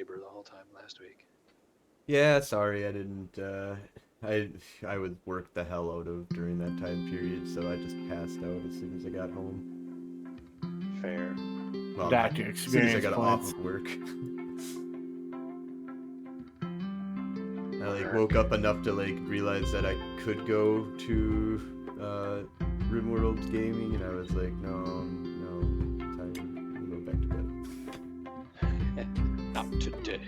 labor the whole time last week. Yeah, sorry, I didn't. I was worked the hell out of during that time period, so I just passed out as soon as I got home. Fair. Well, Back to as soon as I experience got points. off of work. I woke up enough to realize that I could go to Rimworld gaming, and I was like, no, time to go back to bed. Not today.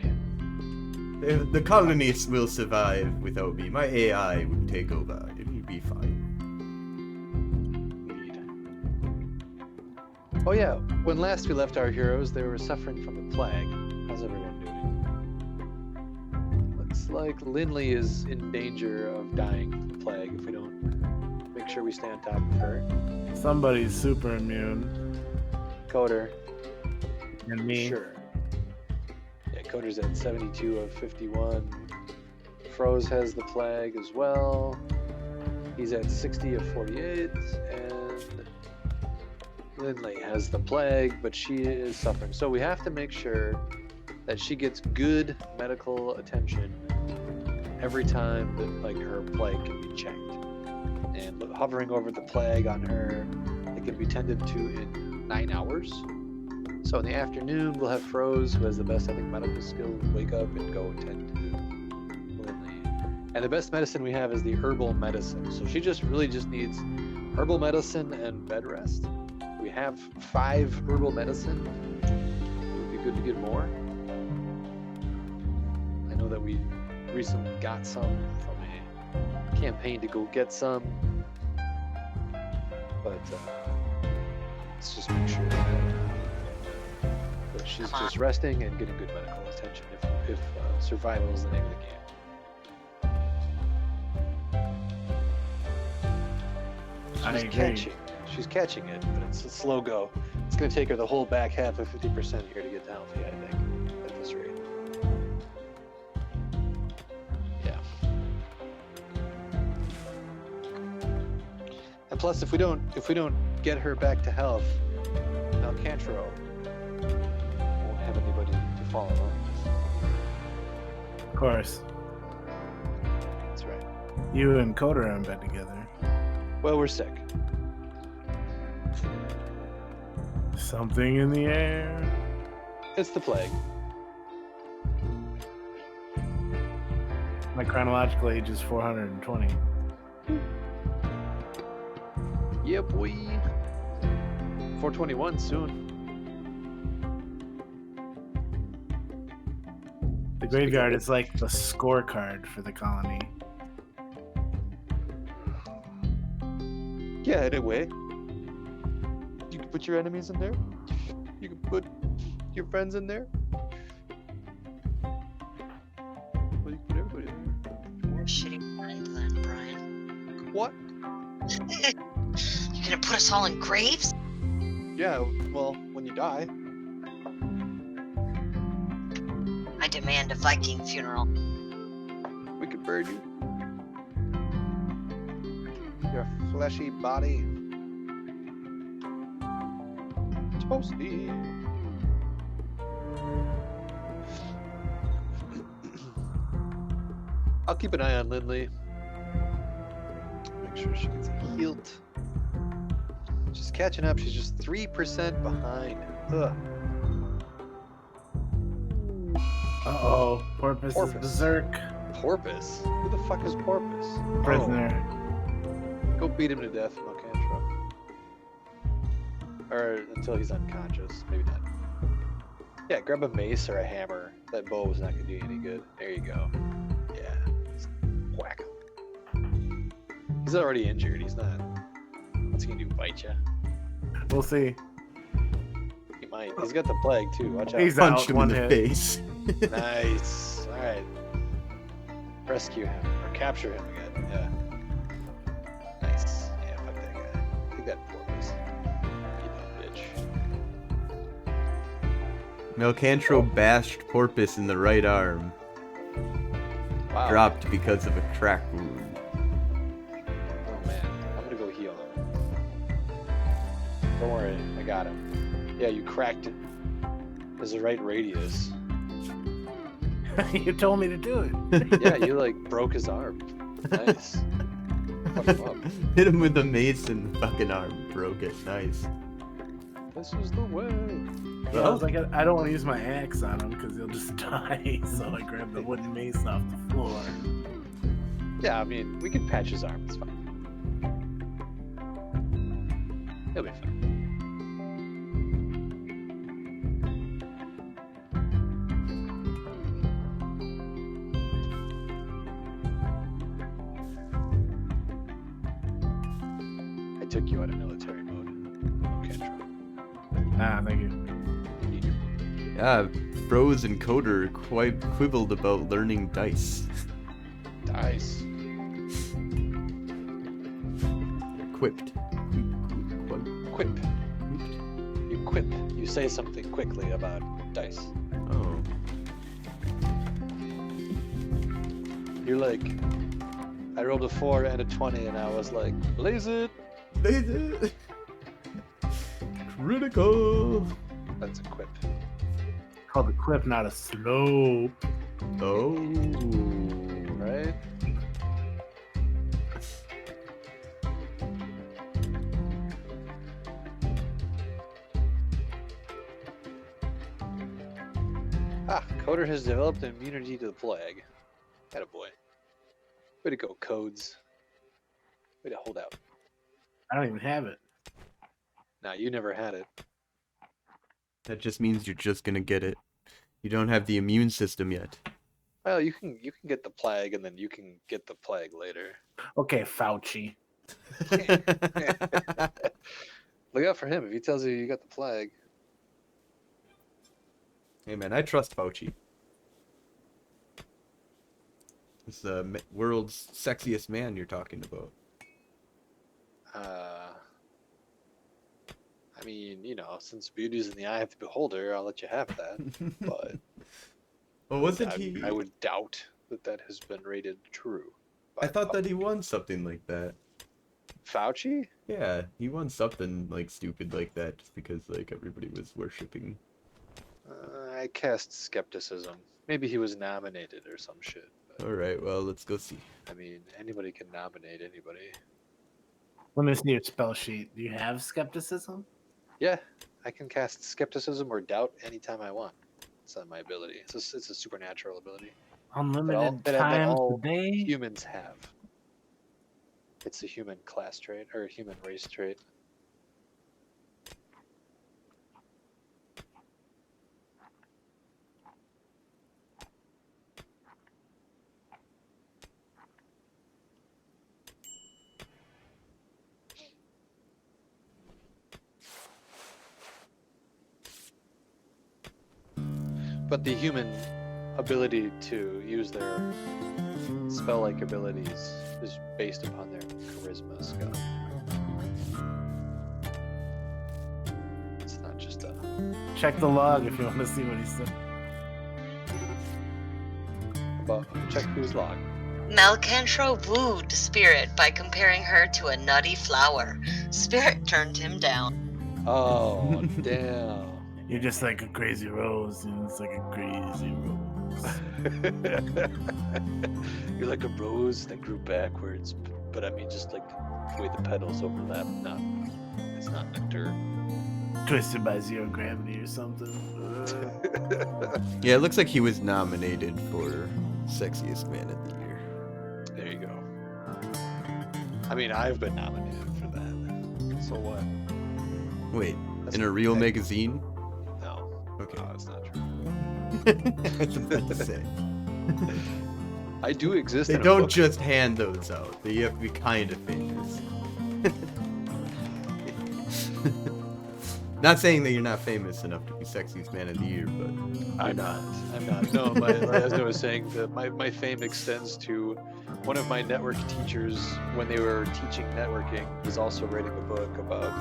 The colonists will survive without me. My AI will take over. It will be fine. Indeed. Oh yeah, when last we left our heroes, they were suffering from the plague. How's everyone doing? Looks like Lindley is in danger of dying from the plague if we don't make sure we stay on top of her. Somebody's super immune. Coder. And me. Sure. Yeah, Coder's at 72 of 51. Froze has the plague as well. He's at 60 of 48. And Lindley has the plague, but she is suffering. So we have to make sure that she gets good medical attention every time that her plague can be checked. And hovering over the plague on her, it can be tended to in 9 hours. So in the afternoon, we'll have Froze, who has the best, medical skills, wake up and go attend to Lindley. And the best medicine we have is the herbal medicine. So she really just needs herbal medicine and bed rest. We have 5 herbal medicine. It would be good to get more. I know that we recently got some from a campaign to go get some. But let's just make sure that she's just resting and getting good medical attention if survival is the name of the game. She's catching it, but it's a slow go. It's going to take her the whole back half of 50% here to get to healthy, I think, at this rate. Yeah. And plus, if we don't get her back to health, Alcantara won't have anybody to follow her. Of course. That's right. You and Coder are in bed together. Well, we're sick. Something in the air. It's the plague. My chronological age is 420. Yeah, boy. 421 soon. The graveyard is like the scorecard for the colony. Yeah, in a way. You can put your enemies in there. You can put your friends in there. Well, you can put everybody in there. You're a shitty friend then, Brian. What? You're gonna put us all in graves? Yeah, well, when you die. I demand a Viking funeral. We could bury you. Your fleshy body. Toasty. I'll keep an eye on Lindley. Make sure she gets healed. She's catching up. She's just 3% behind. Ugh. Uh-oh. Porpoise is berserk. Porpoise? Who the fuck is Porpoise? Prisoner. Oh. Go beat him to death, Alcantara. Or until he's unconscious. Maybe not. Yeah, grab a mace or a hammer. That bow is not going to do you any good. There you go. Yeah. Just whack him. He's already injured. He's not... What's he going to do? Bite you? We'll see. He might. He's got the plague, too. Watch out. He's Punch out him one in the hit. face. Nice. Alright. Rescue him. Or capture him again. Yeah. Nice. Yeah, fuck that guy. Take that Porpoise. You dumb bitch. Melcantro bashed Porpoise in the right arm. Wow. Dropped because of a crack wound. Oh man. I'm gonna go heal him. Don't worry. I got him. Yeah, you cracked it. There's the right radius. You told me to do it. Yeah, you like broke his arm. Nice. Fuck him up. Hit him with the mace and the fucking arm broke it. Nice. This is the way. Yeah, I was like, I don't want to use my axe on him because he'll just die. So I grabbed the wooden mace off the floor. Yeah, I mean, we can patch his arm. It's fine. He'll be fine. I took you out of military mode. Okay, Thank you. Yeah, Froze and Coder quite quibbled about learning dice. Dice. Quipped. Quip. You quip. You say something quickly about dice. Oh. You're like, I rolled a 4 and a 20, and I was like, blaze it. Critical. That's a quip. Called a quip, not a slope. Oh. Right? Ah, Coder has developed an immunity to the plague. Attaboy. Way to go, Codes. Way to hold out. I don't even have it. Nah, you never had it. That just means you're just gonna get it. You don't have the immune system yet. Well, you can get the plague, and then you can get the plague later. Okay, Fauci. Look out for him if he tells you you got the plague. Hey man, I trust Fauci. It's the world's sexiest man you're talking about. I mean, you know, since beauty's in the eye of the beholder, I'll let you have that. But Well, wasn't he? I would doubt that has been rated true. I thought that he won something like that. Fauci? Yeah, he won something like stupid like that just because like everybody was worshipping. I cast skepticism. Maybe he was nominated or some shit. But, All right, well, let's go see. I mean, anybody can nominate anybody. Let me see your spell sheet. Do you have skepticism? Yeah, I can cast skepticism or doubt anytime I want. It's not my ability. It's a supernatural ability. Unlimited that times all a day? humans have. It's a human class trait, or a human race trait. But the human ability to use their spell-like abilities is based upon their charisma skill. It's not just a... Check the log if you want to see what he said. But check whose log. Malcantro wooed Spirit by comparing her to a nutty flower. Spirit turned him down. Oh, damn. You're just like a crazy rose, and it's like a crazy rose. You're like a rose that grew backwards, but I mean just like the way the petals overlap. It's not nectar. Twisted by zero gravity or something. Yeah, it looks like he was nominated for Sexiest Man of the Year. There you go. I mean, I've been nominated for that. So what? Wait, That's in a real okay. magazine? No. Okay. No, it's not true. I was about to say. I do exist They in a don't book. just hand those out. They have to be kind of famous. Not saying that you're not famous enough to be Sexiest Man of the Year, but I'm not. No, as I was saying, my fame extends to one of my network teachers when they were teaching networking was also writing a book about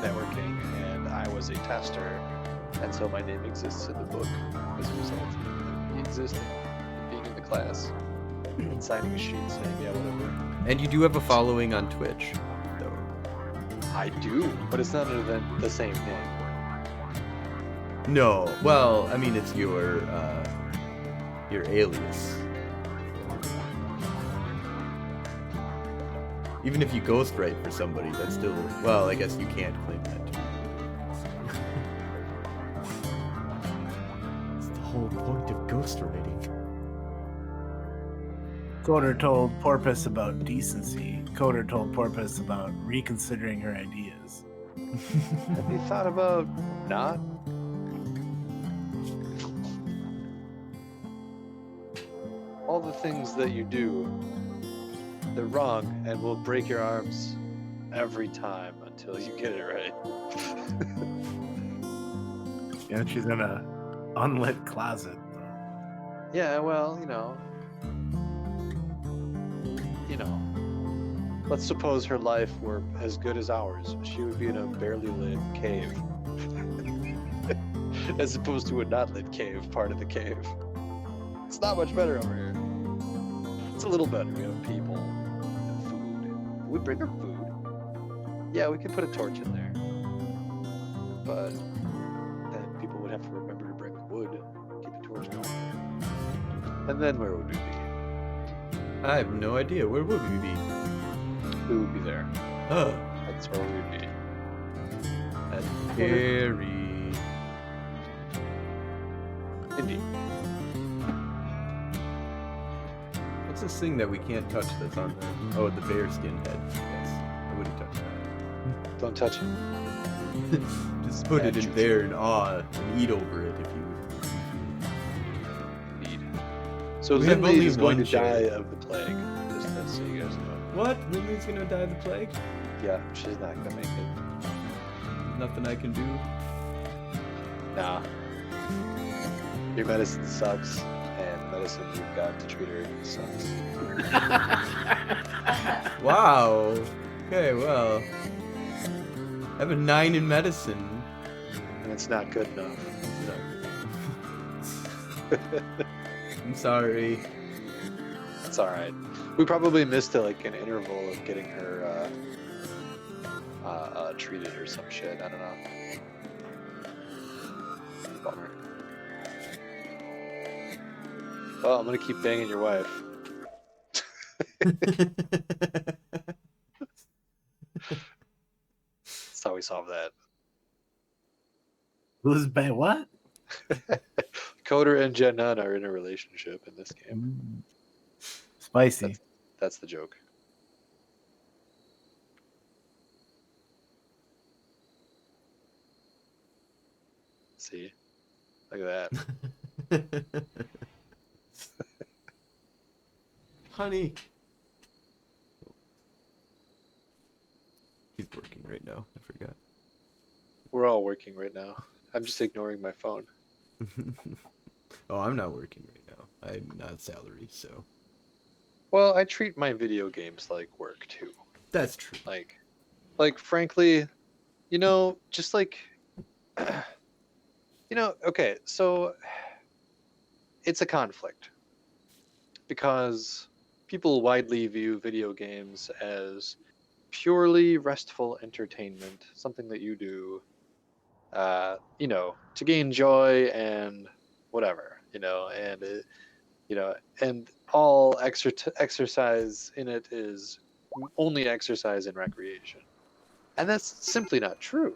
networking, and I was a tester, and so my name exists in the book as a result of me existing, being in the class, and signing a sheet saying, yeah, whatever. and you do have a following on Twitch, though. I do, but it's not the same name. No, well, I mean it's your your alias. Even if you ghostwrite for somebody, that's still... Well, I guess you can't claim that too. That's the whole point of ghostwriting. Coder told Porpoise about decency. Coder told Porpoise about reconsidering her ideas. Have you thought about not? All the things that you do, they're wrong and will break your arms every time until you get it right. Yeah, she's in a unlit closet. Yeah, well, let's suppose her life were as good as ours. She would be in a barely lit cave. As opposed to a not lit cave, part of the cave. It's not much better over here. It's a little better. We have people and food. We bring her food. Yeah, we could put a torch in there. But then people would have to remember to bring wood, keep the torch going. And then where would we be? I have no idea. Where would we be? We would be there. Oh, That's where we'd be. that's very... Indeed. What's this thing that we can't touch that's on the... Oh, the bear skin head. Yes, I wouldn't touch that. Don't touch it. Just put it Bad in there in awe and eat over it if you... Indeed. So We have Lindley only is going to one share. die of the plague. Just so you guys know. What? Lily's gonna die of the plague? Yeah, she's not gonna make it. Nothing I can do? Nah. Your medicine sucks, and the medicine you've got to treat her sucks. Wow. Okay, well. I have a 9 in medicine. And it's not good enough. I'm sorry. It's alright. We probably missed an interval of getting her treated or some shit. I don't know. Bummer. Well, I'm gonna keep banging your wife. That's how we solve that. Who's by what? Coder and Jen Nunn are in a relationship in this game. Spicy. That's the joke. See? Look at that. Honey. He's working right now. I forgot. We're all working right now. I'm just ignoring my phone. Oh, I'm not working right now. I'm not salary, so. Well, I treat my video games like work too. That's true. Like frankly, just like, okay, so it's a conflict because people widely view video games as purely restful entertainment, something that you do, to gain joy and whatever, and all exercise in it is only exercise and recreation. And that's simply not true.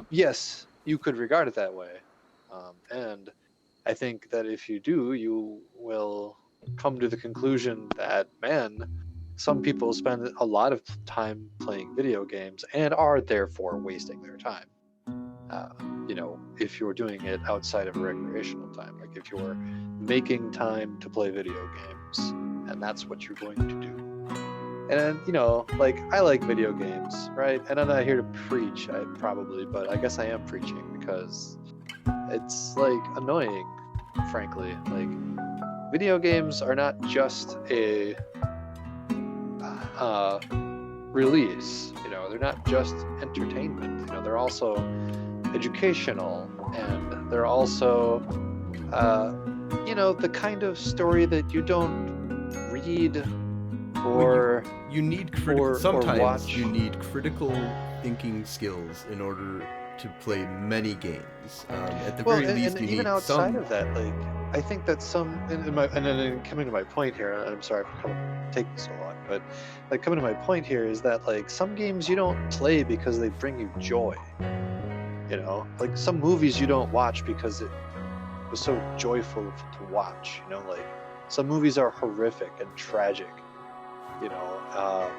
Yes, you could regard it that way. And I think that if you do, you will come to the conclusion that, man, some people spend a lot of time playing video games and are therefore wasting their time. If you're doing it outside of recreational time, like if you're making time to play video games and that's what you're going to do. And, I like video games, right? And I'm not here to preach, but I guess I am preaching because it's, annoying, frankly. Video games are not just a release, they're not just entertainment, they're also educational, and they're also, the kind of story that you don't read or you need critical. or Sometimes watch. you need critical thinking skills in order to play many games. At the very least, and you even need outside some. of that, I think that and then coming to my point here, and I'm sorry for taking so long, but like coming to my point here is that like some games you don't play because they bring you joy. You know, like some movies you don't watch because it was so joyful to watch. You know, like some movies are horrific and tragic. You know,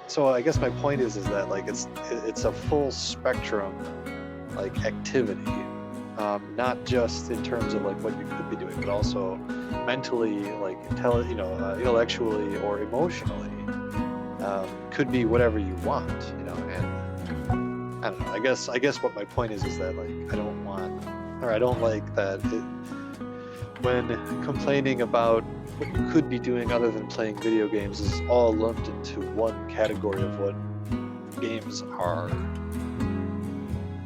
so I guess my point is that like it's a full spectrum like activity. Not just in terms of like what you could be doing, but also mentally, like intellectually or emotionally. Could be whatever you want, you know. And I don't know. I guess what my point is that like I don't like that when complaining about what you could be doing other than playing video games is all lumped into one category of what games are.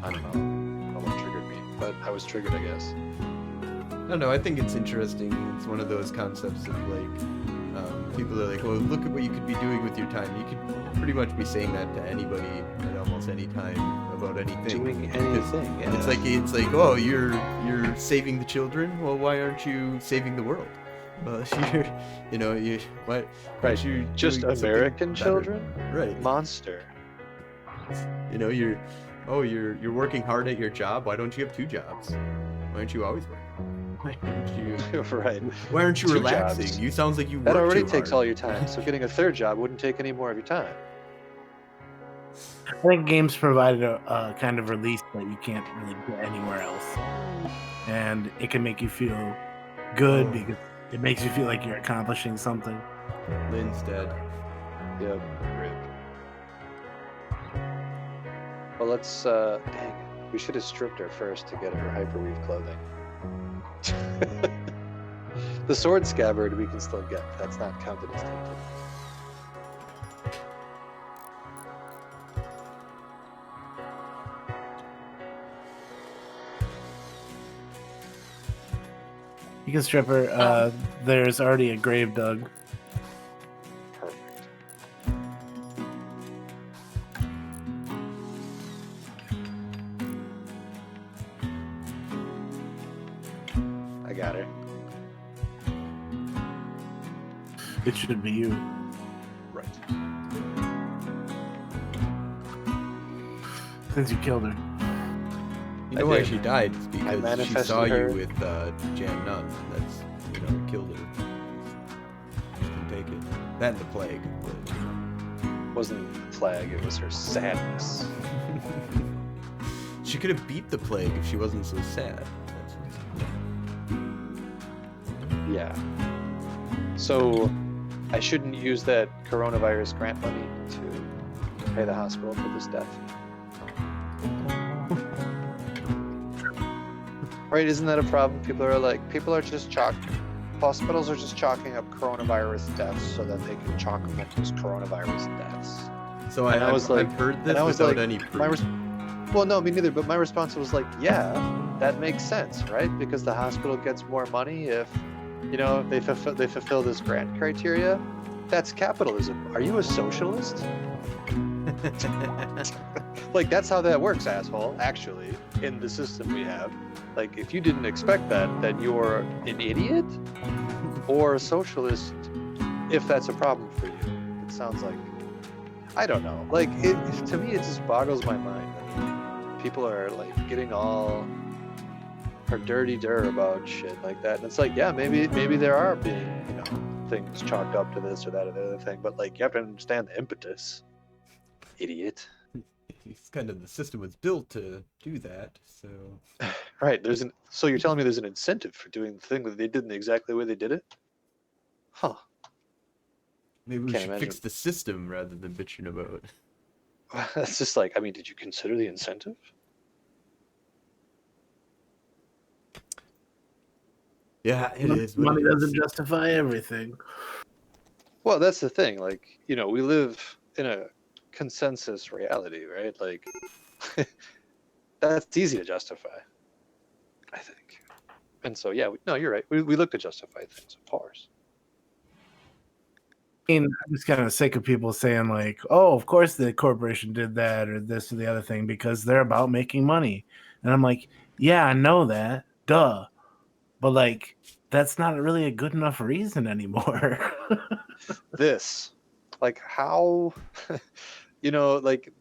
I don't know. But I was triggered, I guess. I don't know. I think it's interesting. It's one of those concepts of like people are like, "Well, look at what you could be doing with your time." You could pretty much be saying that to anybody at almost any time about anything. Doing anything. Yeah. It's like, oh, you're saving the children. Well, why aren't you saving the world? Well, why aren't you just American children? Right. Monster. You know, you're working hard at your job. Why don't you have two jobs? Why aren't you always working? Why aren't you right? Why aren't you Two relaxing? jobs. You sounds like you work That already too takes hard. all your time. So getting a third job wouldn't take any more of your time. I think games provided a kind of release that you can't really get anywhere else, and it can make you feel good because it makes you feel like you're accomplishing something. Lynn's dead. Yep. Rip. Well, let's. Dang it. We should have stripped her first to get her hyperweave clothing. The sword scabbard we can still get. That's not counted as tainted. You can strip her. There's already a grave dug. Perfect. I got her. It should be you. Right. Since you killed her. You know I why did. she died? It's because she manifested saw her. you with Jan Nunn. That's what killed her. She couldn't take it. That and the plague. It wasn't the plague, it was her sadness. She could have beat the plague if she wasn't so sad. Yeah. So I shouldn't use that coronavirus grant money to pay the hospital for this death. Right? Isn't that a problem? People are just hospitals are just chalking up coronavirus deaths so that they can chalk them up as coronavirus deaths. So And I was like- I've heard this and I was without like, any proof. Well, no, me neither. But my response was like, yeah, that makes sense, right? Because the hospital gets more money if, they fulfill this grant criteria. That's capitalism. Are you a socialist? Like, that's how that works, asshole. Actually, in the system we have, like, if you didn't expect that, then you're an idiot or a socialist. If that's a problem for you, it sounds like. I don't know. Like, to me, it just boggles my mind that people are like getting all dirty about shit like that. And it's like, yeah, maybe there are being, things chalked up to this or that or the other thing, but like you have to understand the impetus. Idiot. It's kind of the system was built to do that. So Right. So you're telling me there's an incentive for doing the thing that they did in exactly the way they did it? Huh. maybe we Can't should imagine. fix the system rather than bitching about it. That's just like, I mean, did you consider the incentive? Yeah, it is. what Money it is. doesn't justify everything. Well, that's the thing. Like, we live in a consensus reality, right? Like, that's easy to justify, I think. And so, yeah, no, you're right. We look to justify things, of course. I mean, I'm just kind of sick of people saying like, "Oh, of course the corporation did that or this or the other thing because they're about making money." And I'm like, "Yeah, I know that, duh, But like, that's not really a good enough reason anymore. This, like, how, like,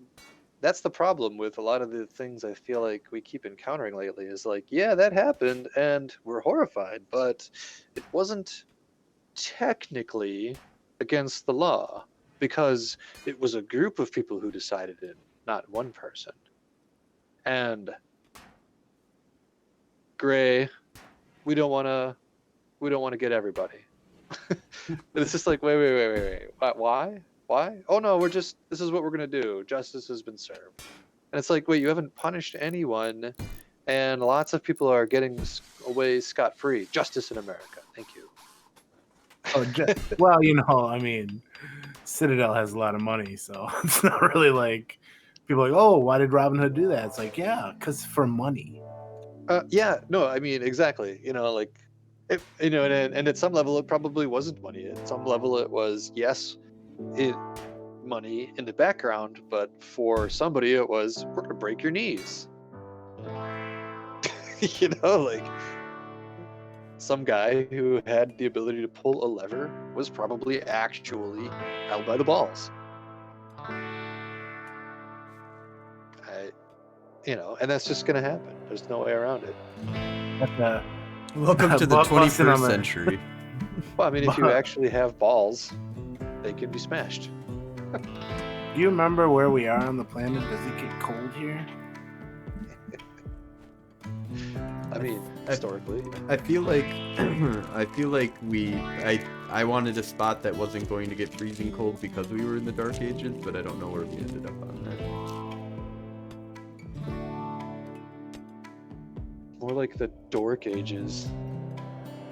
that's the problem with a lot of the things I feel like we keep encountering lately is like, yeah, that happened and we're horrified, but it wasn't technically against the law because it was a group of people who decided it, not one person. And Gray, we don't want to get everybody. But it's just like, wait. Why? Why? Oh no, this is what we're gonna do. Justice has been served. And it's like, wait, you haven't punished anyone, and lots of people are getting away scot-free. Justice in America. Thank you. Oh, well, I mean, Citadel has a lot of money, so it's not really like people are like, oh, why did Robin Hood do that? It's like, yeah, because for money. Yeah, no, I mean, exactly. Like, and at some level, it probably wasn't money. At some level, it was, yes, money in the background, but for somebody, it was, we're gonna break your knees. Like, some guy who had the ability to pull a lever was probably actually held by the balls. And that's just gonna happen. There's no way around it. Welcome to the Busting on 21st the- century. Well, I mean, if you actually have balls, they can be smashed. Do you remember where we are on the planet? Does it get cold here? I mean, historically. I feel like I wanted a spot that wasn't going to get freezing cold because we were in the Dark Ages, but I don't know where we ended up on that. More like the Dork Ages.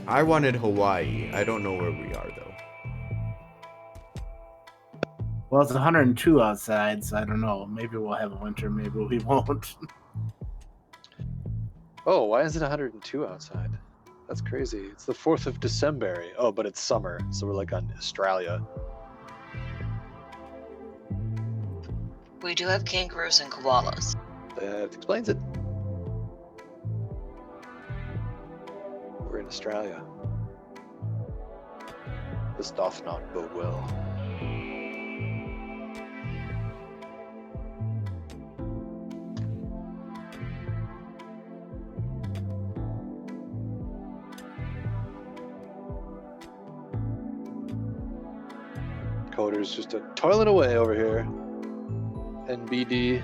I wanted Hawaii. I don't know where we are though. Well, it's 102 outside, so I don't know. Maybe we'll have a winter, maybe we won't. Oh, why is it 102 outside? That's crazy. It's the 4th of December. Oh, but it's summer, so we're like on Australia. We do have kangaroos and koalas. That explains it. We're in Australia. This doth not bode well. Coder's just toiling away over here. NBD.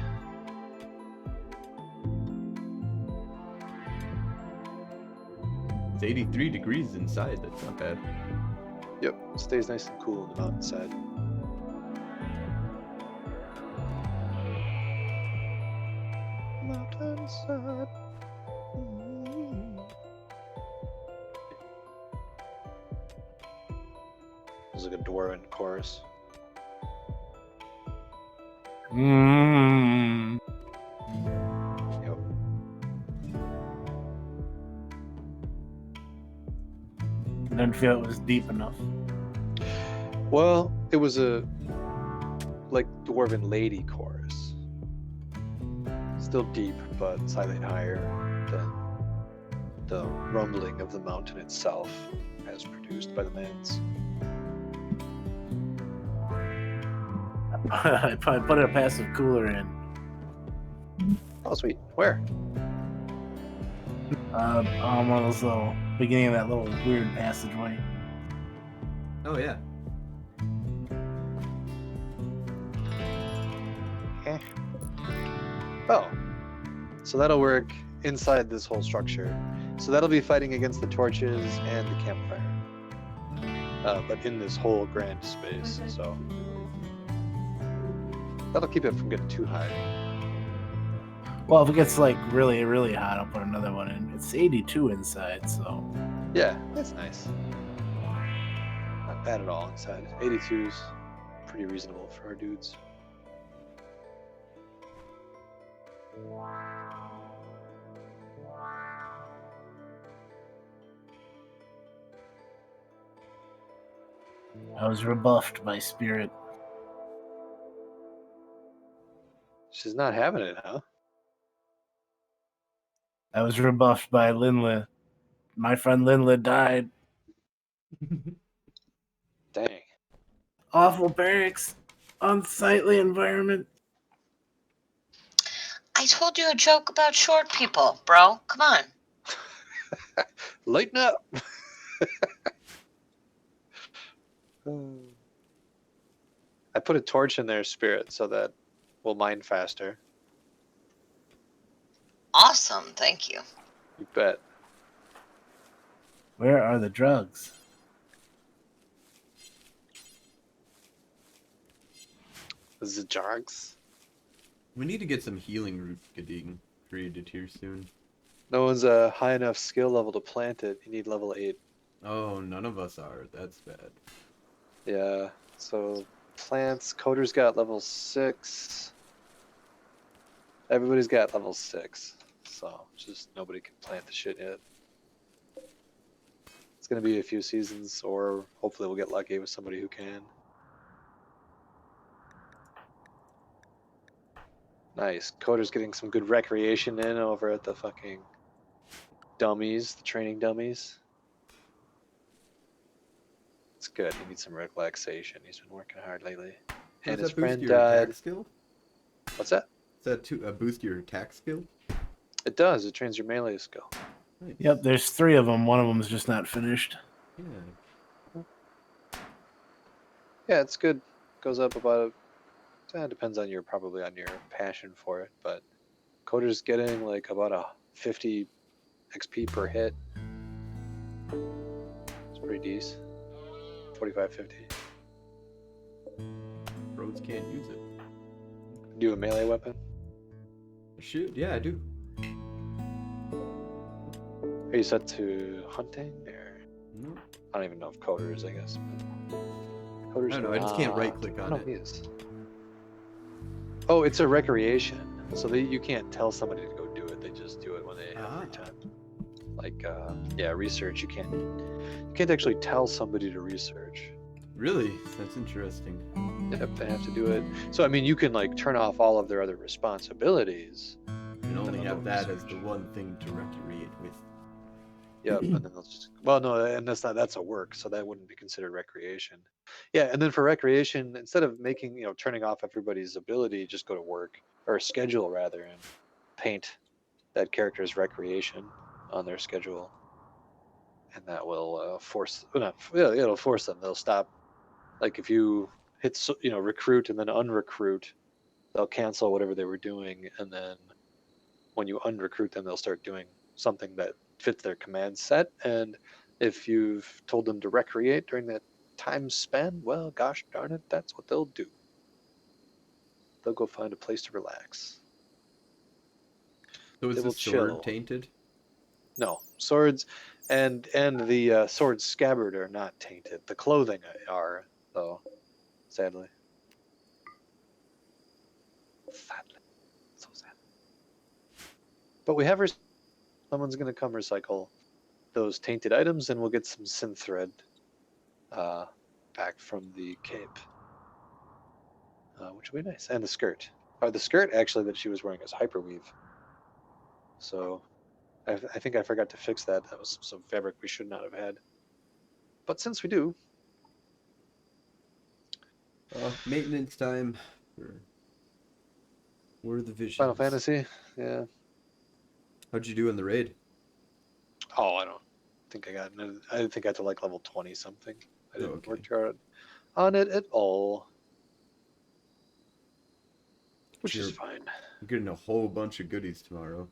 It's 83 degrees inside. That's not bad. Yep, stays nice and cool on the mountainside. Mountainside. There's like a dwarven chorus. Mm. Yep. Didn't feel it was deep enough. Well, it was a like dwarven lady chorus. Still deep, but slightly higher than the rumbling of the mountain itself, as produced by the man's. I put a passive cooler in. Oh, sweet. Where? On one of those little beginning of that little weird passageway. Oh yeah. Oh, so that'll work inside this whole structure. So that'll be fighting against the torches and the campfire, but in this whole grand space. So that'll keep it from getting too high. Well, if it gets like really, really hot, I'll put another one in. It's 82 inside, so Yeah, that's nice. Not bad at all inside. 82's pretty reasonable for our dudes. I was rebuffed by Spirit. She's not having it, huh? I was rebuffed by Linla. my friend Linla died. Dang. Awful barracks, unsightly environment. I told you a joke about short people, bro. Come on. Lighten up. I put a torch in their spirit so that we'll mine faster. Awesome, thank you. You bet. Where are the drugs? The jogs. We need to get some healing root getting created here soon. No one's a high enough skill level to plant it. You need level 8. Oh, none of us are. That's bad. Yeah. So plants. Coder's got level 6. Everybody's got level 6. So just nobody can plant the shit yet. It's gonna be a few seasons, or hopefully we'll get lucky with somebody who can. Nice. Coder's getting some good recreation in over at the fucking dummies, the training dummies. It's good. He needs some relaxation. He's been working hard lately. And his friend your died. attack skill? What's that? Is that to boost your attack skill? It does. It trains your melee skill. Nice. Yep, there's 3 of them. One of them is just not finished. Yeah. Yeah, it's good. Goes up about. Depends on probably on your passion for it, but Coder's getting like about a 50 XP per hit. It's pretty decent. 45, 50. Roads can't use it. Do a melee weapon? Shoot, yeah, I do. Are you set to hunting or? No. I don't even know if Coder is, I guess. Coder's I don't know, I just can't not. right-click on No, it. he is. Oh, it's a recreation. So you can't tell somebody to go do it. They just do it when they have free time. Like, yeah, research. You can't actually tell somebody to research. Really? That's interesting. Yep, they have to do it. So I mean, you can like turn off all of their other responsibilities. And only Then have they'll that as research. the one thing to recreate with. Yep, and then they'll just and that's a work, so that wouldn't be considered recreation. Yeah, and then for recreation, instead of turning off everybody's ability, just go to work or schedule rather, and paint that character's recreation on their schedule, and that will it'll force them. They'll stop. Like if you hit recruit and then unrecruit, they'll cancel whatever they were doing, and then when you unrecruit them, they'll start doing something that fits their command set. And if you've told them to recreate during that time span, well, gosh darn it, that's what they'll do. They'll go find a place to relax. So They is will the sword chill. tainted? No, swords and the sword scabbard are not tainted. The clothing are, though, sadly. Sadly. So sad. But we have someone's going to come recycle those tainted items, and we'll get some synth thread back from the cape, which will be nice. And the skirt. The skirt, actually, that she was wearing is hyperweave. So I think I forgot to fix that. That was some fabric we should not have had. But since we do... Maintenance time for War of the Visions. Final Fantasy, yeah. How'd you do in the raid? Oh, I don't think I got... I think I got to like level 20 something. I didn't work hard on it at all. Which is fine. We're getting a whole bunch of goodies tomorrow.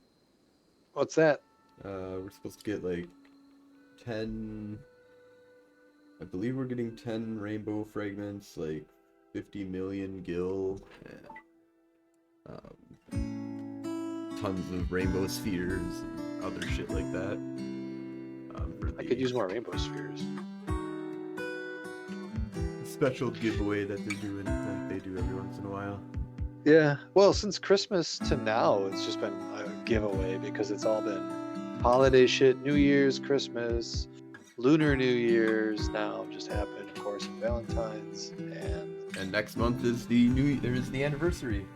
What's that? We're supposed to get like 10... I believe we're getting 10 rainbow fragments, like 50 million gil, and tons of rainbow spheres and other shit like that. I could use more rainbow spheres. Special giveaway that they're doing, like they do every once in a while. Yeah, well, since Christmas to now, it's just been a giveaway because it's all been holiday shit, New Year's, Christmas, Lunar New Year's now just happened, of course, and Valentine's, and next month is the anniversary.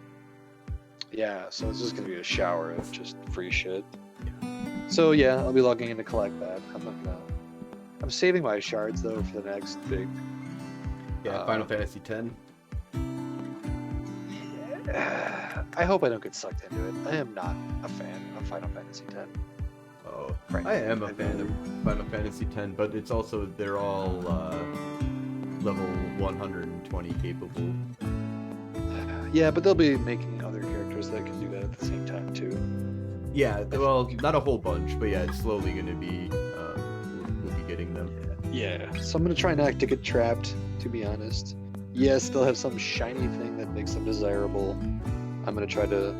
Yeah, so it's just gonna be a shower of just free shit. Yeah. So yeah, I'll be logging in to collect that. I'm saving my shards though for the next big. Yeah, Final Fantasy X. I hope I don't get sucked into it. I am not a fan of Final Fantasy X. Oh, Frankly, I am a fan of Final Fantasy X, but it's also they're all level 120 capable. Yeah, but they'll be making other characters that can do that at the same time too. Yeah, well, not a whole bunch, but yeah, it's slowly going to be. We'll be getting them. Yeah. So I'm gonna try not to get trapped. To be honest, yes, they'll have some shiny thing that makes them desirable. I'm gonna try to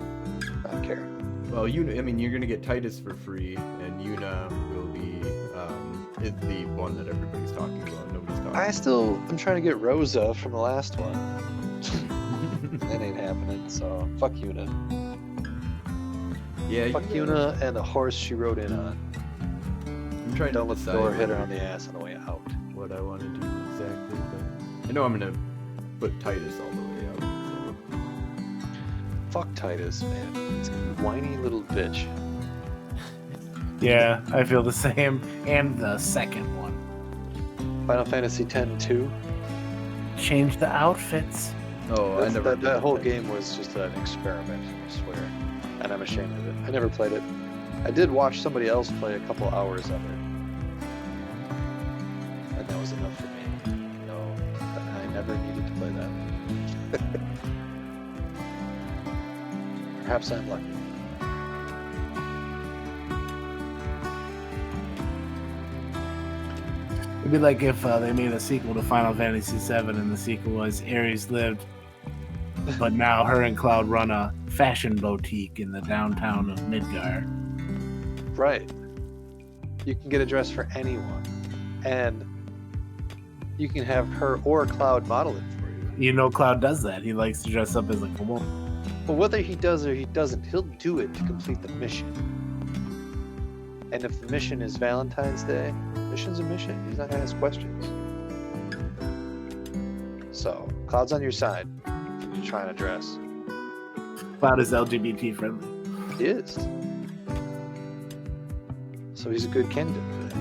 not care. Well, I mean, you're gonna get Titus for free, and Yuna will be it's the one that everybody's talking about. Nobody's talking. I'm trying to get Rosa from the last one. That ain't happening. So fuck Yuna. Yeah, Fuck Yuna and the horse she rode in on. I'm trying to Don't let the decide door hit her on the ass on the way out. what I want to do exactly, but I know I'm gonna put Titus all the way out. So. Fuck Titus, man. It's a whiny little bitch. Yeah, I feel the same. And the second one. Final Fantasy X-2. Change the outfits. Oh, I never. That whole game was just an experiment, I swear. And I'm ashamed of it. I never played it. I did watch somebody else play a couple hours of it. And that was enough for me. No, I never needed to play that. Perhaps I'm lucky. It'd be like if they made a sequel to Final Fantasy VII, and the sequel was Ares lived, but now her and Cloud run a fashion boutique in the downtown of Midgar. Right. You can get a dress for anyone. And you can have her or Cloud model it for you. You know Cloud does that. He likes to dress up as like a woman. But whether he does or he doesn't, he'll do it to complete the mission. And if the mission is Valentine's Day, mission's a mission. He's not going to ask questions. So, Cloud's on your side if you're trying to dress. Cloud is LGBT friendly. He is. So he's a good candidate for that.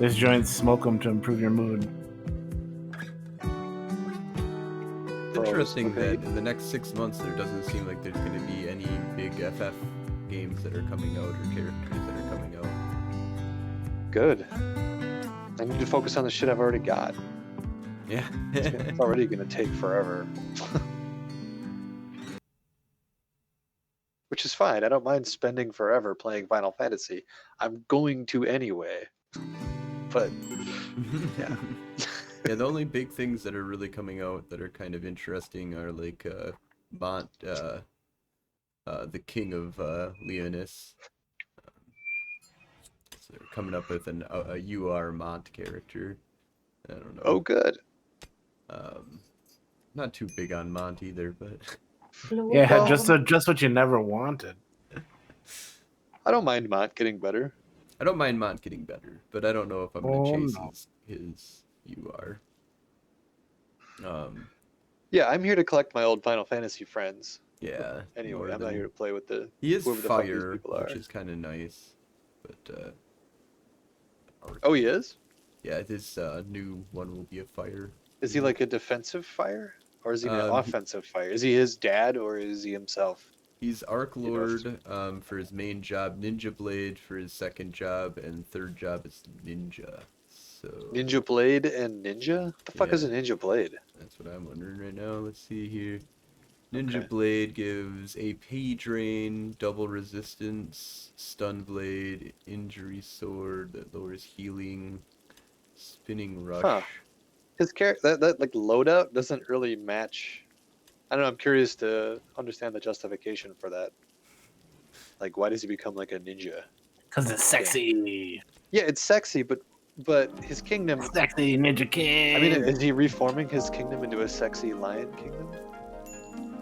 There's joints, smoke them to improve your mood. It's interesting that in the next 6 months there doesn't seem like there's going to be any big FF games that are coming out or characters that are coming out. Good. I need to focus on the shit I've already got. Yeah. It's already going to take forever. Which is fine. I don't mind spending forever playing Final Fantasy. I'm going to anyway. But, yeah. Yeah, the only big things that are really coming out that are kind of interesting are like Mont, the King of Leonis. So they're coming up with a UR Mont character. I don't know. Oh, good. Not too big on Mont either, but Yeah, just what you never wanted. I don't mind Mont getting better. I don't mind Mont getting better, but I don't know if I'm gonna chase his UR. Yeah, I'm here to collect my old Final Fantasy friends. Yeah. Anyway, I'm not here to play with the. He is whoever the fuck these fire, people are. which is kind of nice, but Oh, he is? yeah, this new one will be a fire. Is he like a defensive fire? Or is he an He- offensive fire? Is he his dad or is he himself? He's Arc Lord for his main job, Ninja Blade for his second job, and third job is Ninja. So Ninja Blade and Ninja? What the fuck Yeah. is a Ninja Blade? that's what I'm wondering right now. Let's see here. Ninja Okay. Blade gives AP drain, double resistance, stun blade, injury sword that lowers healing, spinning rush. Huh. His character, that like loadout doesn't really match. I don't know, I'm curious to understand the justification for that. Like, why does he become like a ninja? Because it's sexy. Yeah, it's sexy, but his kingdom. Sexy Ninja King. I mean, is he reforming his kingdom into a sexy lion kingdom?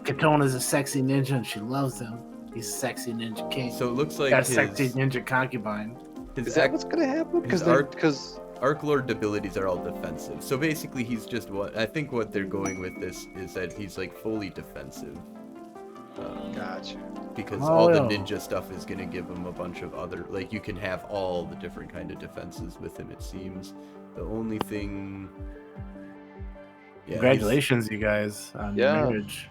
Katona's a sexy ninja and she loves him. He's a sexy Ninja King. So it looks like Got a his, sexy ninja concubine. his Is that act- what's gonna happen? his Because Arc Lord abilities are all defensive. So basically he's just what I think what they're going with this is that he's like fully defensive. Gotcha. Because Oh, all the yeah. ninja stuff is going to give him a bunch of other, like, you can have all the different kind of defenses with him, it seems. The only thing... Yeah, Congratulations, you guys, on your Yeah. marriage.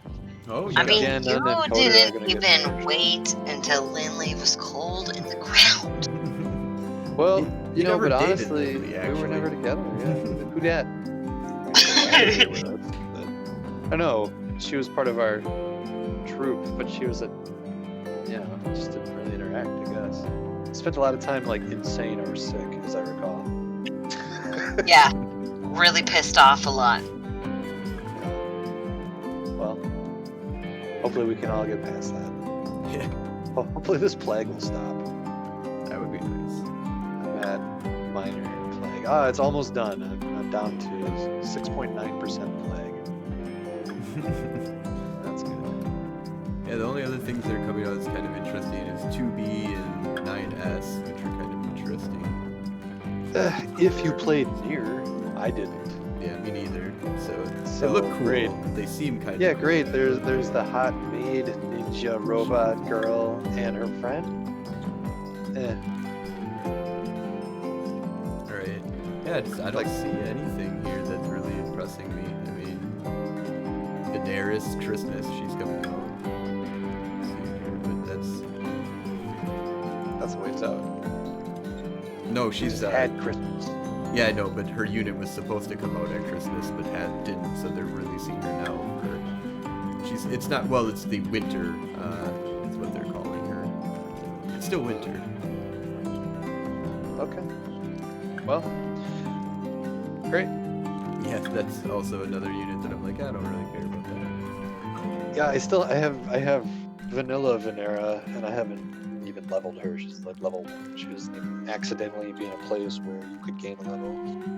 Oh, I yeah. mean, Ganon you and Coder are didn't gonna get even married. wait until Lindley was cold in the ground. Well, He- you he know, never but dated honestly, Lindley, we were actually. never together. Yeah. Who dat? I know she was part of our troop, but she was just didn't really interact. I guess. Spent a lot of time like insane or sick, as I recall. Yeah, really pissed off a lot. Well, hopefully we can all get past that. Yeah, Well, hopefully this plague will stop. that would be nice. I'm at minor plague. Ah, it's almost done. I'm down to 6.9% plague. That's good. Yeah, the only other things that are coming out that's kind of interesting is 2B and 9S, which are kind of interesting. If you played near, I didn't. Yeah, me neither. So So, they look cool. great. They seem kind Yeah, of cool. great. There's the hot maid ninja robot girl and her friend. Alright. Yeah, I don't see anything here that's really impressing me. I mean, Daenerys Christmas, she's coming out. See here, but That's the way it's out. no, She she's just had Christmas. yeah, I know, but her unit was supposed to come out at Christmas, but didn't, so they're releasing her now. It's not, well, it's the winter, is what they're calling her. It's still winter. Okay. Well, great. Yeah, that's also another unit that I'm like, I don't really care about that. Yeah, I have vanilla Venera, and I haven't even leveled her. She's like level 1. She doesn't even accidentally be in a place where you could gain a level.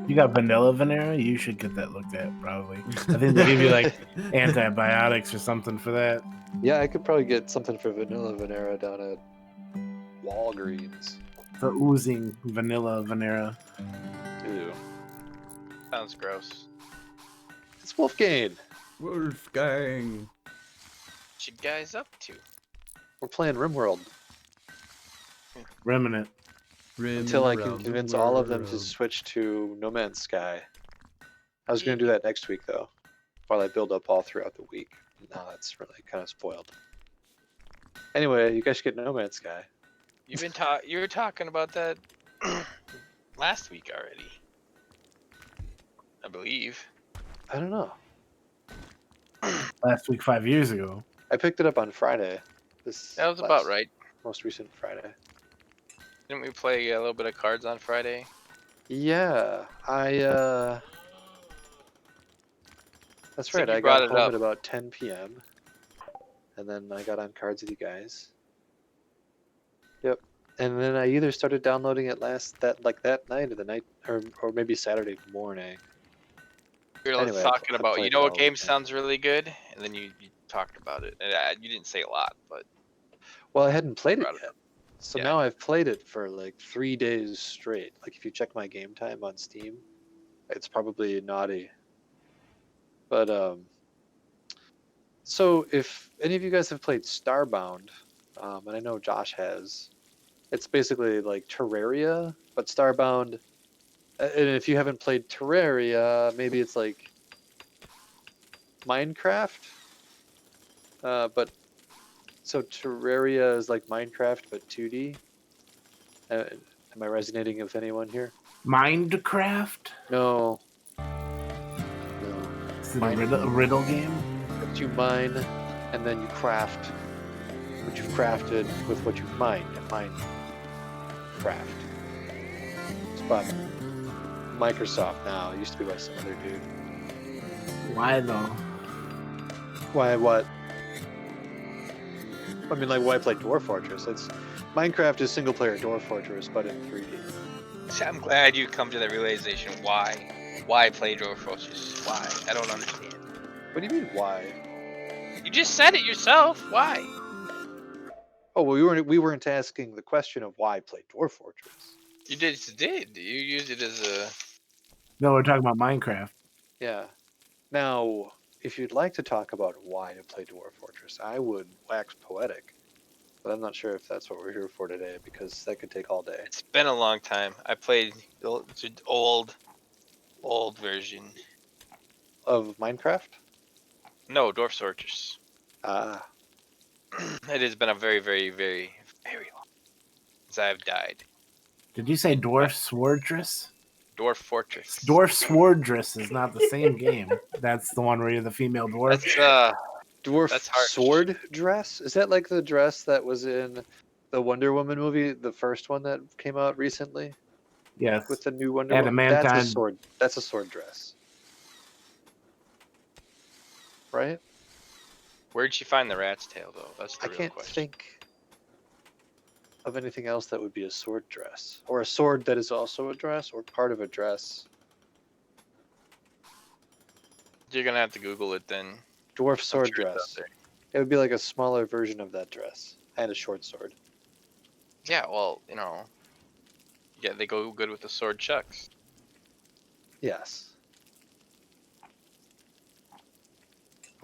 You got vanilla Venera? You should get that looked at, probably. I think they give you like antibiotics or something for that. Yeah, I could probably get something for vanilla Venera down at Walgreens. The oozing vanilla Venera. Ew. Sounds gross. It's Wolfgang. Wolfgang. What you guys up to? We're playing Rimworld Remnant. until I can convince all of them to switch to No Man's Sky. I was going to do that next week, though, while I build up all throughout the week. Now that's really kind of spoiled. Anyway, you guys should get No Man's Sky. You were talking about that last week already, I believe. I don't know. Last week, 5 years ago. I picked it up on Friday. That was about right. Most recent Friday. Didn't we play a little bit of cards on Friday? Yeah, that's think right. you I brought got it home up. at about 10 p.m. and then I got on cards with you guys. Yep. And then I either started downloading it that night or the night or maybe Saturday morning. We were Anyway, talking I about, played you know it what all game weekend. sounds really good? And then you talked about it. And you didn't say a lot, but Well, I hadn't played it Brought it yet. So Yeah. now I've played it for like 3 days straight. Like if you check my game time on Steam, it's probably naughty. But so if any of you guys have played Starbound, and I know Josh has, it's basically like Terraria, but Starbound. And if you haven't played Terraria, maybe it's like Minecraft. But so Terraria is like Minecraft but 2D. Am I resonating with anyone here? Minecraft? No. Is it a riddle game? But you mine, and then you craft what you've crafted with what you've mined. Minecraft. It's by Microsoft now. It used to be by some other dude. Why though? Why? What? I mean, like, why play Dwarf Fortress? Minecraft is single-player Dwarf Fortress, but in 3D. See, I'm glad you come to that realization. Why play Dwarf Fortress? Why? I don't understand. What do you mean, why? You just said it yourself. Why? Oh, well, we weren't asking the question of why play Dwarf Fortress. You just did. You used it as a... No, we're talking about Minecraft. Yeah. Now, if you'd like to talk about why to play Dwarf Fortress, I would wax poetic. But I'm not sure if that's what we're here for today, because that could take all day. It's been a long time. I played the old version. Of Minecraft? No, Dwarf Fortress. Ah, It has been a very, very, very, very long since I've died. Did you say Dwarf Swordress? Dwarf Fortress. Dwarf Swordress is not the same game. That's the one where you're the female dwarf. That's Dwarf That's harsh. sword dress? Is that like the dress that was in the Wonder Woman movie, the first one that came out recently Yes. with the new Wonder Woman? That's a Adamantine. sword. That's a sword dress, right? Where'd she find the rat's tail, though? That's the I real can't question. think of anything else that would be a sword dress, or a sword that is also a dress, or part of a dress. You're gonna have to Google it then. Dwarf I'm sword sure it's out dress. there. It would be like a smaller version of that dress and a short sword. Yeah, well, yeah, they go good with the sword chucks. Yes.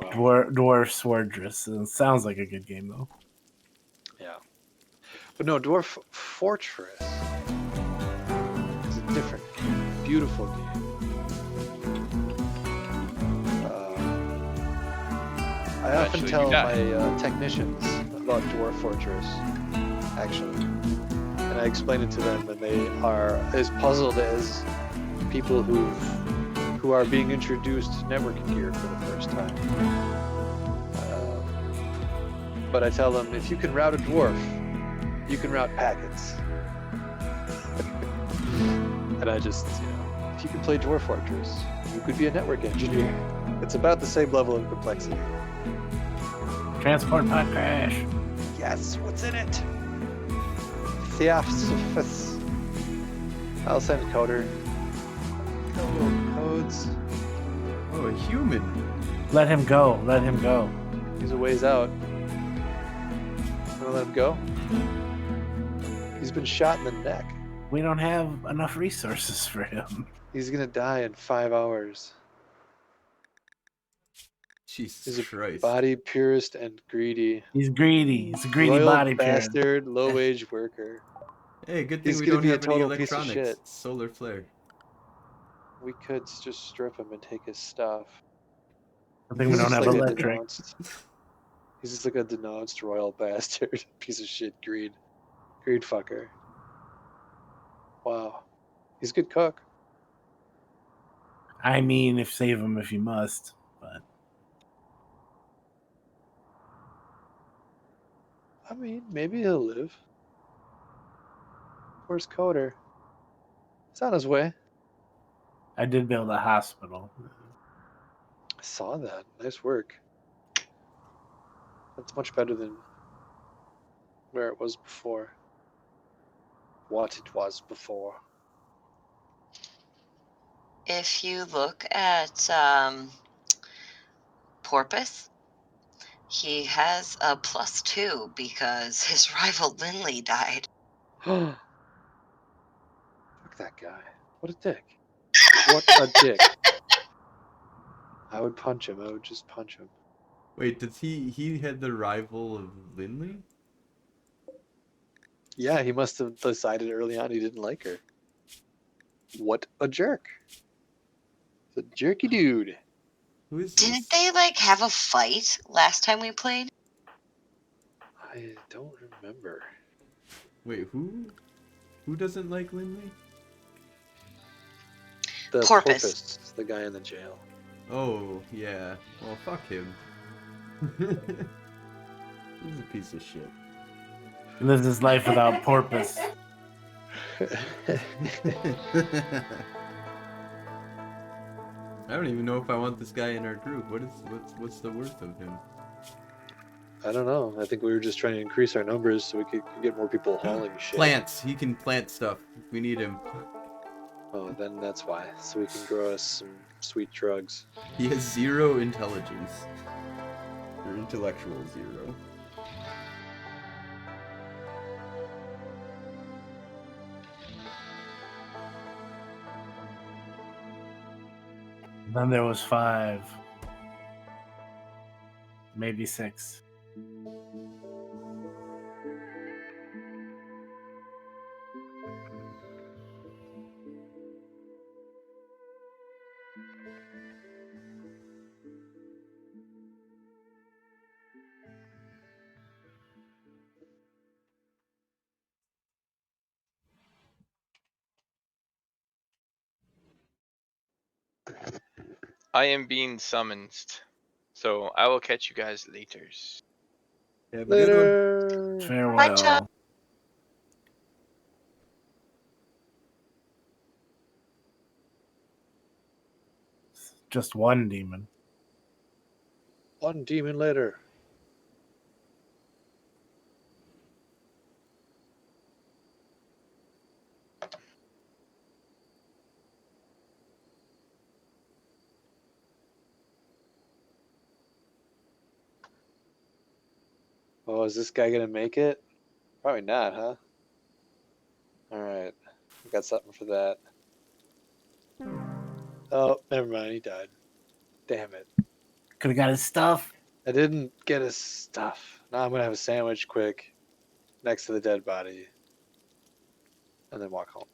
Wow. Dwarf Swordress. It sounds like a good game though. Yeah. But no, Dwarf Fortress is a different game. Beautiful game. I often Eventually tell you die. my technicians about Dwarf Fortress, actually. And I explain it to them, and they are as puzzled as people who are being introduced to networking gear for the first time. But I tell them, if you can route a dwarf, you can route packets. And I just, if you can play Dwarf Fortress, you could be a network engineer. It's about the same level of complexity. Transport pod crash. Yes, what's in it? Theophis. I'll send Coder. Codes. Oh, a human. Let him go. Let him go. He's a ways out. Wanna let him go? He's been shot in the neck. We don't have enough resources for him. He's gonna die in 5 hours. Jesus He's a Christ. body purist and greedy. He's greedy. He's a greedy Royal body parent. bastard, low-wage worker. Hey, good thing He's we gonna don't be a have any total piece of electronics. shit. Solar flare. We could just strip him and take his stuff. I think we don't have just like a electric. He's just like a denounced royal bastard. Piece of shit greed. Greed fucker. Wow. He's a good cook. I mean, if save him if you must. But I mean, maybe he'll live. Where's Coder? He's on his way. I did build a hospital. I saw that. Nice work. That's much better than where it was before. What it was before. If you look at Porpoise, he has a +2 because his rival Lindley died. Fuck that guy. What a dick. What a dick. I would punch him. I would just punch him. Wait, does he had the rival of Lindley? Yeah, he must have decided early on he didn't like her. What a jerk. The jerky dude. Who is Didn't this? they have a fight last time we played? I don't remember. Wait, who? Who doesn't like Lindley? The Porpoise. porpoise, the guy in the jail. Oh, yeah. Well, fuck him. He's a piece of shit. He lives his life without porpoise. I don't even know if I want this guy in our group. What's the worth of him? I don't know. I think we were just trying to increase our numbers so we could get more people hauling shit. Plants. He can plant stuff. We need him. Oh, then that's why. So we can grow us some sweet drugs. He has 0 intelligence. Or intellectual 0. Then there was 5. maybe 6. I am being summoned, so I will catch you guys later. Have a good one. Later. Farewell. Just one demon. One demon later. Oh, is this guy gonna make it? Probably not, huh? Alright. We got something for that. Oh, never mind, he died. Damn it. Could have got his stuff. I didn't get his stuff. Now I'm gonna have a sandwich quick next to the dead body. And then walk home.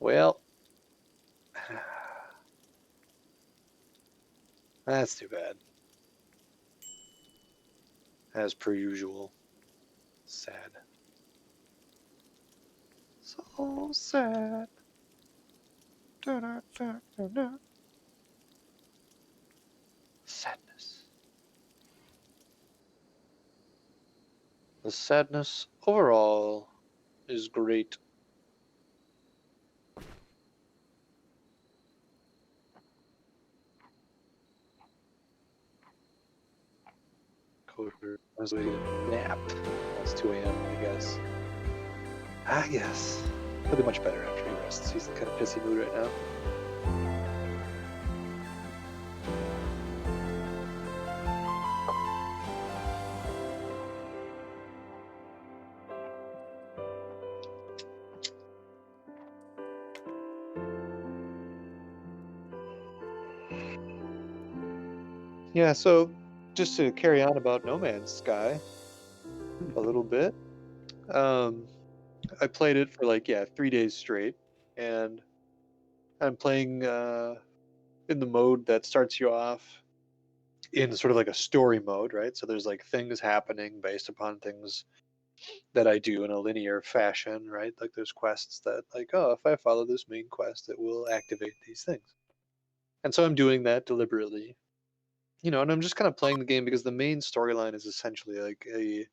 Well, that's too bad. As per usual. Sad. So sad. Da-da-da-da-da. Sadness. The sadness overall is great. Coder. I was waiting to nap. It's 2 a.m. I guess. He'll be much better after he rests. He's in kind of pissy mood right now. Yeah, so just to carry on about No Man's Sky a little bit. I played it for 3 days straight, and I'm playing in the mode that starts you off in sort of like a story mode, right? So there's like things happening based upon things that I do in a linear fashion, right? Like there's quests that if I follow this main quest, it will activate these things. And so I'm doing that deliberately. And I'm just kind of playing the game because the main storyline is essentially like a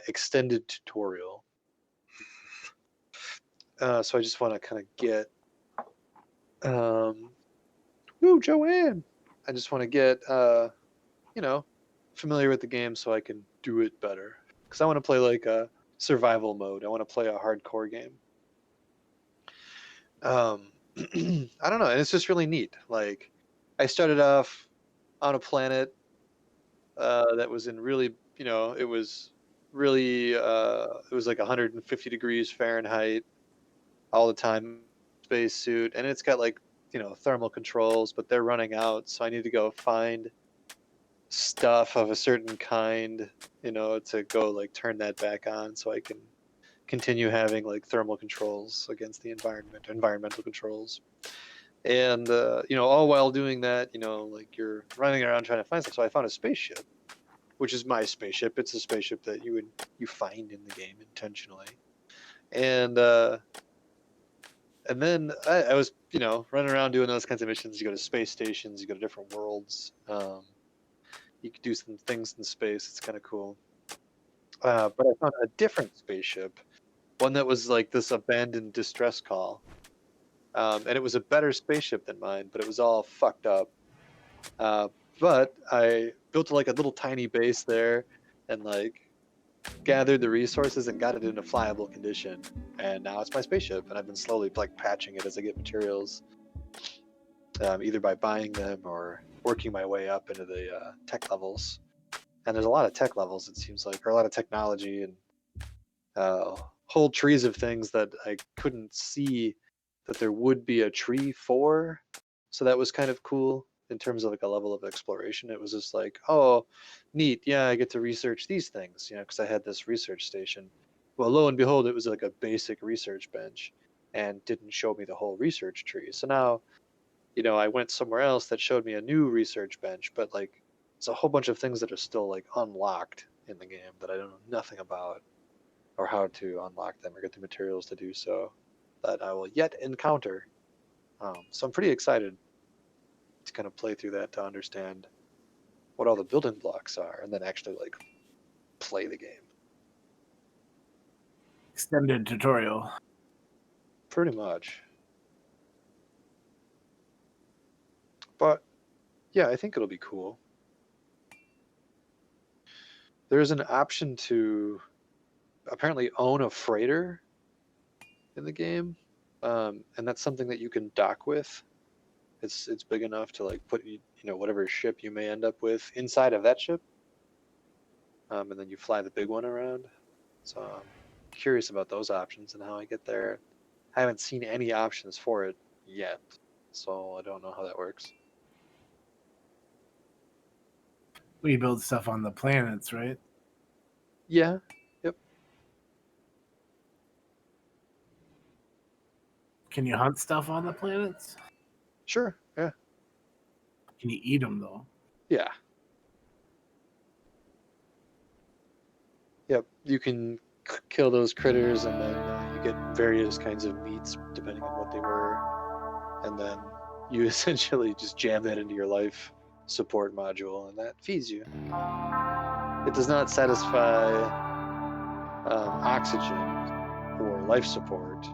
extended tutorial. So I just want to kind of get, Joanne! I just want to get, familiar with the game so I can do it better. Because I want to play like a survival mode. I want to play a hardcore game. I don't know, and it's just really neat. Like, I started off on a planet that was in really, it was really, it was like 150 degrees Fahrenheit all the time, spacesuit, and it's got like, thermal controls, but they're running out, so I need to go find stuff of a certain kind, to go like turn that back on so I can continue having like thermal controls against the environmental controls. And all while doing that, like you're running around trying to find stuff. So I found a spaceship, which is my spaceship. It's a spaceship that you find in the game intentionally. And then I was, running around doing those kinds of missions. You go to space stations, you go to different worlds. You could do some things in space. It's kind of cool. But I found a different spaceship, one that was like this abandoned distress call. And it was a better spaceship than mine, but it was all fucked up. But I built like a little tiny base there and like gathered the resources and got it in a flyable condition. And now it's my spaceship, and I've been slowly like patching it as I get materials, either by buying them or working my way up into the tech levels. And there's a lot of tech levels, it seems like, or a lot of technology and whole trees of things that I couldn't see that there would be a tree for. So that was kind of cool. in terms of like a level of exploration. It was just like, oh, neat, yeah, I get to research these things, because I had this research station. Well, lo and behold, it was like a basic research bench and didn't show me the whole research tree. So now, I went somewhere else that showed me a new research bench, but like it's a whole bunch of things that are still like unlocked in the game that I don't know nothing about or how to unlock them or get the materials to do so that I will yet encounter. So I'm pretty excited to kind of play through that to understand what all the building blocks are and then actually like play the game. Extended tutorial. Pretty much. But yeah, I think it'll be cool. There's an option to apparently own a freighter in the game, and that's something that you can dock with. It's big enough to like put whatever ship you may end up with inside of that ship, and then you fly the big one around. So I'm curious about those options and how I get there. I haven't seen any options for it yet, so I don't know how that works. We build stuff on the planets, right? Yeah. Yep. Can you hunt stuff on the planets? Sure. Yeah. Can you eat them though? Yeah. Yep. You can kill those critters, and then you get various kinds of meats depending on what they were, and then you essentially just jam that into your life support module, and that feeds you. It does not satisfy oxygen or life support,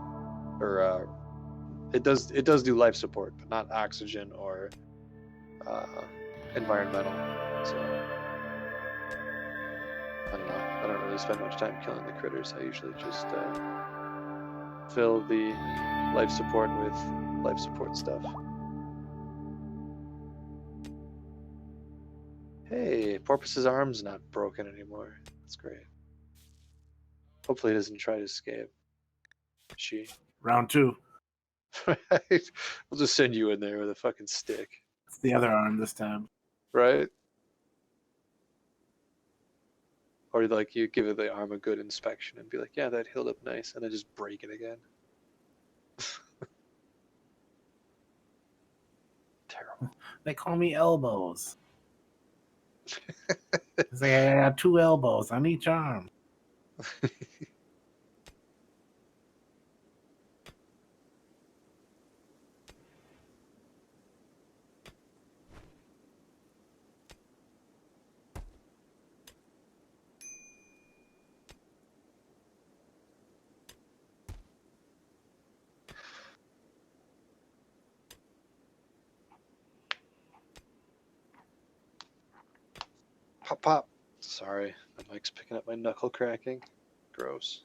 or it does do life support, but not oxygen or environmental. So I don't know. I don't really spend much time killing the critters. I usually just fill the life support with life support stuff. Hey, Porpoise's arm's not broken anymore. That's great. Hopefully he doesn't try to escape. She. Round 2. Right? We'll just send you in there with a fucking stick. It's the other arm this time. Right? Or like you give the arm a good inspection and be like, yeah, that healed up nice, and then just break it again. Terrible. They call me elbows. It's like I got 2 elbows on each arm. Pop, pop. Sorry, my mic's picking up my knuckle cracking. Gross.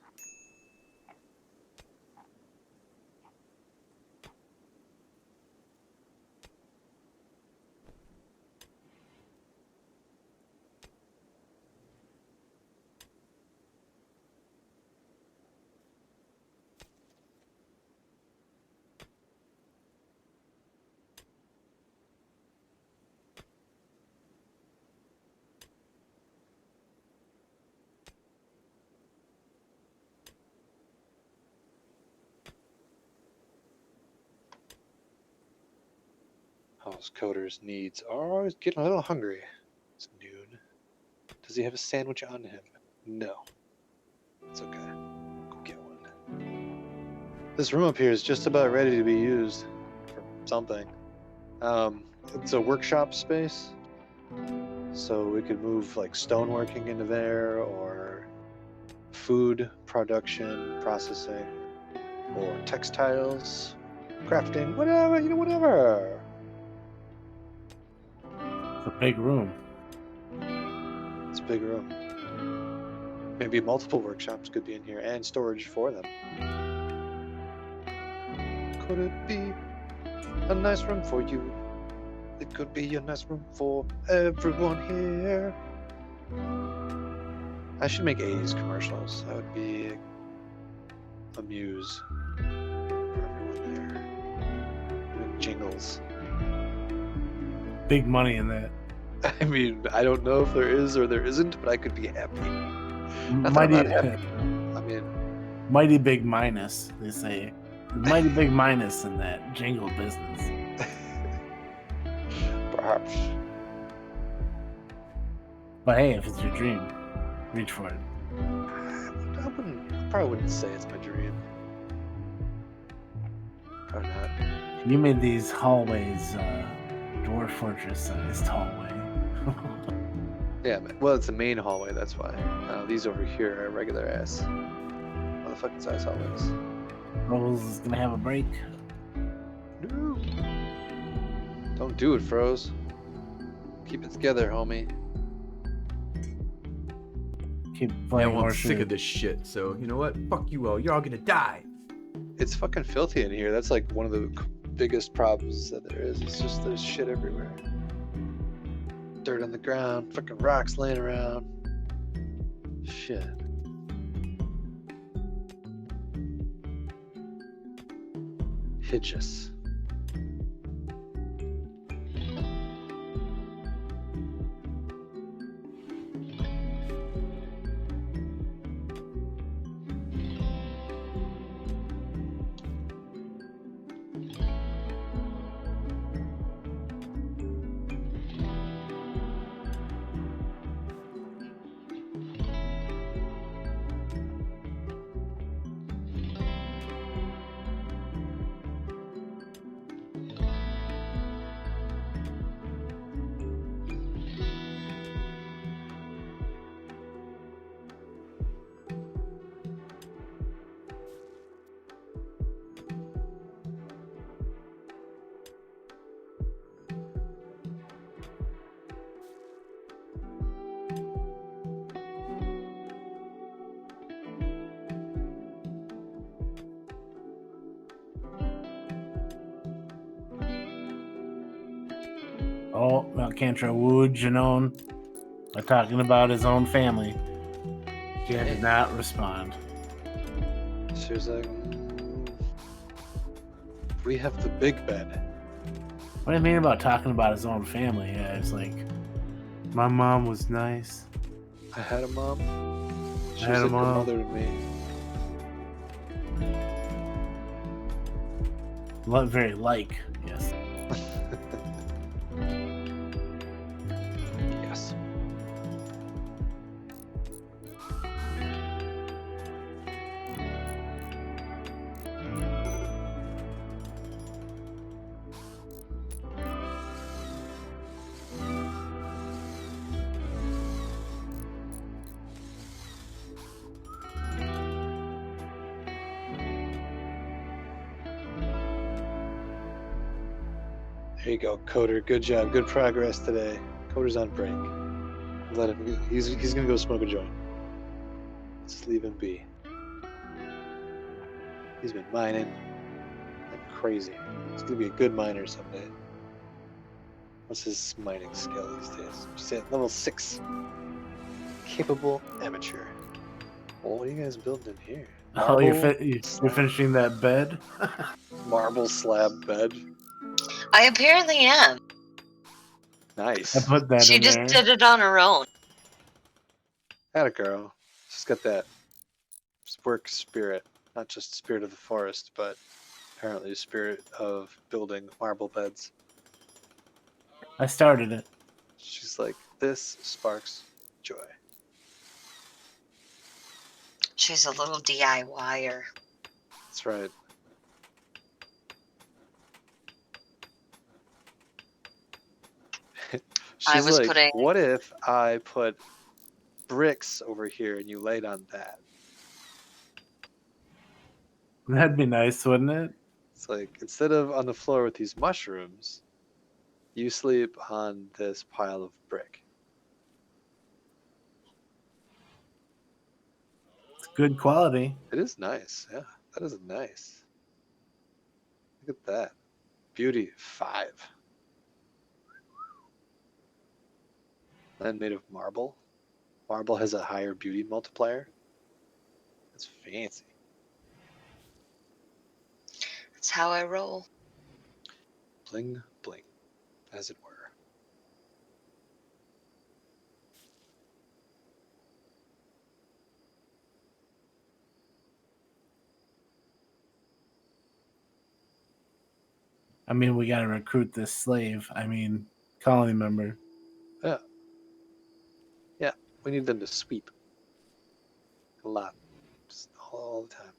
How's Coder's needs? Oh, he's getting a little hungry. It's noon. Does he have a sandwich on him? No. It's okay. Go get one. This room up here is just about ready to be used for something. It's a workshop space, so we could move like stoneworking into there, or food production, processing, or textiles, crafting, whatever, whatever. It's a big room. It's a big room. Maybe multiple workshops could be in here and storage for them. Could it be a nice room for you? It could be a nice room for everyone here. I should make 80s commercials. That would be a muse for everyone there. Doing jingles. big money in that. I mean, I don't know if there is or there isn't, but I could be happy. Not that I'm Mighty, not happy. I mean, mighty big minus, they say. Mighty big minus in that jingle business. perhaps. But hey, if it's your dream, reach for it. I probably wouldn't say it's my dream. Probably not. You made these hallways Dwarf Fortress sized hallway. Yeah, well, it's the main hallway, that's why. These over here are regular ass motherfucking size hallways. Rose is gonna have a break. No. Don't do it, Froze. Keep it together, homie. Keep Yeah, playing well, I'm more sick of shit. this shit. So you know what? Fuck you all. You're all gonna die. It's fucking filthy in here. That's like one of the biggest problems that there is. It's just there's shit everywhere. Dirt on the ground, fucking rocks laying around. Shit. Hitches. Oh, Malcantra wooed Janone by talking about his own family. Jan did not respond. She was like, we have the big bed. What do you mean about talking about his own family? Yeah, it's like, my mom was nice. I had a mom. She I had was a like mom. a mother to me. Very like, yes. Yes. There you go, Coder. Good job. Good progress today. Coder's on break. Let him. He's gonna go smoke a joint. Just leave him be. He's been mining like crazy. He's gonna be a good miner someday. What's his mining skill these days? Just at level 6. Capable amateur. Well, what are you guys building in here? Oh, you're slab- finishing that bed? marble slab bed. I apparently am. Nice. I put that She in just there. did it on her own. Atta girl. She's got that work spirit. Not just spirit of the forest, but apparently spirit of building marble beds. I started it. She's like, this sparks joy. She's a little DIYer. That's right. I She's was like, putting- what if I put bricks over here and you laid on that? That'd be nice, wouldn't it? It's like, instead of on the floor with these mushrooms, you sleep on this pile of brick. It's good quality. It is nice. Yeah, that is nice. Look at that. Beauty 5. And made of marble. Marble has a higher beauty multiplier. That's fancy. That's how I roll. Bling, bling, as it were. I mean, we got to recruit this slave. I mean, colony member. Yeah, we need them to sweep a lot, just all the time.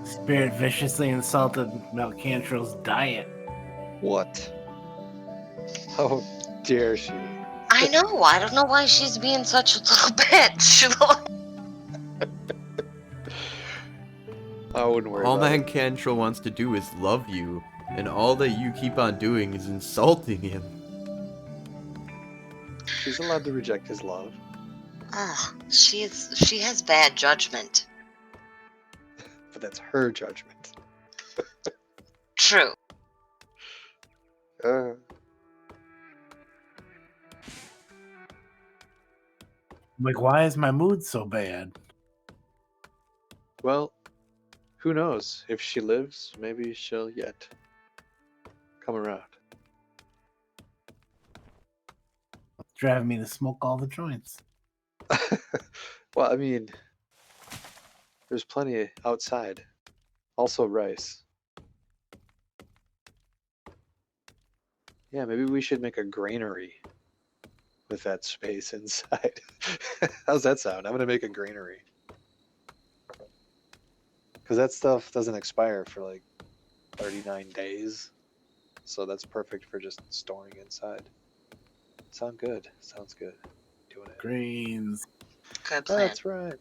Spirit viciously insulted Melcantrel's diet. What? How dare she? I know. I don't know why she's being such a little bitch. I wouldn't worry All about man it. Cantrell wants to do is love you, and all that you keep on doing is insulting him. She's allowed to reject his love. Ugh, she has bad judgment. But that's her judgment. True. Uh, Like, why is my mood so bad? well, who knows? If she lives, maybe she'll yet come around. It's driving me to smoke all the joints. Well, I mean, there's plenty outside. Also rice. Yeah, maybe we should make a granary with that space inside. How's that sound? I'm gonna make a granary. Because that stuff doesn't expire for like 39 days. So that's perfect for just storing inside. Sound good. Sounds good. Doing it. Greens. Good plan. That's right.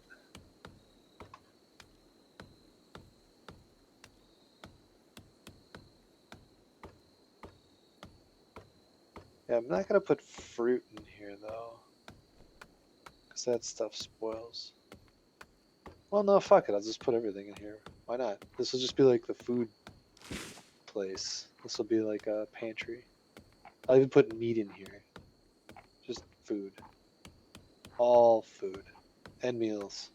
Yeah, I'm not gonna put fruit in here though. Because that stuff spoils. Well, no, fuck it. I'll just put everything in here. Why not? This will just be like the food place. This will be like a pantry. I'll even put meat in here. Just food. All food. And meals.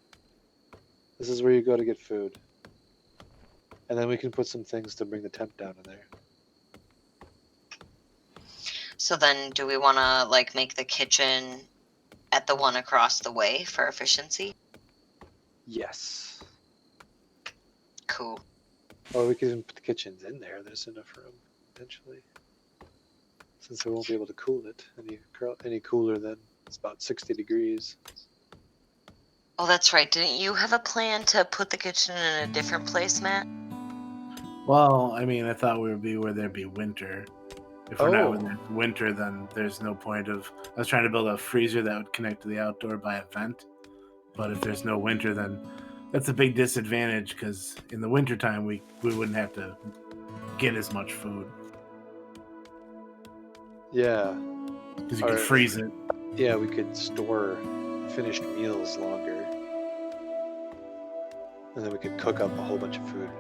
This is where you go to get food. And then we can put some things to bring the temp down in there. So then, do we want to like make the kitchen at the one across the way for efficiency? Yes. Cool. Or we could even put the kitchens in there. There's enough room, eventually. Since we won't be able to cool it any cooler than it's about 60 degrees. Oh, that's right. Didn't you have a plan to put the kitchen in a different place, Matt? Well, I mean, I thought we would be where there'd be winter. If we're not in winter, then there's no point of. I was trying to build a freezer that would connect to the outdoor by a vent. But if there's no winter, then that's a big disadvantage because in the wintertime, we wouldn't have to get as much food. Yeah. Because you could freeze it. Yeah, we could store finished meals longer. And then we could cook up a whole bunch of food.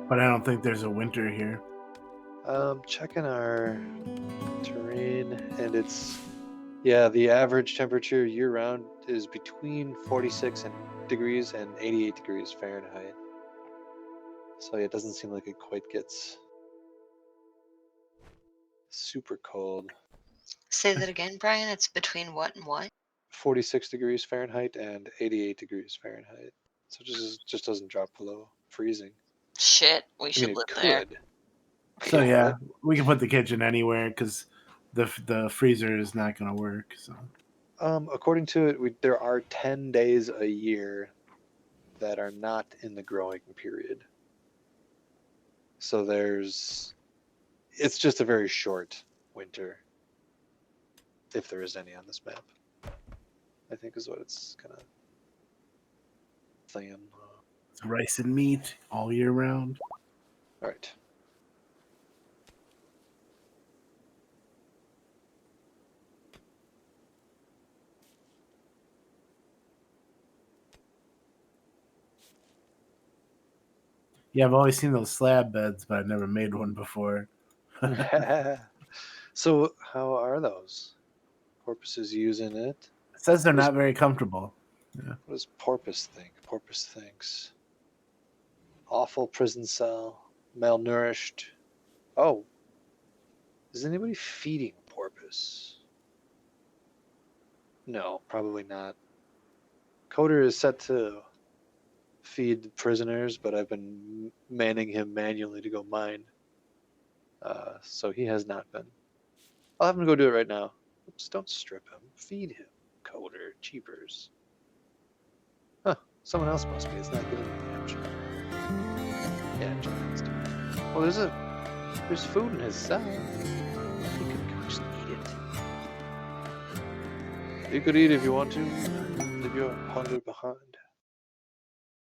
But I don't think there's a winter here. Checking our terrain, and it's, yeah, the average temperature year-round is between 46 degrees and 88 degrees Fahrenheit. So it doesn't seem like it quite gets super cold. Say that again, Brian. It's between what and what? 46 degrees Fahrenheit and 88 degrees Fahrenheit. So it just doesn't drop below freezing. Shit, we should live there. So yeah, we can put the kitchen anywhere because the freezer is not going to work. So, according to it, there are 10 days a year that are not in the growing period. So it's just a very short winter. if there is any on this map. I think is what it's kind of saying. It's rice and meat all year round. All right. Yeah, I've always seen those slab beds, but I've never made one before. So how are those? Porpoises using it? It says they're not very comfortable. What does Porpoise think? Porpoise thinks awful prison cell, malnourished. Oh, is anybody feeding Porpoise? No, probably not. Coder is set to feed prisoners, but I've been manning him manually to go mine. So he has not been. I'll have him go do it right now. Oops, don't strip him. Feed him, Coder. Cheapers. Huh, someone else must be. It's not giving me the option. Yeah, Giants do. Well, there's food in his cell. He could go just eat it. You could eat if you want to. Leave your hunger behind.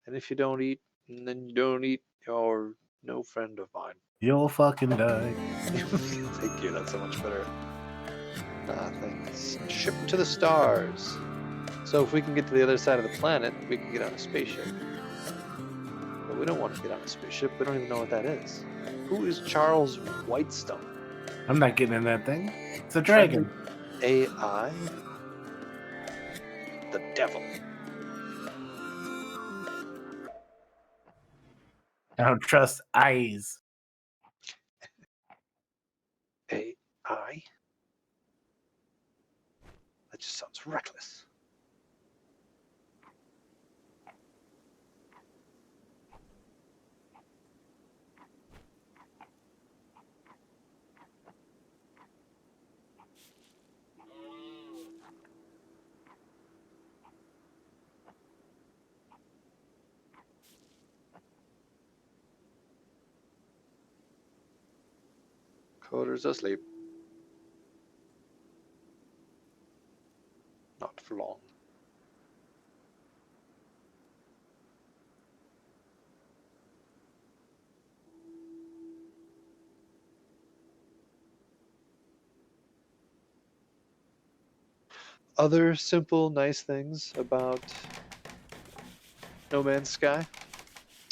And if you don't eat, then you don't eat. You're no friend of mine. You'll fucking die. Thank you. That's so much better. Thanks. Ship to the stars. So if we can get to the other side of the planet, we can get on a spaceship. But we don't want to get on a spaceship. We don't even know what that is. Who is Charles Whitestone? I'm not getting in that thing. It's a dragon. AI? The devil. I don't trust eyes. AI? That just sounds reckless. Coder's asleep. Not for long. Other simple, nice things about No Man's Sky.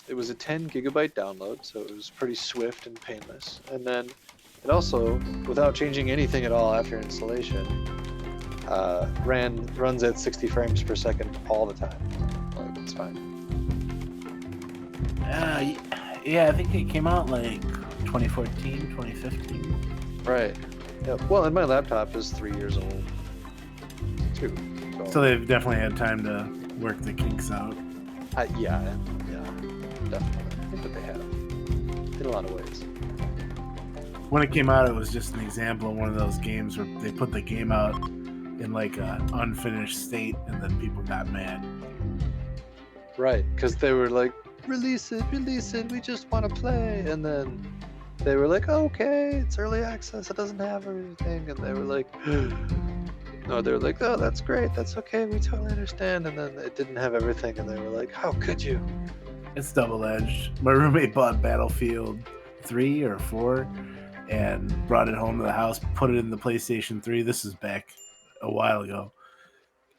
It was a 10 gigabyte download, so it was pretty swift and painless. And then it also, without changing anything at all after installation, runs at 60 frames per second all the time. Like, it's fine. Yeah, I think it came out like 2014, 2015. Right. Yeah. Well, and my laptop is 3 years old, too. So they've definitely had time to work the kinks out. Yeah, definitely. I think that they have, in a lot of ways. When it came out, it was just an example of one of those games where they put the game out in like an unfinished state, and then people got mad. Right, because they were like, release it, we just want to play. And then they were like, okay, it's early access, it doesn't have everything. And they were like, no, they were like, oh, that's great, that's okay, we totally understand. And then it didn't have everything, and they were like, how could you? It's double-edged. My roommate bought Battlefield 3 or 4 and brought it home to the house, put it in the PlayStation 3. This is back a while ago.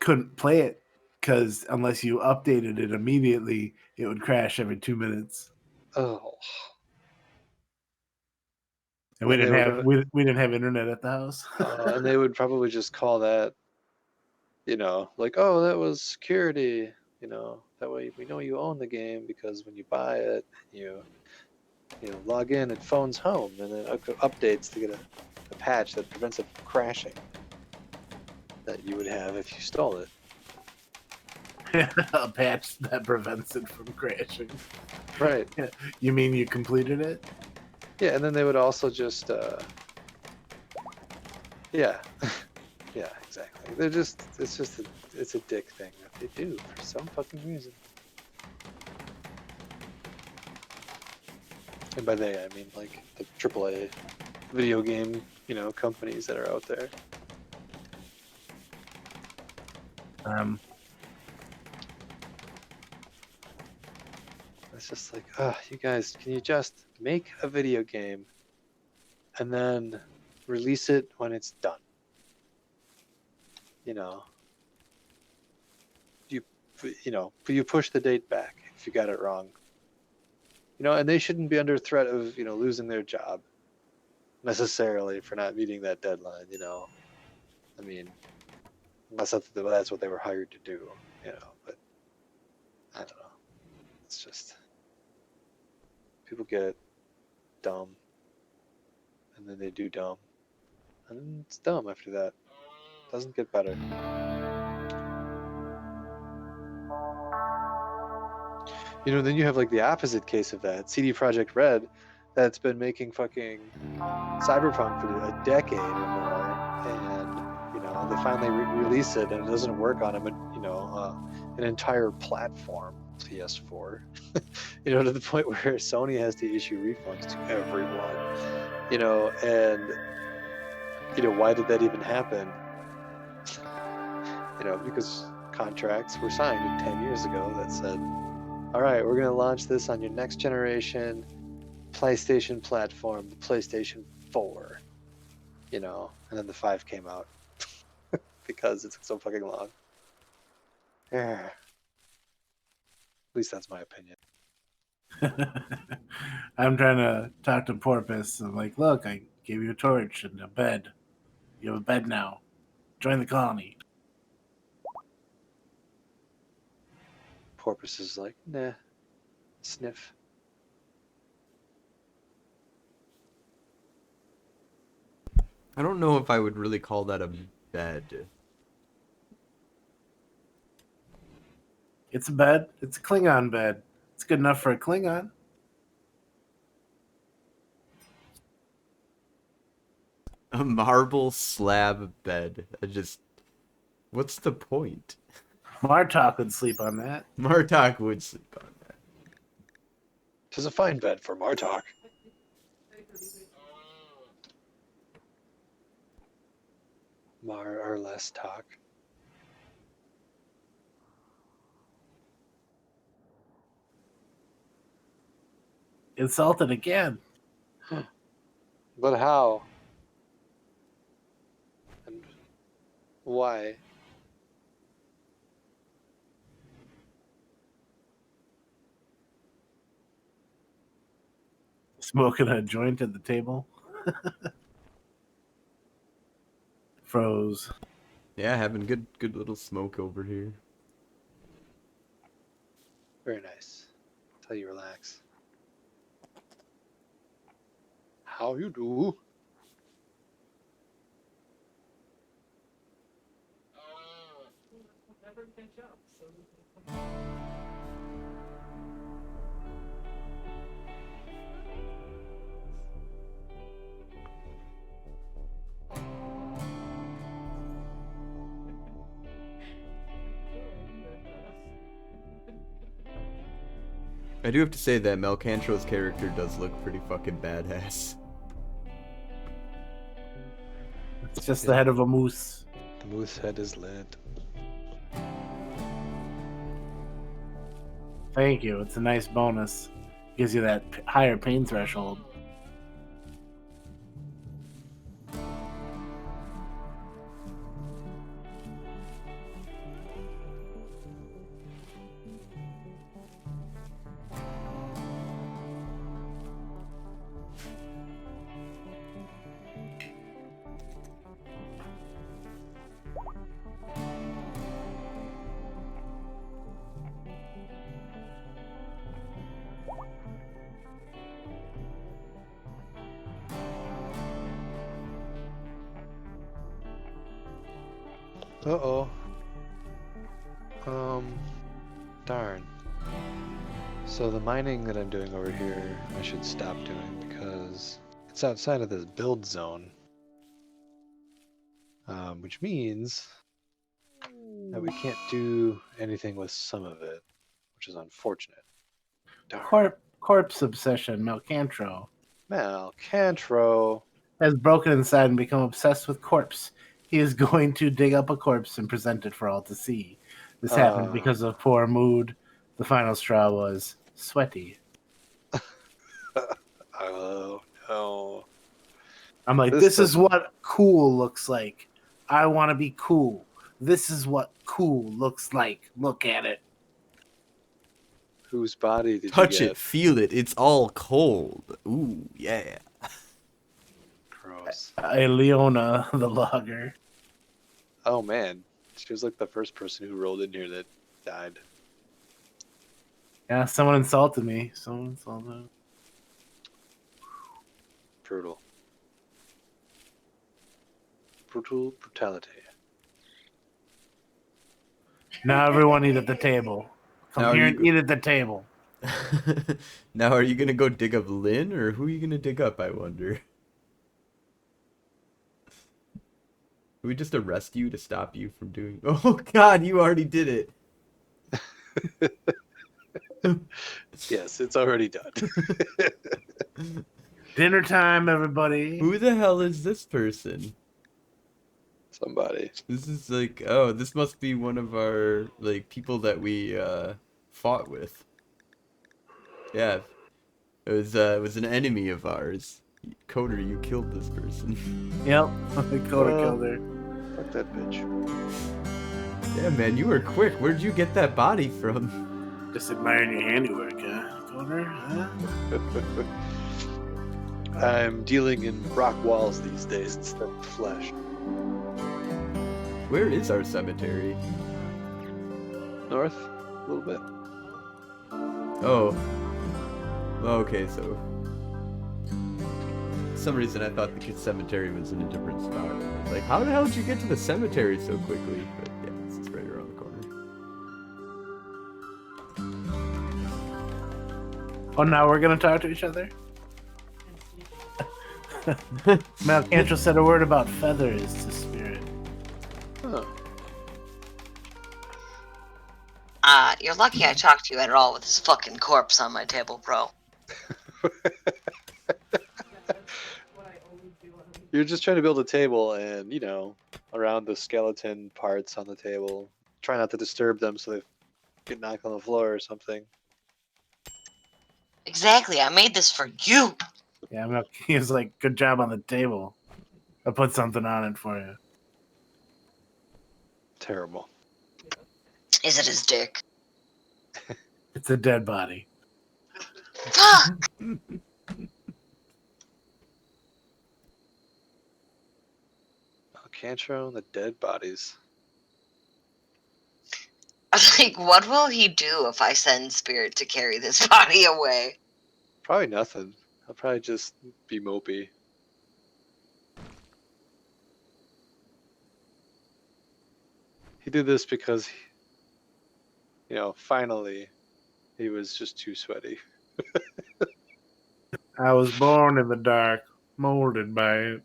Couldn't play it because unless you updated it immediately, it would crash every 2 minutes. Oh. And we didn't have internet at the house. And they would probably just call that, like, oh, that was security. That way we know you own the game, because when you buy it, you log in, it phones home, and then updates to get a patch that prevents it from crashing that you would have if you stole it. A patch that prevents it from crashing. Right. You mean you completed it? Yeah, and then they would also just, yeah, yeah, exactly. It's a dick thing that they do for some fucking reason. And by they, I mean like the AAA video game, companies that are out there. It's just like, you guys, can you just make a video game and then release it when it's done? You know, you push the date back if you got it wrong. And they shouldn't be under threat of losing their job necessarily for not meeting that deadline. I mean, unless that's what they were hired to do. But I don't know. It's just people get dumb, and then they do dumb, and then it's dumb after that. Doesn't get better. Then you have like the opposite case of that. CD Projekt Red, that's been making fucking Cyberpunk for a decade or more, and they finally release it, and it doesn't work on an entire platform, PS4. To the point where Sony has to issue refunds to everyone. And why did that even happen? Because contracts were signed 10 years ago that said, all right, we're going to launch this on your next generation PlayStation platform, the PlayStation 4. And then the 5 came out because it took so fucking long. At least that's my opinion. I'm trying to talk to Porpoise. I'm like, look, I gave you a torch and a bed. You have a bed now. Join the colony. Porpoise is like, nah, sniff. I don't know if I would really call that a bed. It's a bed. It's a Klingon bed. It's good enough for a Klingon. A marble slab bed. What's the point? Martok would sleep on that. Martok would sleep on that. 'Tis a fine bed for Martok. Mar or less talk. Insulted again. But how? And why? Smoking a joint at the table. Froze. Yeah, having good little smoke over here. Very nice. Until you relax. How you do? I do have to say that Melcantro's character does look pretty fucking badass. It's just the head of a moose. The moose head is lit. Thank you. It's a nice bonus. Gives you that higher pain threshold. Uh-oh. Darn. So the mining that I'm doing over here, I should stop doing because it's outside of this build zone. Which means that we can't do anything with some of it, which is unfortunate. Darn. Corpse obsession, Melcantro, Malcantro. has broken inside and become obsessed with corpse. he is going to dig up a corpse and present it for all to see. This happened because of poor mood. The final straw was sweaty. Oh no. I'm like, This this is what cool looks like. I want to be cool. This is what cool looks like. Look at it. Whose body did Touch you get? it, feel it. It's all cold. Ooh, yeah. Gross. Leona, the logger. Oh man, she was like the first person who rolled in here that died. Yeah, someone insulted me. Brutal. Brutality. Now everyone eat at the table. Now Come are here you and eat at the table. Now, are you gonna go dig up Lynn, or who are you gonna dig up, I wonder? Can we just arrest you to stop you from doing... Oh god, you already did it! Yes, it's already done. Dinner time, everybody. Who the hell is this person? Somebody. This is like... Oh, this must be one of our, like, people that we, fought with. Yeah. It was an enemy of ours. Coder, you killed this person. Yep, Coda killed her. Fuck that bitch. Yeah, man, you were quick. Where'd you get that body from? Just admiring your handiwork, Coda. Huh? I'm dealing in rock walls these days instead of flesh. Where is our cemetery? North, a little bit. Oh. Okay, so... For some reason I thought the cemetery was in a different spot. I was like, how the hell did you get to the cemetery so quickly? But yeah, it's just right around the corner. Oh, now we're gonna talk to each other? Mel Cantrell said a word about feathers to Spirit. Huh. You're lucky I talked to you at all with this fucking corpse on my table, bro. You're just trying to build a table and, you know, around the skeleton parts on the table. Try not to disturb them so they get knocked on the floor or something. Exactly, I made this for you. Yeah, he was like, good job on the table. I put something on it for you. Terrible. Is it his dick? It's a dead body. Fuck! Cantro and the dead bodies. Like, what will he do if I send Spirit to carry this body away? Probably nothing. I'll probably just be mopey. He did this because, you know, finally, he was just too sweaty. I was born in the dark, molded by it.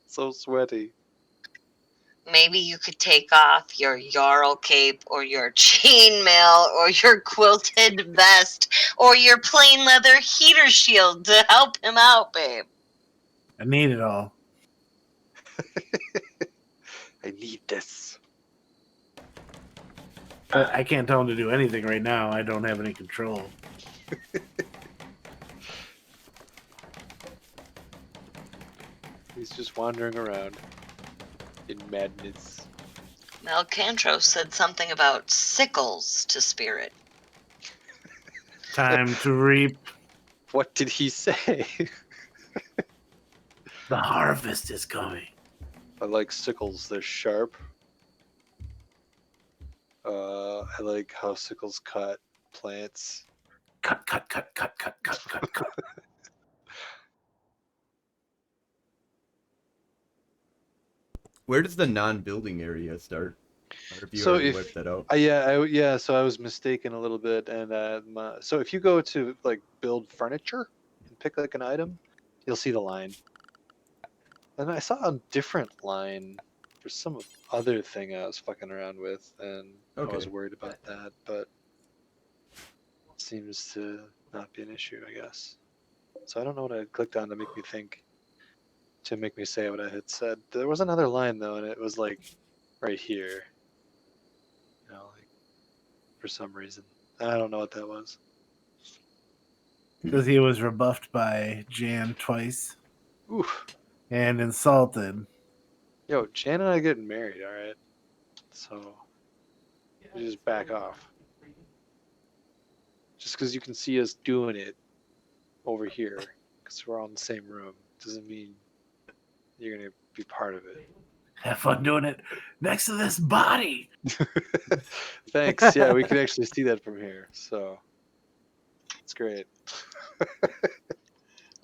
So sweaty. Maybe you could take off your Jarl cape or your chainmail or your quilted vest or your plain leather heater shield to help him out, babe. I need it all. I need this. But I can't tell him to do anything right now. I don't have any control. He's just wandering around in madness. Melcantro said something about sickles to Spirit. Time to reap. What did he say? The harvest is coming. I like sickles, they're sharp. I like how sickles cut plants. Cut. Where does the non-building area start? Or if you So already if- wiped that out? So I was mistaken a little bit, and so if you go to like build furniture and pick like an item, you'll see the line. And I saw a different line for some other thing I was fucking around with, and I was Okay. worried about that, but it seems to not be an issue, I guess. So I don't know what I clicked on to make me think to make me say what I had said. There was another line though, and it was like right here. You know, like for some reason. I don't know what that was. Because he was rebuffed by Jan twice Oof. and insulted. Yo, Jan and I are getting married, alright? So you just back off. Just because you can see us doing it over here, because we're all in the same room, doesn't mean you're going to be part of it. Have fun doing it next to this body. Thanks. Yeah, we can actually see that from here, so it's great.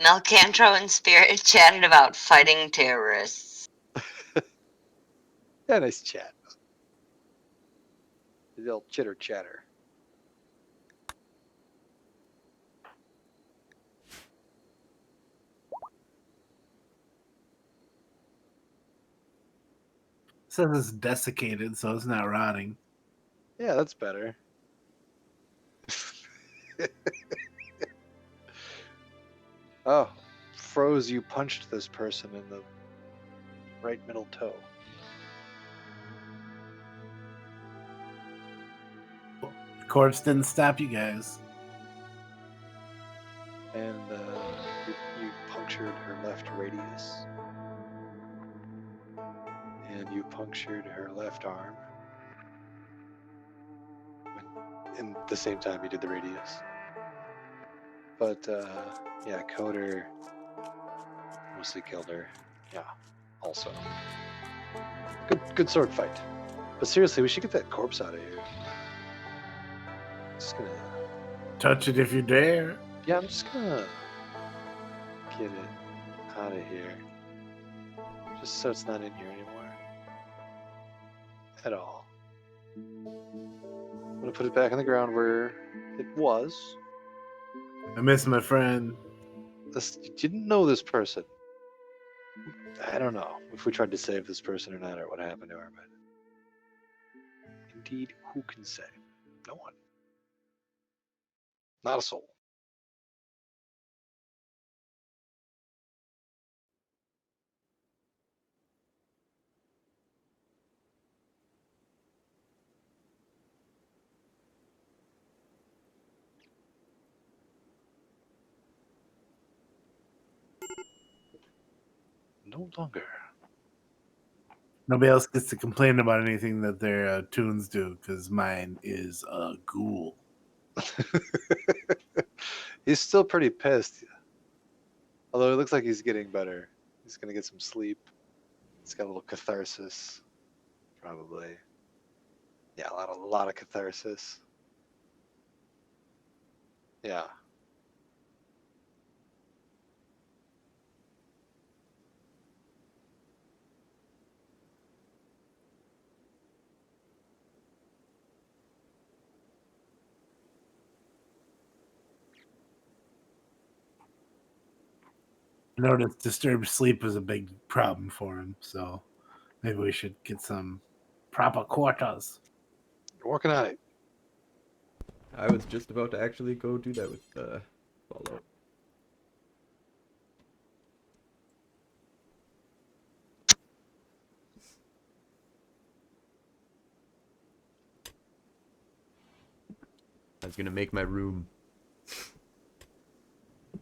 Melcantro and Spirit chatted about fighting terrorists. Yeah, nice chat. The old chitter chatter. Says it's desiccated, so it's not rotting. Yeah, that's better. Oh, Froze, you punched this person in the right middle toe. The courts didn't stop you guys. And you punctured her left radius. And you punctured her left arm. In the same time you did the radius. But yeah, Coder mostly killed her. Yeah, also. Good sword fight. But seriously, we should get that corpse out of here. Just gonna. Touch it if you dare. Yeah, I'm just gonna get it out of here. Just so it's not in here anymore. At all. I'm gonna put it back on the ground where it was. I miss my friend. You didn't know this person. I don't know if we tried to save this person or not, or what happened to her, but indeed, who can say? No one. Not a soul. No longer. Nobody else gets to complain about anything that their tunes do, because mine is a ghoul. He's still pretty pissed. Although it looks like he's getting better. He's gonna get some sleep. He's got a little catharsis. Probably. Yeah, a lot of catharsis. Yeah. I noticed disturbed sleep was a big problem for him, so maybe we should get some proper quarters. You're working on it. I was just about to actually go do that with Fallout. I was gonna make my room.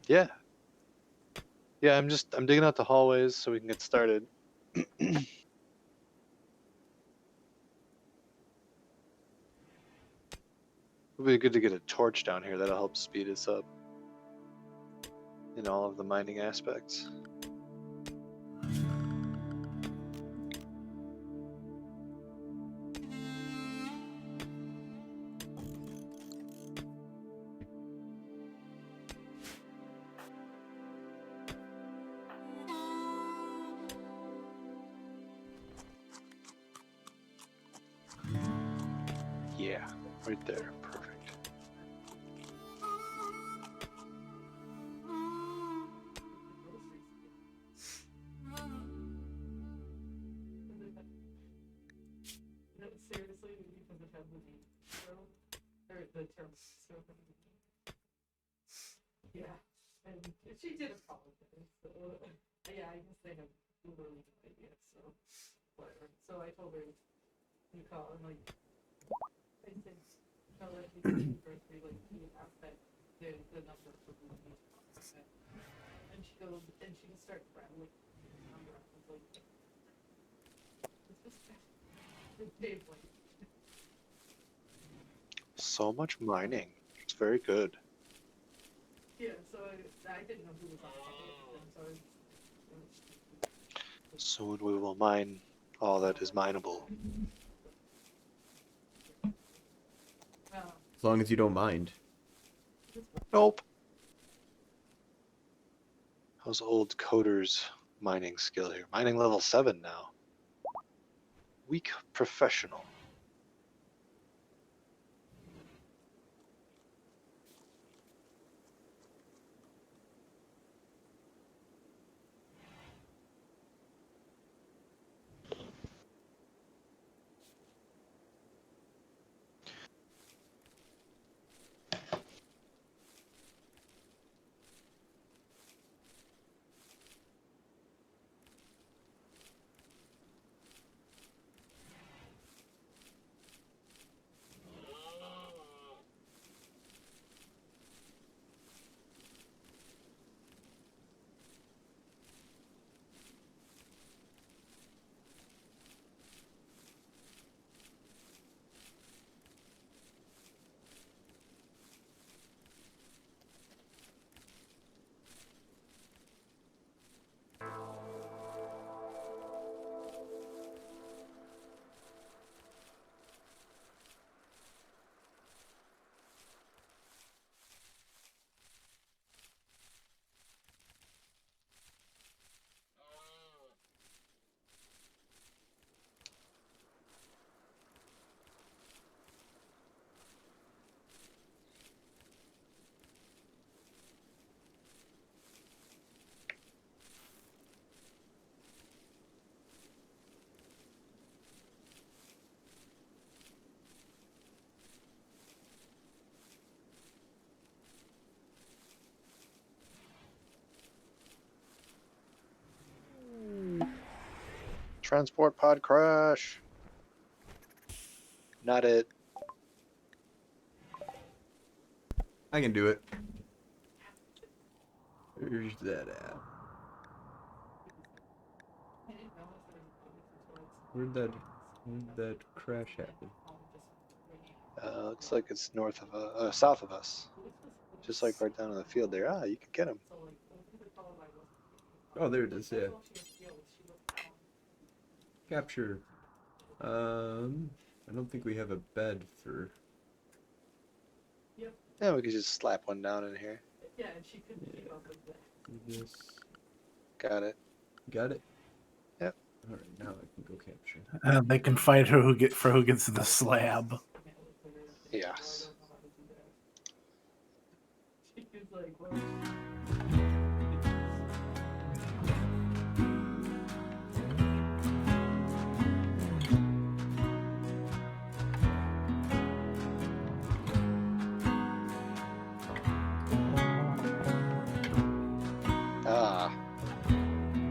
Yeah. Yeah, I'm digging out the hallways so we can get started. It'll be good to get a torch down here. That'll help speed us up in all of the mining aspects. Yeah, right there. Perfect. And she did apologize. So, yeah, I guess they have literally no idea. So, whatever. So I told her, you call and like, I said, tell her if you first like you ask that the number for who you need to contact. And she goes, and she just starts rattling the number. I was like, it's just Dave's like, So much mining. It's very good. yeah. So I didn't know who was on it, and so Soon we will mine all that is mineable. As long as you don't mind. Nope. How's old Coder's mining skill here? Mining level 7 now. Weak professional. Transport pod crash. Not it. I can do it. Where's that at? Where'd that crash happen? Looks like it's south of us. Just like right down in the field there. Ah, you can get him. Oh, there it is. Yeah. Capture. I don't think we have a bed for. Yeah, we could just slap one down in here. yeah, and she couldn't keep up with that. Yes. Got it. Got it. Yep. All right, now I can go capture. They can fight her who gets the slab. Yes. She was like, well, Ah.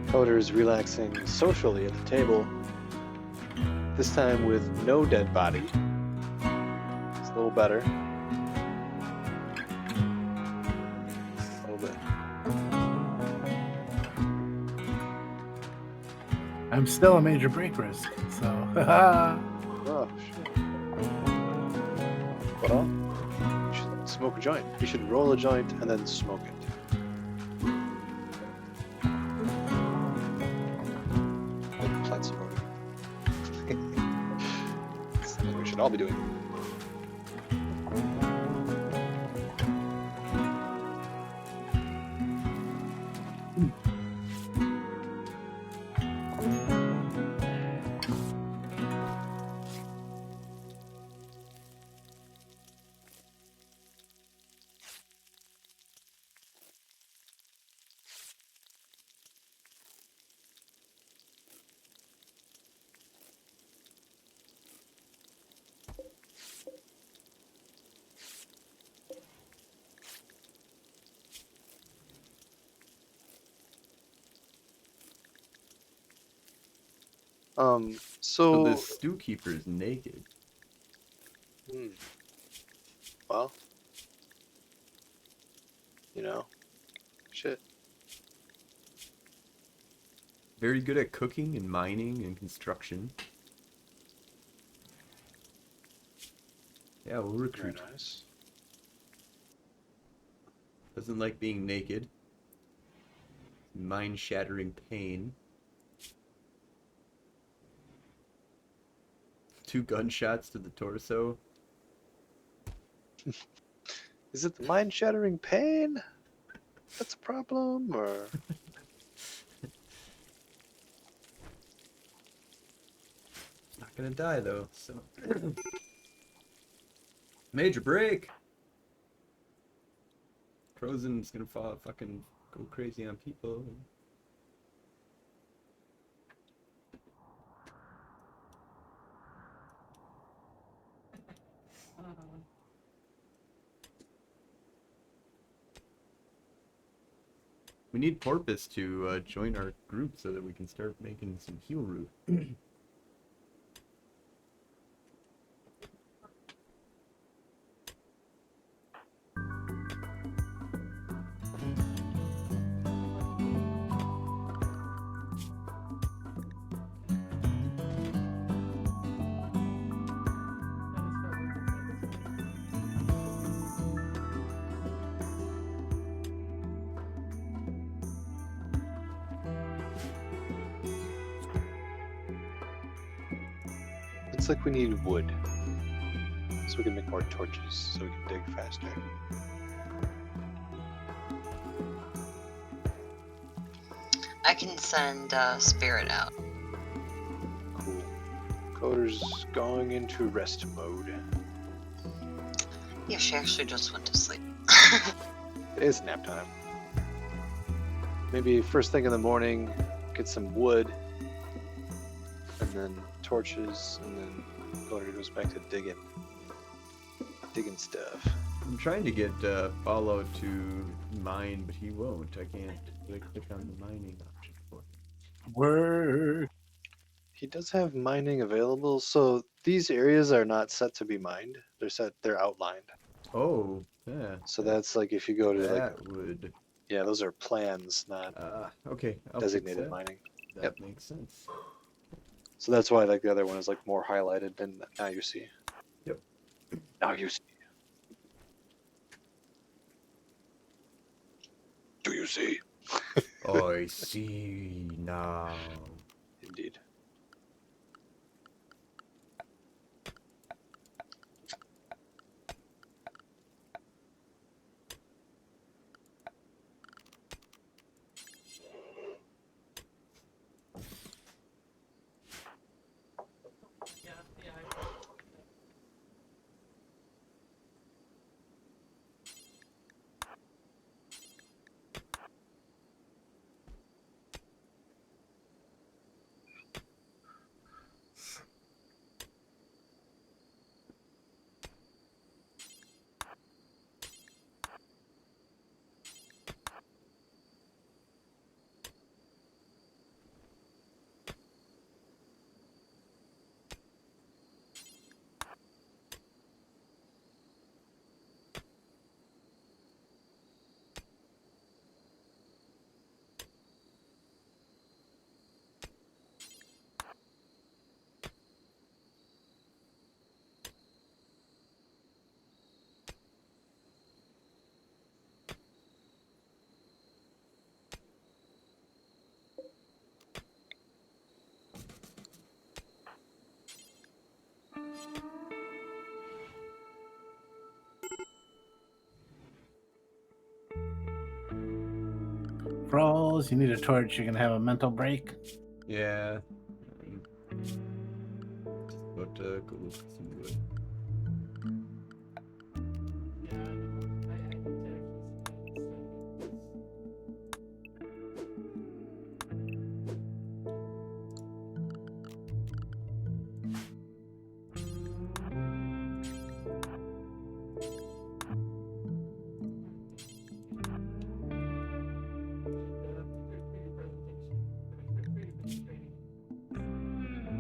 Coder's relaxing socially at the table. This time with no dead body. It's a little better. A little bit. I'm still a major break risk, so. Oh, shit. Well, you should smoke a joint. You should roll a joint and then smoke it. Plant some more. Something we should all be doing. So So, this stew keeper is naked. hmm, well, shit. Very good at cooking and mining and construction. Yeah, we'll Very recruit. nice. Doesn't like being naked. Mind-shattering pain. 2 gunshots to the torso. Is it the mind-shattering pain that's a problem, or Not gonna die though, so. Major break! Frozen's gonna fucking go crazy on people. We need Porpoise to join our group so that we can start making some heal root. it's like we need wood so we can make more torches so we can dig faster. I can send Spirit out. Cool. Coder's going into rest mode. Yeah, she actually just went to sleep. It's nap time. Maybe first thing in the morning, get some wood, and then torches, and then Coder goes back to digging stuff. I'm trying to get Fallout to mine, but he won't. I can't click on the mining option for him. Work. He does have mining available, so these areas are not set to be mined. They're outlined. Oh, yeah. So that's like if you go to that would. yeah, those are plans, not Okay, I'll designated fix that. mining. That Yep. makes sense. So that's why like the other one is like more highlighted than now you see. Yep. Now you see. Do you see? I see now. Indeed. Yeah, yeah. Froze, you need a torch. You're gonna have a mental break. Yeah. Just about to go look for some wood. Yeah, I know. I need to actually study. For your presentation, for your training.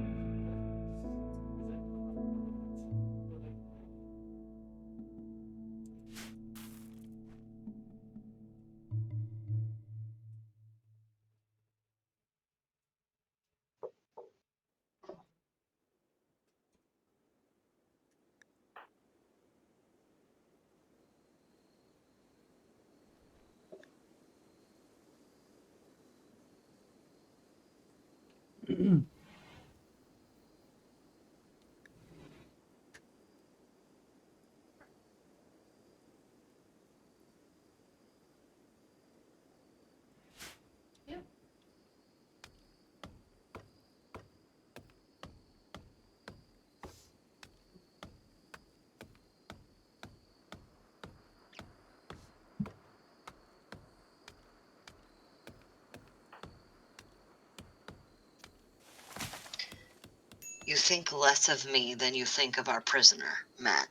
You think less of me than you think of our prisoner, Matt.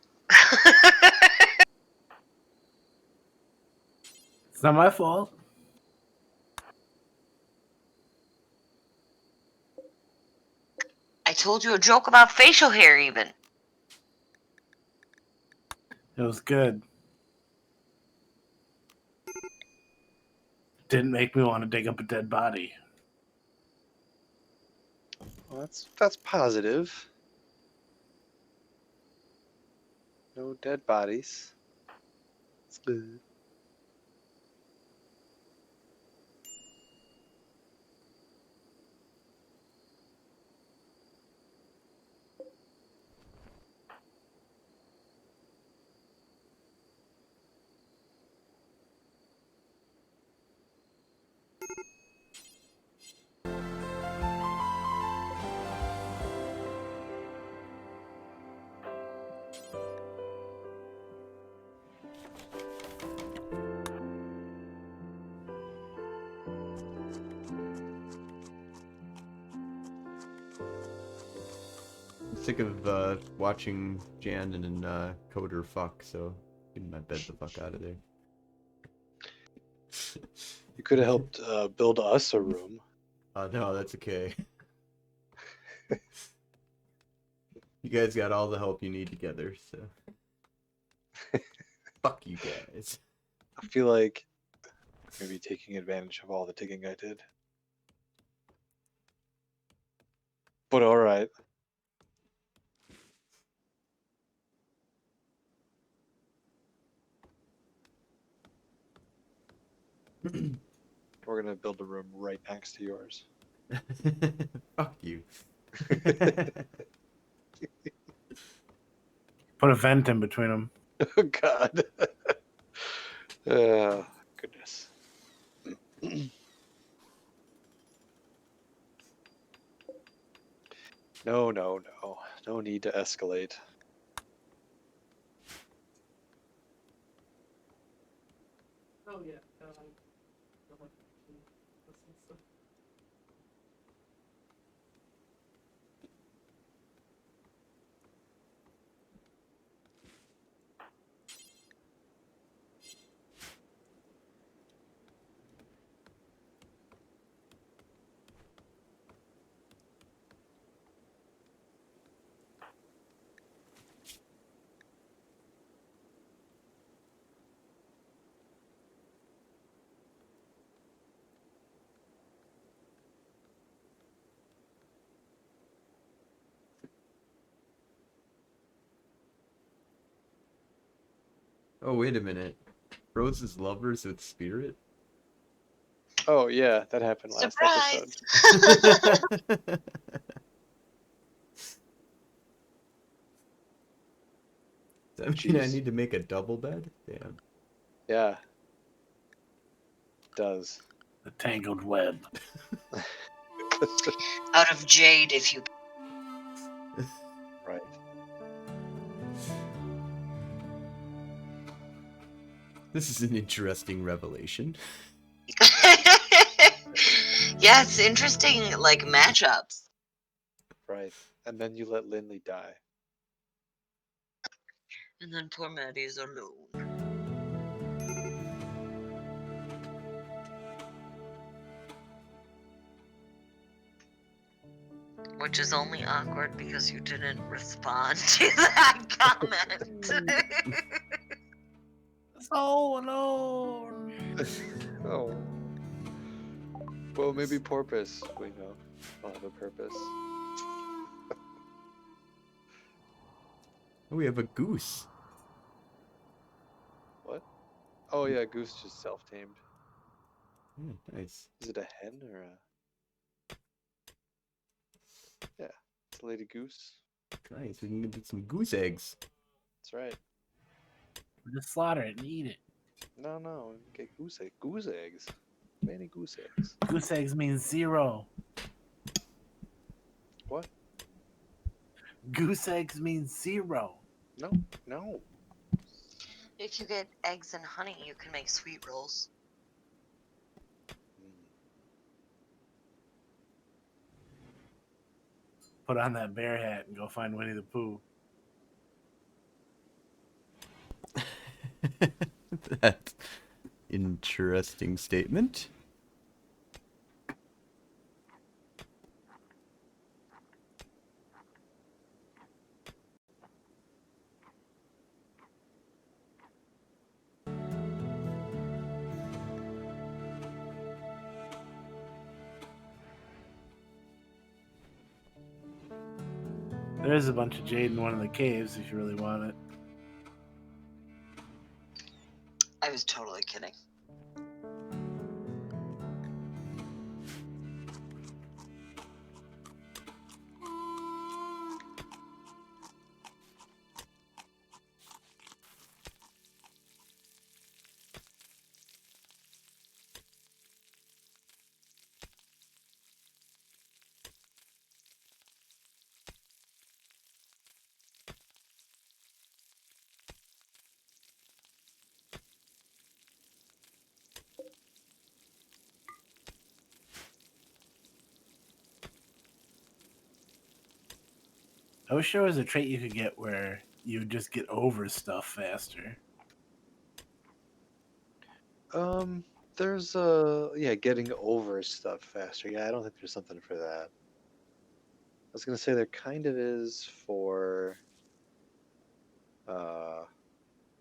It's not my fault. I told you a joke about facial hair, even. It was good. Didn't make me want to dig up a dead body. Well, that's positive. No dead bodies. It's good. I'm sick of watching Jan and Coder fuck, so getting my bed the fuck out of there. You could have helped build us a room. No, that's okay. You guys got all the help you need together, so. Fuck you guys. I feel like maybe taking advantage of all the digging I did. But all right. We're gonna build a room right next to yours. Fuck you. Put a vent in between them. Oh God. Goodness. No, no, no. No need to escalate. Oh yeah. I don't like this and stuff. Oh, wait a minute. Rose's lovers with spirit? Oh yeah, that happened last episode. Surprise! Does that mean I Jeez. need to make a double bed? Damn. Yeah. It does. The tangled web. Out of jade, if you. Right. This is an interesting revelation. Yeah, it's interesting, like matchups. Right. And then you let Lindley die. And then poor Maddie's alone. Which is only awkward because you didn't respond to that comment. So alone. Oh. Well, maybe Porpoise, we know, will have a purpose. Oh, we have a goose. What? Oh yeah, Goose just self-tamed. Yeah, nice. Is it a hen or a... It's Lady Goose. Nice. We can get some goose eggs. That's right. Just slaughter it and eat it. No, get goose eggs. Goose eggs. Many goose eggs. Goose eggs means 0. What? Goose eggs means 0. No. If you get eggs and honey, you can make sweet rolls. Put on that bear hat and go find Winnie the Pooh. That's interesting statement. There is a bunch of jade in one of the caves if you really want it. I was totally kidding. I wish there was a trait you could get where you would just get over stuff faster. There's getting over stuff faster. Yeah, I don't think there's something for that. I was gonna say there kind of is for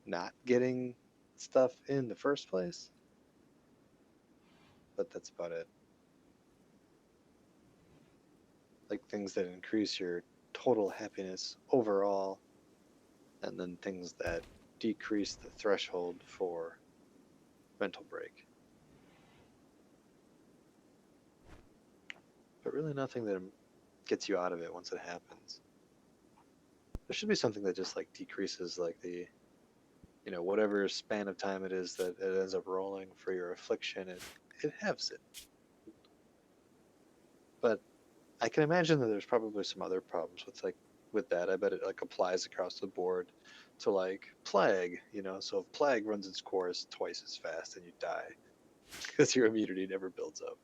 not getting stuff in the first place. But that's about it. Like things that increase your total happiness overall, and then things that decrease the threshold for mental break. But really nothing that gets you out of it once it happens. There should be something that just like decreases like the, whatever span of time it is that it ends up rolling for your affliction, it halves it. But I can imagine that there's probably some other problems with that. I bet it like applies across the board to like plague, so if plague runs its course twice as fast and you die because your immunity never builds up.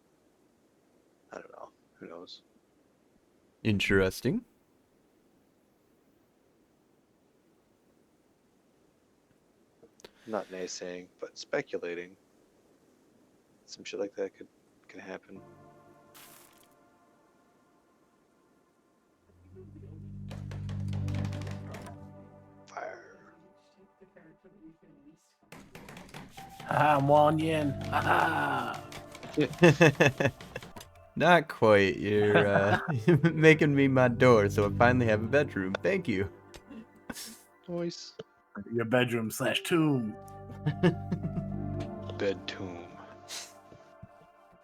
I don't know. Who knows? Interesting. Not naysaying, but speculating. Some shit like that could happen. Fire. Haha, I'm Wan Yin. Haha. Not quite. You're making me my door, so I finally have a bedroom. Thank you. Nice. Your bedroom / tomb. Bed tomb.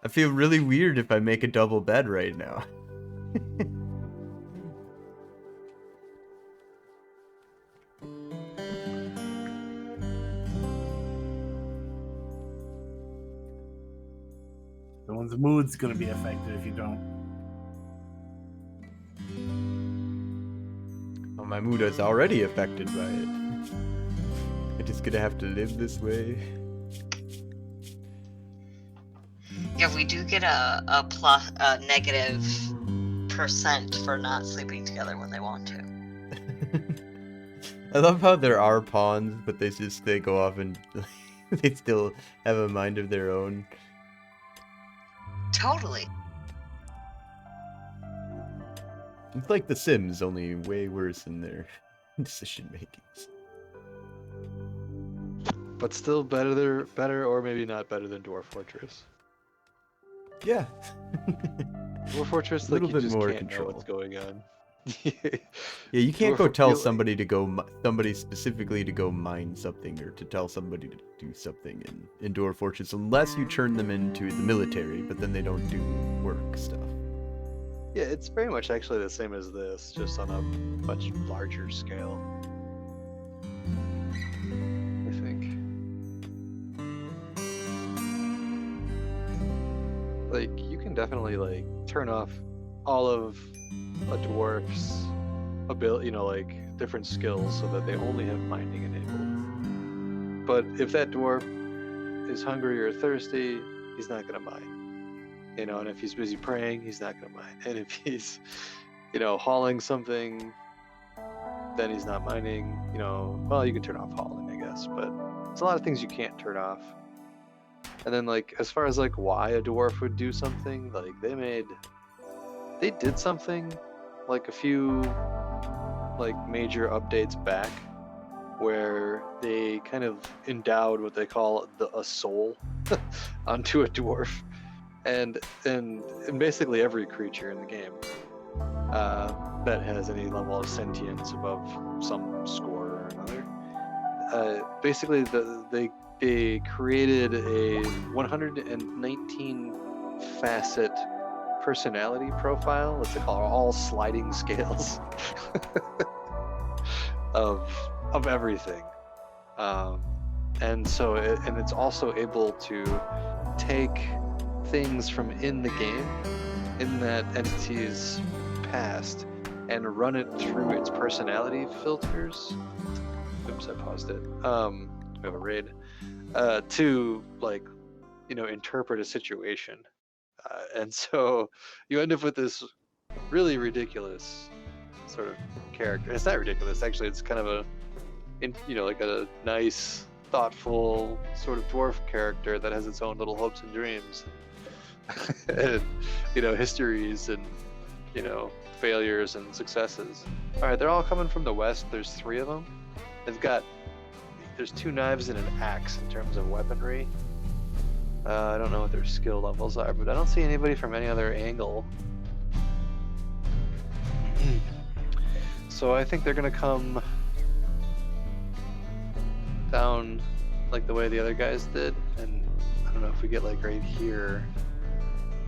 I feel really weird if I make a double bed right now. Someone's mood's gonna be affected if you don't. Well, my mood is already affected by it. I'm just gonna have to live this way. Yeah, we do get a negative % for not sleeping together when they want to. I love how there are pawns, but they go off and they still have a mind of their own. Totally. It's like The Sims, only way worse in their decision makings. But still better or maybe not better than Dwarf Fortress. Yeah. Dwarf Fortress, A little you bit just more can't control. know what's going on. Yeah, you can't Dwarf- go tell you- somebody specifically to go mine something or to tell somebody to do something in Dwarf Fortress unless you turn them into the military, but then they don't do work stuff. Yeah, it's very much actually the same as this, just on a much larger scale. I think. Like, you can definitely like turn off all of a dwarf's ability, you know, like different skills, so that they only have minding enabled. But if that dwarf is hungry or thirsty, he's not gonna mind. You know, and if he's busy praying, he's not gonna mind. And if he's, you know, hauling something, then he's not minding. You know, well, you can turn off hauling, I guess, but there's a lot of things you can't turn off. And then, like, as far as like why a dwarf would do something, like they did something like a few like major updates back, where they kind of endowed what they call a soul onto a dwarf, and basically every creature in the game that has any level of sentience above some score or another. Basically, they created a 119 facet personality profile. What's it called? All sliding scales of everything. And so and it's also able to take things from in the game, in that entity's past, and run it through its personality filters. Oops, I paused it. We have a raid. To, like, you know, interpret a situation. And so you end up with this really ridiculous sort of character. It's not ridiculous, actually. It's kind of a, you know, like a nice, thoughtful sort of dwarf character that has its own little hopes and dreams, and, you know, histories and, you know, failures and successes. All right, they're all coming from the west. There's 3 of them. There's 2 knives and an axe in terms of weaponry. I don't know what their skill levels are, but I don't see anybody from any other angle. So I think they're gonna come down like the way the other guys did, and I don't know if we get like right here,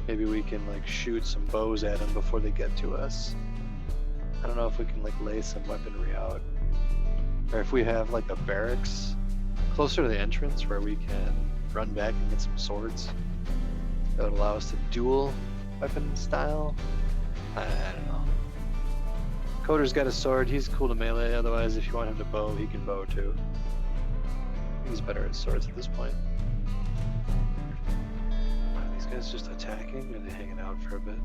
maybe we can like shoot some bows at them before they get to us. I don't know if we can like lay some weaponry out, or if we have like a barracks closer to the entrance where we can run back and get some swords that would allow us to dual weapon style. I don't know. Coder's got a sword. He's cool to melee. Otherwise, if you want him to bow, he can bow too. He's better at swords at this point. Are these guys just attacking, or are they hanging out for a bit?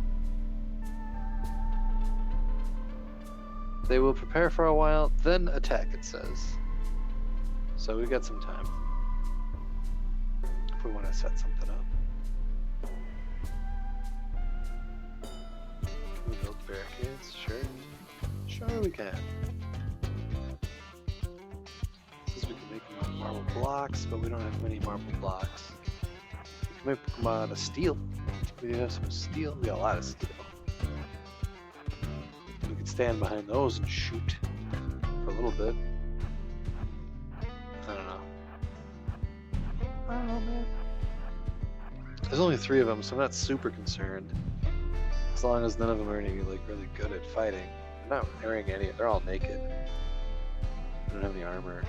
They will prepare for a while, then attack, it says. So we got some time if we want to set something up. We build barricades, sure. Sure we can. Says we can make them out of marble blocks, but we don't have many marble blocks. We can make them out of steel. We do have some steel. We got a lot of steel. We can stand behind those and shoot for a little bit. I don't know, man. There's only 3 of them, so I'm not super concerned. As long as none of them are any like really good at fighting. They're not wearing any. They're all naked. They don't have any armor.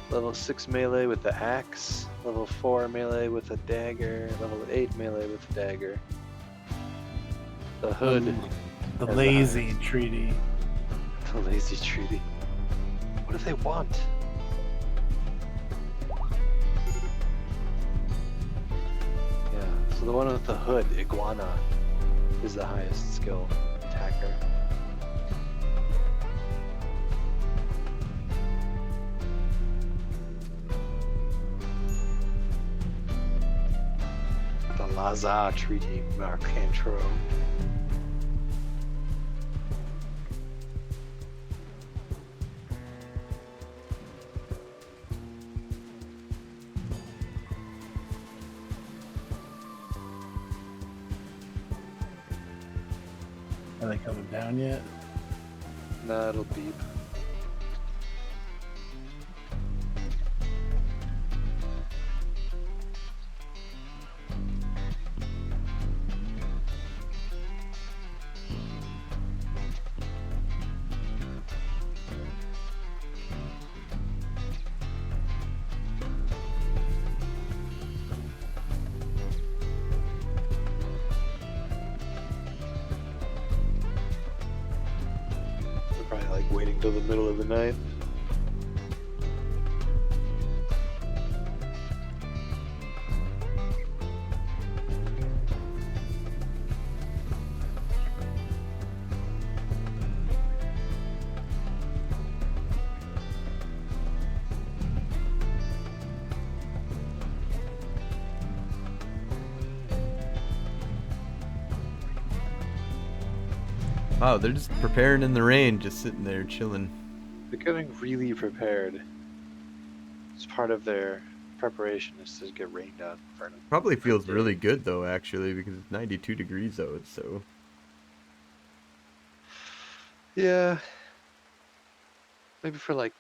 Level 6 melee with the axe. Level 4 melee with a dagger. Level 8 melee with a dagger. The hood. The has lazy treaty. The lazy treaty. What do they want? Yeah, so the one with the hood, Iguana, is the highest skill attacker. The Laza Treaty, Marcantro. Are they coming down yet? Nah, it'll beep. waiting till the middle of the night. Wow, they're just preparing in the rain, just sitting there chilling. They're getting really prepared. It's part of their preparation is to get rained on for them. Probably feels really good though, actually, because it's 92 degrees out, so. Yeah. Maybe for like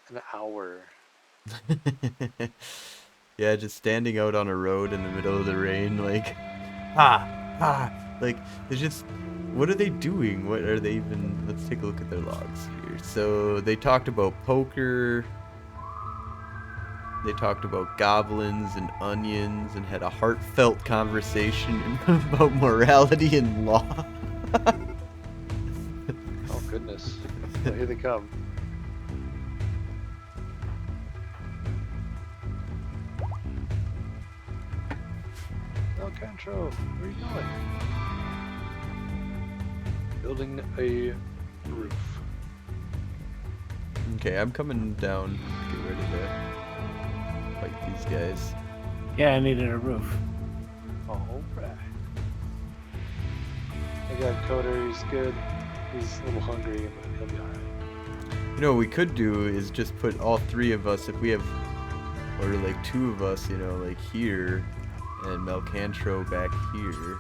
an hour. Yeah, just standing out on a road in the middle of the rain, like, like, they're just, what are they doing? What are they even, let's take a look at their logs here. So, they talked about poker, they talked about goblins and onions, and had a heartfelt conversation about morality and law. Oh, goodness. Well, here they come. Alcantara, where are you going? Building a roof. Okay, I'm coming down to get ready to fight these guys. Yeah, I needed a roof. Alright. I got Coder, he's good. He's a little hungry, but he'll be alright. You know, what we could do is just put all three of us, if we have, or like two of us, you know, like here, and Melcantro back here,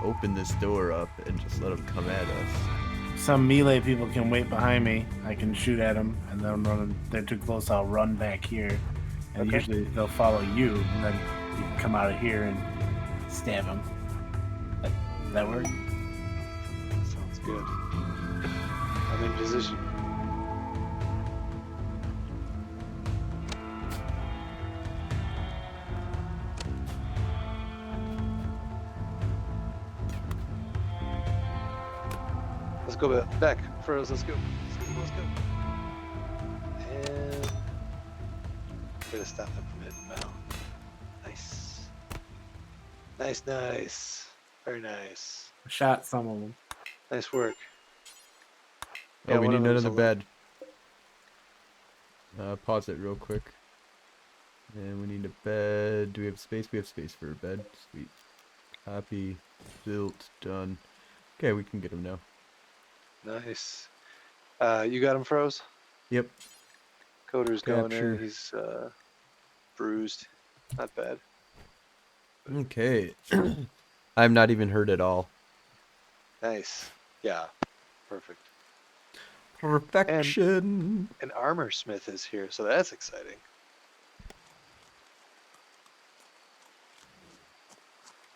open this door up and just let them come at us. Some melee people can wait behind me. I can shoot at them, and then run. If they're too close, I'll run back here. And Okay. usually they'll follow you, and then you can come out of here and stab them. Does that work? Sounds good. I'm in position. Let's go back. Furrows, let's go. Let's go. And I'm gonna stop them from hitting Mel. Nice. Nice. Very nice. I shot some of them. Nice work. Oh, Yeah, we one need of them's another alive. bed. Pause it real quick. And we need a bed. Do we have space? We have space for a bed. Sweet. Copy. Built. Done. Okay, we can get him now. Nice. You got him, Froze? Yep. Coder's going Capture. in. He's bruised. Not bad. Okay. I'm not even hurt at all. Nice. Yeah. Perfect. Perfection. An armor smith is here, so that's exciting.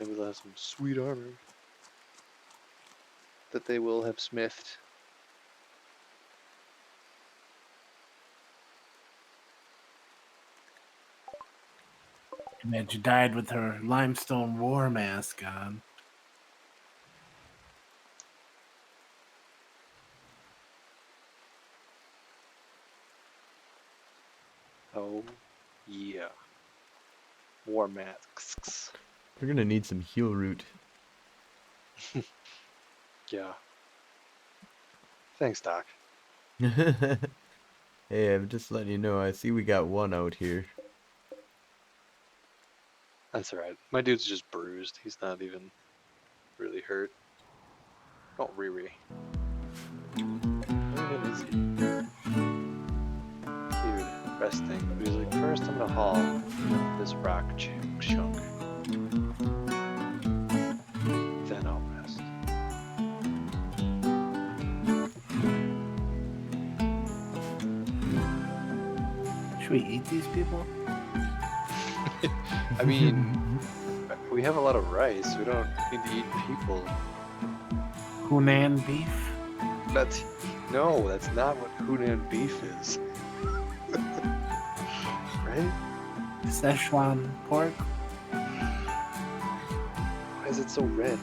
Maybe they'll have some sweet armor that they will have smithed. And that you died with her limestone war mask on. Oh, yeah. War masks. We're gonna need some heal root. Yeah. Thanks, Doc. Hey, I'm just letting you know. I see we got one out here. That's alright. My dude's just bruised. He's not even really hurt. Oh, Riri. Where is he? Dude, resting. But he's like, first I'm gonna haul this rock chunk. Then I'll rest. Should we eat these people? I mean, we have a lot of rice. We don't need to eat people. Hunan beef? No, that's not what Hunan beef is. Right? Szechuan pork? Why is it so red?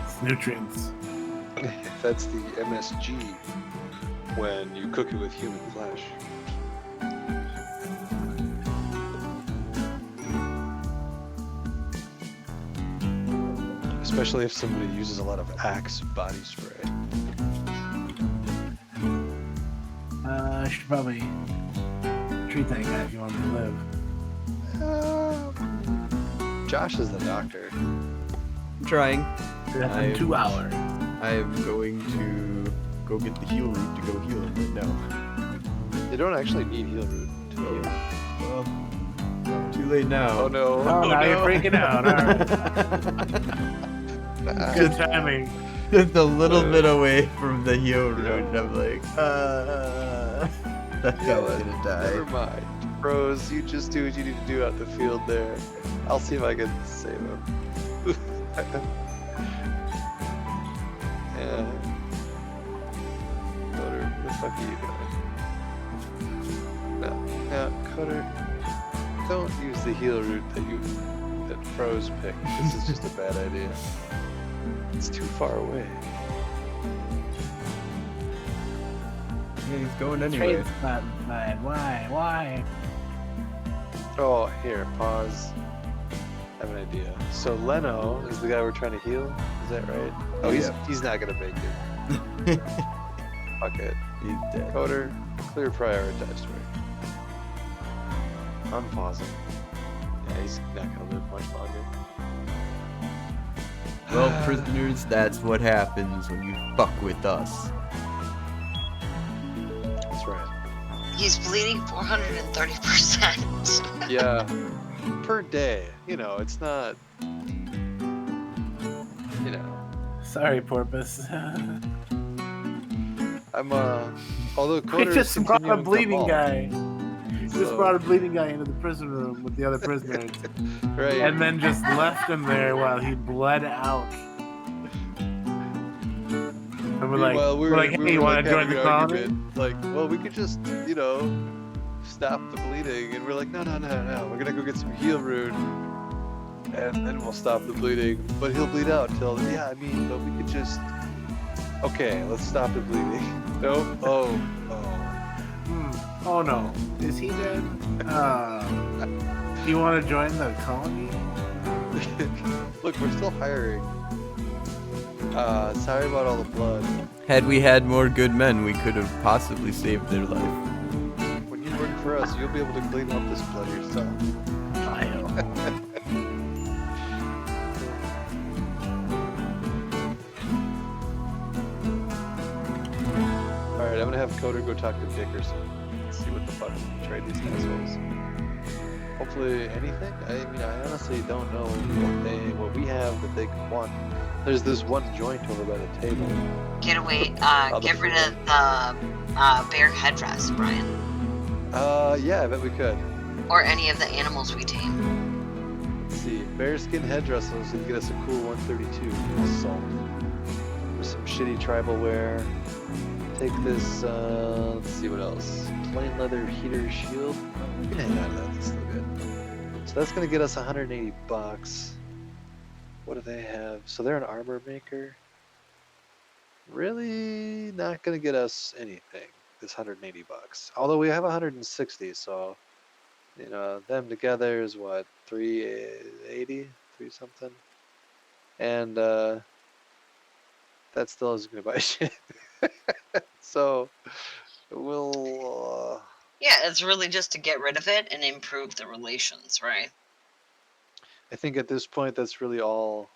It's nutrients. That's the MSG when you cook it with human flesh. Especially if somebody uses a lot of Axe body spray. I should probably treat that guy if you want him to live. Josh is the doctor. I'm trying. That's in 2 hours. I am going to go get the heal root to go heal him right now. You don't actually need heal root to heal. Well, too late now. Oh no! Oh, now you're freaking out. All right. Good timing. Just a little bit away from the heal root, and I'm like, that You know guy's what? gonna die. Never mind. Bros, you just do what you need to do out the field there. I'll see if I can save him. Yeah. Coder, where the fuck are you going? No, Coder, don't use the heal route that Froze picked. This is just a bad idea. It's too far away. Yeah, he's going anyway. Trade's not bad. Why? Oh, here, pause. I have an idea. So Leno is the guy we're trying to heal. Is that right? Oh, he's not gonna make it. Fuck it. He's dead. Coder, clear prioritized way. Unpause him. Yeah, he's not gonna live much longer. Well, prisoners, that's what happens when you fuck with us. That's right. He's bleeding 430%. Yeah, per day. You know, it's not. You know, Sorry, Porpoise. I'm although We Coder just is brought a continuing to bleeding halt, guy. Just so- brought a bleeding guy into the prison room with the other prisoners, Right. and then just left him there while he bled out. And we're like, Meanwhile, we're like, hey, you want to join having the an colony? argument, like, well, we could just, you know, stop the bleeding. And we're like, no. We're going to go get some heal root. And then we'll stop the bleeding. But he'll bleed out till, but we could just, okay, let's stop the bleeding. Nope. Oh. Oh no, is he dead? You want to join the colony? Look, we're still hiring. Sorry about all the blood. Had we had more good men, we could have possibly saved their life. When you work for us, you'll be able to clean up this blood yourself. Alright, I'm gonna have Coder go talk to Dickerson. See what the fuck we can trade these assholes. Hopefully anything? I honestly don't know what we have that they could want. There's this one joint over by the table. Get rid of the bear headdress, Brian. Yeah, I bet we could. Or any of the animals we tame. Let's see. Bearskin headdresses would get us a cool 132 assault. With some shitty tribal wear. Take this, let's see what else. Plain leather heater shield. We can hang on to that, that's still good. So that's gonna get us 180 bucks. What do they have? So they're an armor maker. Really not gonna get us anything, this 180 bucks. Although we have 160, so you know, them together is what, 380, 3 something? And that still isn't gonna buy shit. So we'll Yeah, it's really just to get rid of it and improve the relations, right? I think at this point that's really all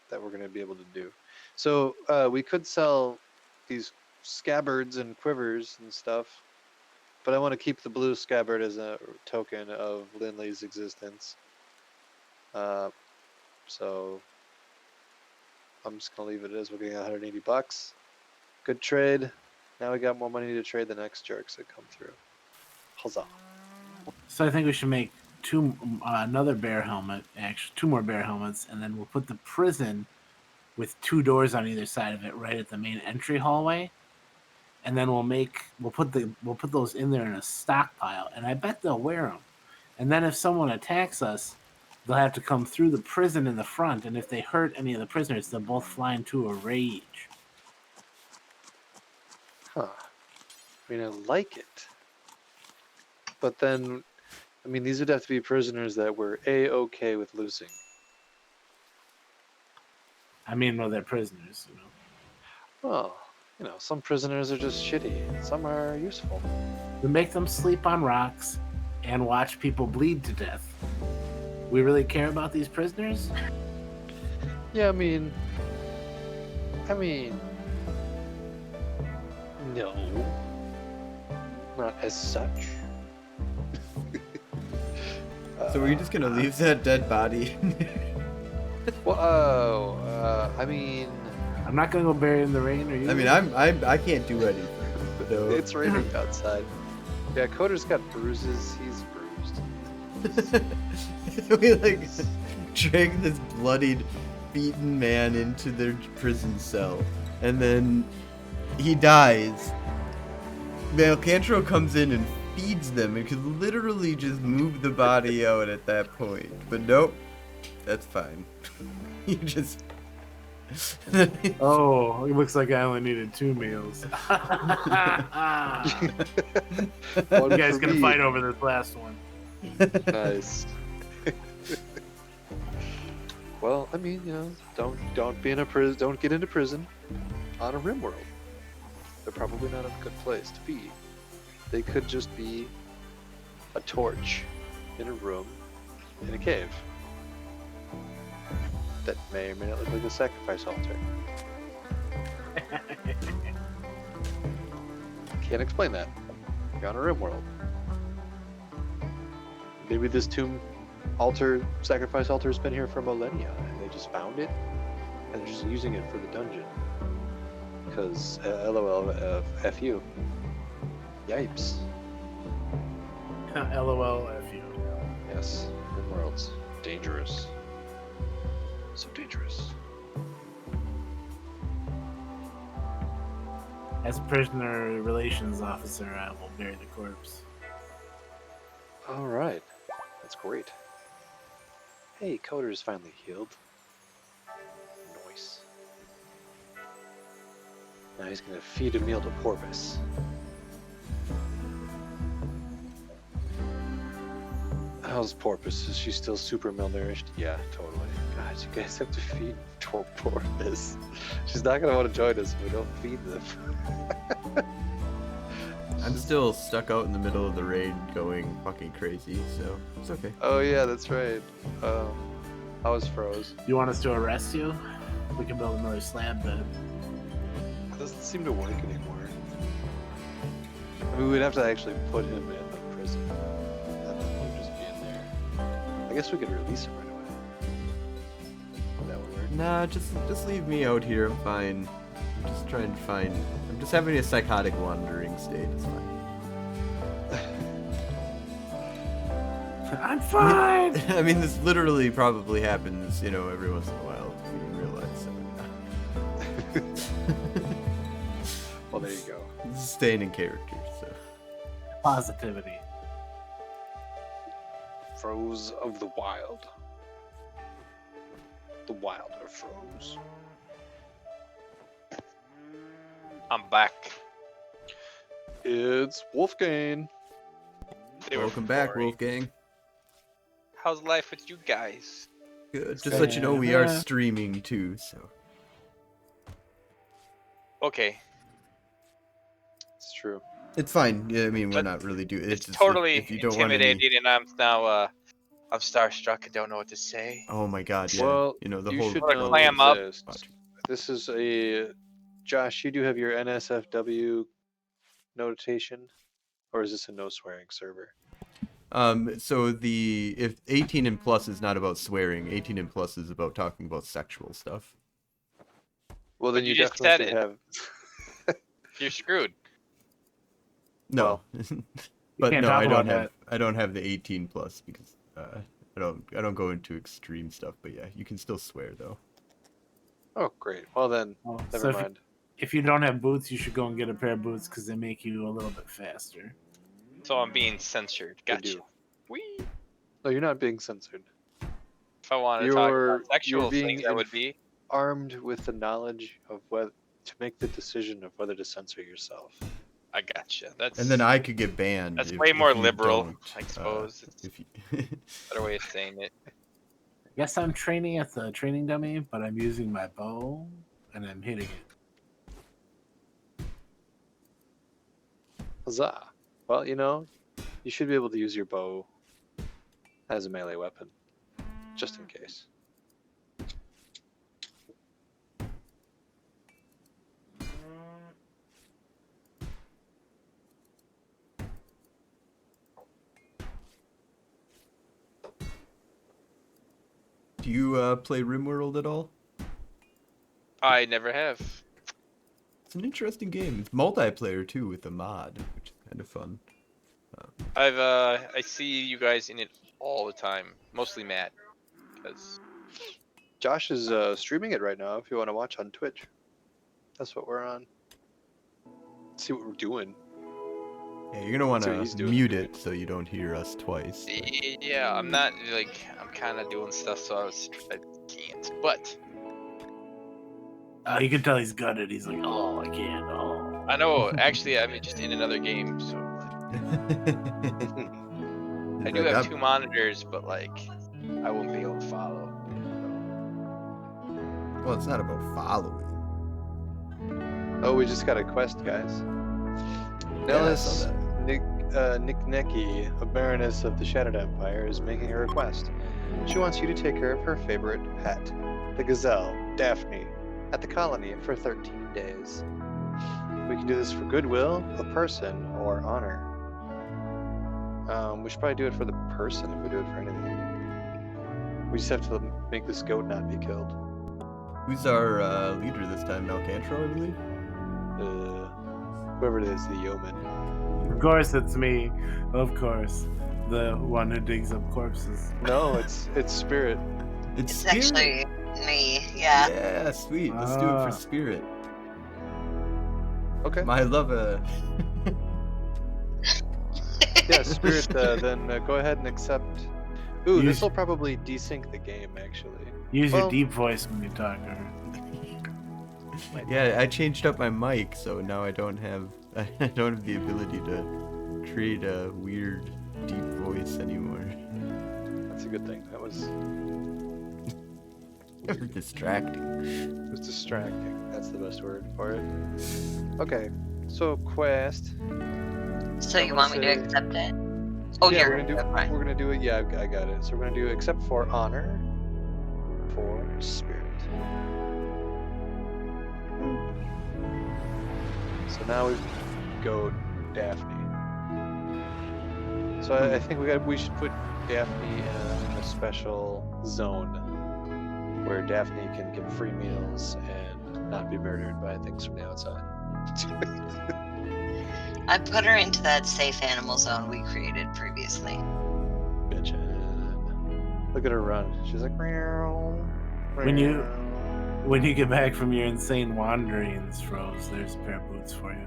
that we're gonna be able to do. So we could sell these scabbards and quivers and stuff, but I want to keep the blue scabbard as a token of Lindley's existence. So I'm just gonna leave it as we're getting 180 bucks. Good trade. Now we got more money to trade the next jerks that come through. Huzzah. So I think we should make another bear helmet, actually 2 more bear helmets, and then we'll put the prison with 2 doors on either side of it, right at the main entry hallway. And then we'll put those in there in a stockpile, and I bet they'll wear them. And then if someone attacks us, they'll have to come through the prison in the front, and if they hurt any of the prisoners, they'll both fly into a rage. Huh. I mean, I like it. But then, I mean, these would have to be prisoners that were A-okay with losing. I mean, well, they're prisoners, you know. Well, you know, some prisoners are just shitty. Some are useful. We make them sleep on rocks and watch people bleed to death. We really care about these prisoners? Yeah, I mean, no, not as such. So we're just gonna leave that dead body? Well, I mean, I'm not gonna go bury it in the rain, or you? I mean, I can't do anything. So. it's raining outside. Yeah, Coder's got bruises. He's bruised. We like drag this bloodied, beaten man into their prison cell, and then he dies. Malcantro comes in and feeds them and could literally just move the body out at that point. But nope, that's fine. You just. Oh, it looks like I only needed 2 meals. You guys gonna fight over this last one? Nice. Well, I mean, you know, don't be in a prison. Don't get into prison on a Rimworld. They're probably not a good place to be. They could just be a torch in a room in a cave that may or may not look like a sacrifice altar. Can't explain that. You're on a Rimworld. Maybe this tomb altar, sacrifice altar, has been here for millennia, and they just found it, and they're just using it for the dungeon. Because, LOL, F you. Yipes. LOL, F you. Yes, Rimworld's dangerous. So dangerous. As prisoner relations officer, I will bury the corpse. Alright. That's great. Hey, Coder's finally healed. Nice. Now he's gonna feed a meal to Porpoise. How's Porpoise? Is she still super malnourished? Yeah, totally. God, you guys have to feed Porpoise. She's not gonna want to join us if we don't feed them. I'm still stuck out in the middle of the rain going fucking crazy, so it's okay. Oh yeah, that's right. I was froze. You want us to arrest you? We can build another slab bed. It doesn't seem to work anymore. I mean, we'd have to actually put him in the prison. And then he'd just be in there. I guess we could release him right away. That would work. Nah, just leave me out here. I'm fine. I'm just trying to find. I'm just having a psychotic wandering state. It's fine. I'm fine! I mean, this literally probably happens, you know, every once in a while in real life. So. Well, there you go. This is staying in character. So. Positivity. Froze of the wild. The wild are froze. I'm back. It's Wolfgang. They were Welcome back, boring. Wolfgang. How's life with you guys? Good. Just to let you know, we are streaming too. So. Okay. It's true. It's fine. Yeah, I mean, we're But not really doing. It's just totally if you don't want intimidating, any... and I'm now I'm starstruck and don't know what to say. Oh my God! Yeah. Well, you know the you whole. should Wanna know clam up? this. This is a... Josh, you do have your NSFW notation? Or is this a no swearing server? So if 18 and plus is not about swearing, 18 and plus is about talking about sexual stuff. Well, then But you you just definitely said should have... You're screwed. No, but can't no, talk I about don't have the 18 plus because I don't go into extreme stuff. But yeah, you can still swear though. Oh, great. Well then, Oh, never so mind. if you don't have boots, you should go and get a pair of boots because they make you a little bit faster. So I'm being censored. They Gotcha. do. Whee! No, you're not being censored. If I wanted to talk You're about sexual being things, I would be. armed with the knowledge of to make the decision of whether to censor yourself. I gotcha. That's And then I could get banned. That's if, way more if you liberal, don't, I suppose. It's if you a better way of saying it. I guess I'm training at the training dummy, but I'm using my bow and I'm hitting it. Huzzah! Well, you know, you should be able to use your bow as a melee weapon, just in case. do you play Rimworld at all? I never have. It's an interesting game. It's multiplayer too with a mod, which is kind of fun. I see you guys in it all the time, mostly Matt, because Josh is streaming it right now if you want to watch on Twitch. That's what we're on. See what we're doing. Yeah, you're gonna want That's what he's to doing. mute it so you don't hear us twice. yeah, I'm not like I'm kind of doing stuff, so I can't. But You can tell he's gutted. He's like, oh, I can't. Oh. I know actually I'm just in another game, so I do have 2 monitors, but like I won't be able to follow. Well, it's not about following. Oh, we just got a quest, guys. Yeah, I Nellis saw that. Nicknecki, a baroness of the Shattered Empire, is making a request. She wants you to take care of her favorite pet, the gazelle, Daphne, at the colony for 13 days. We can do this for goodwill, a person, or honor. We should probably do it for the person if we do it for anything. We just have to make this goat not be killed. Who's our leader this time? Malcantro, I believe? Whoever it is, the yeoman. Of course, it's me. Of course. The one who digs up corpses. No, it's Spirit. It's It's Spirit. actually me. Yeah. Yeah, sweet. Let's do it Ah. for Spirit. Okay. My lover. Yeah, Spirit, then go ahead and accept. Ooh, Use- this will probably desync the game, actually. Use Well- your deep voice when you talk. Or... Yeah, I changed up my mic, so now I don't have the ability to create a weird deep voice anymore. That's a good thing. That was Distracting. it was distracting. That's the best word for it. Okay, so quest. So I'm you gonna want me to say- accept it? Oh, yeah, you're we're gonna do. fine. We're gonna do it. Yeah, I got it. So we're gonna do except for honor, for Spirit. So now we go Daphne. So I think we should put Daphne in a special zone where Daphne can get free meals and not be murdered by things from the outside. I put her into that safe animal zone we created previously. Bitchin'. Look at her run. She's like meow. When you- meow. When you get back from your insane wanderings, Froze, there's a pair of boots for you.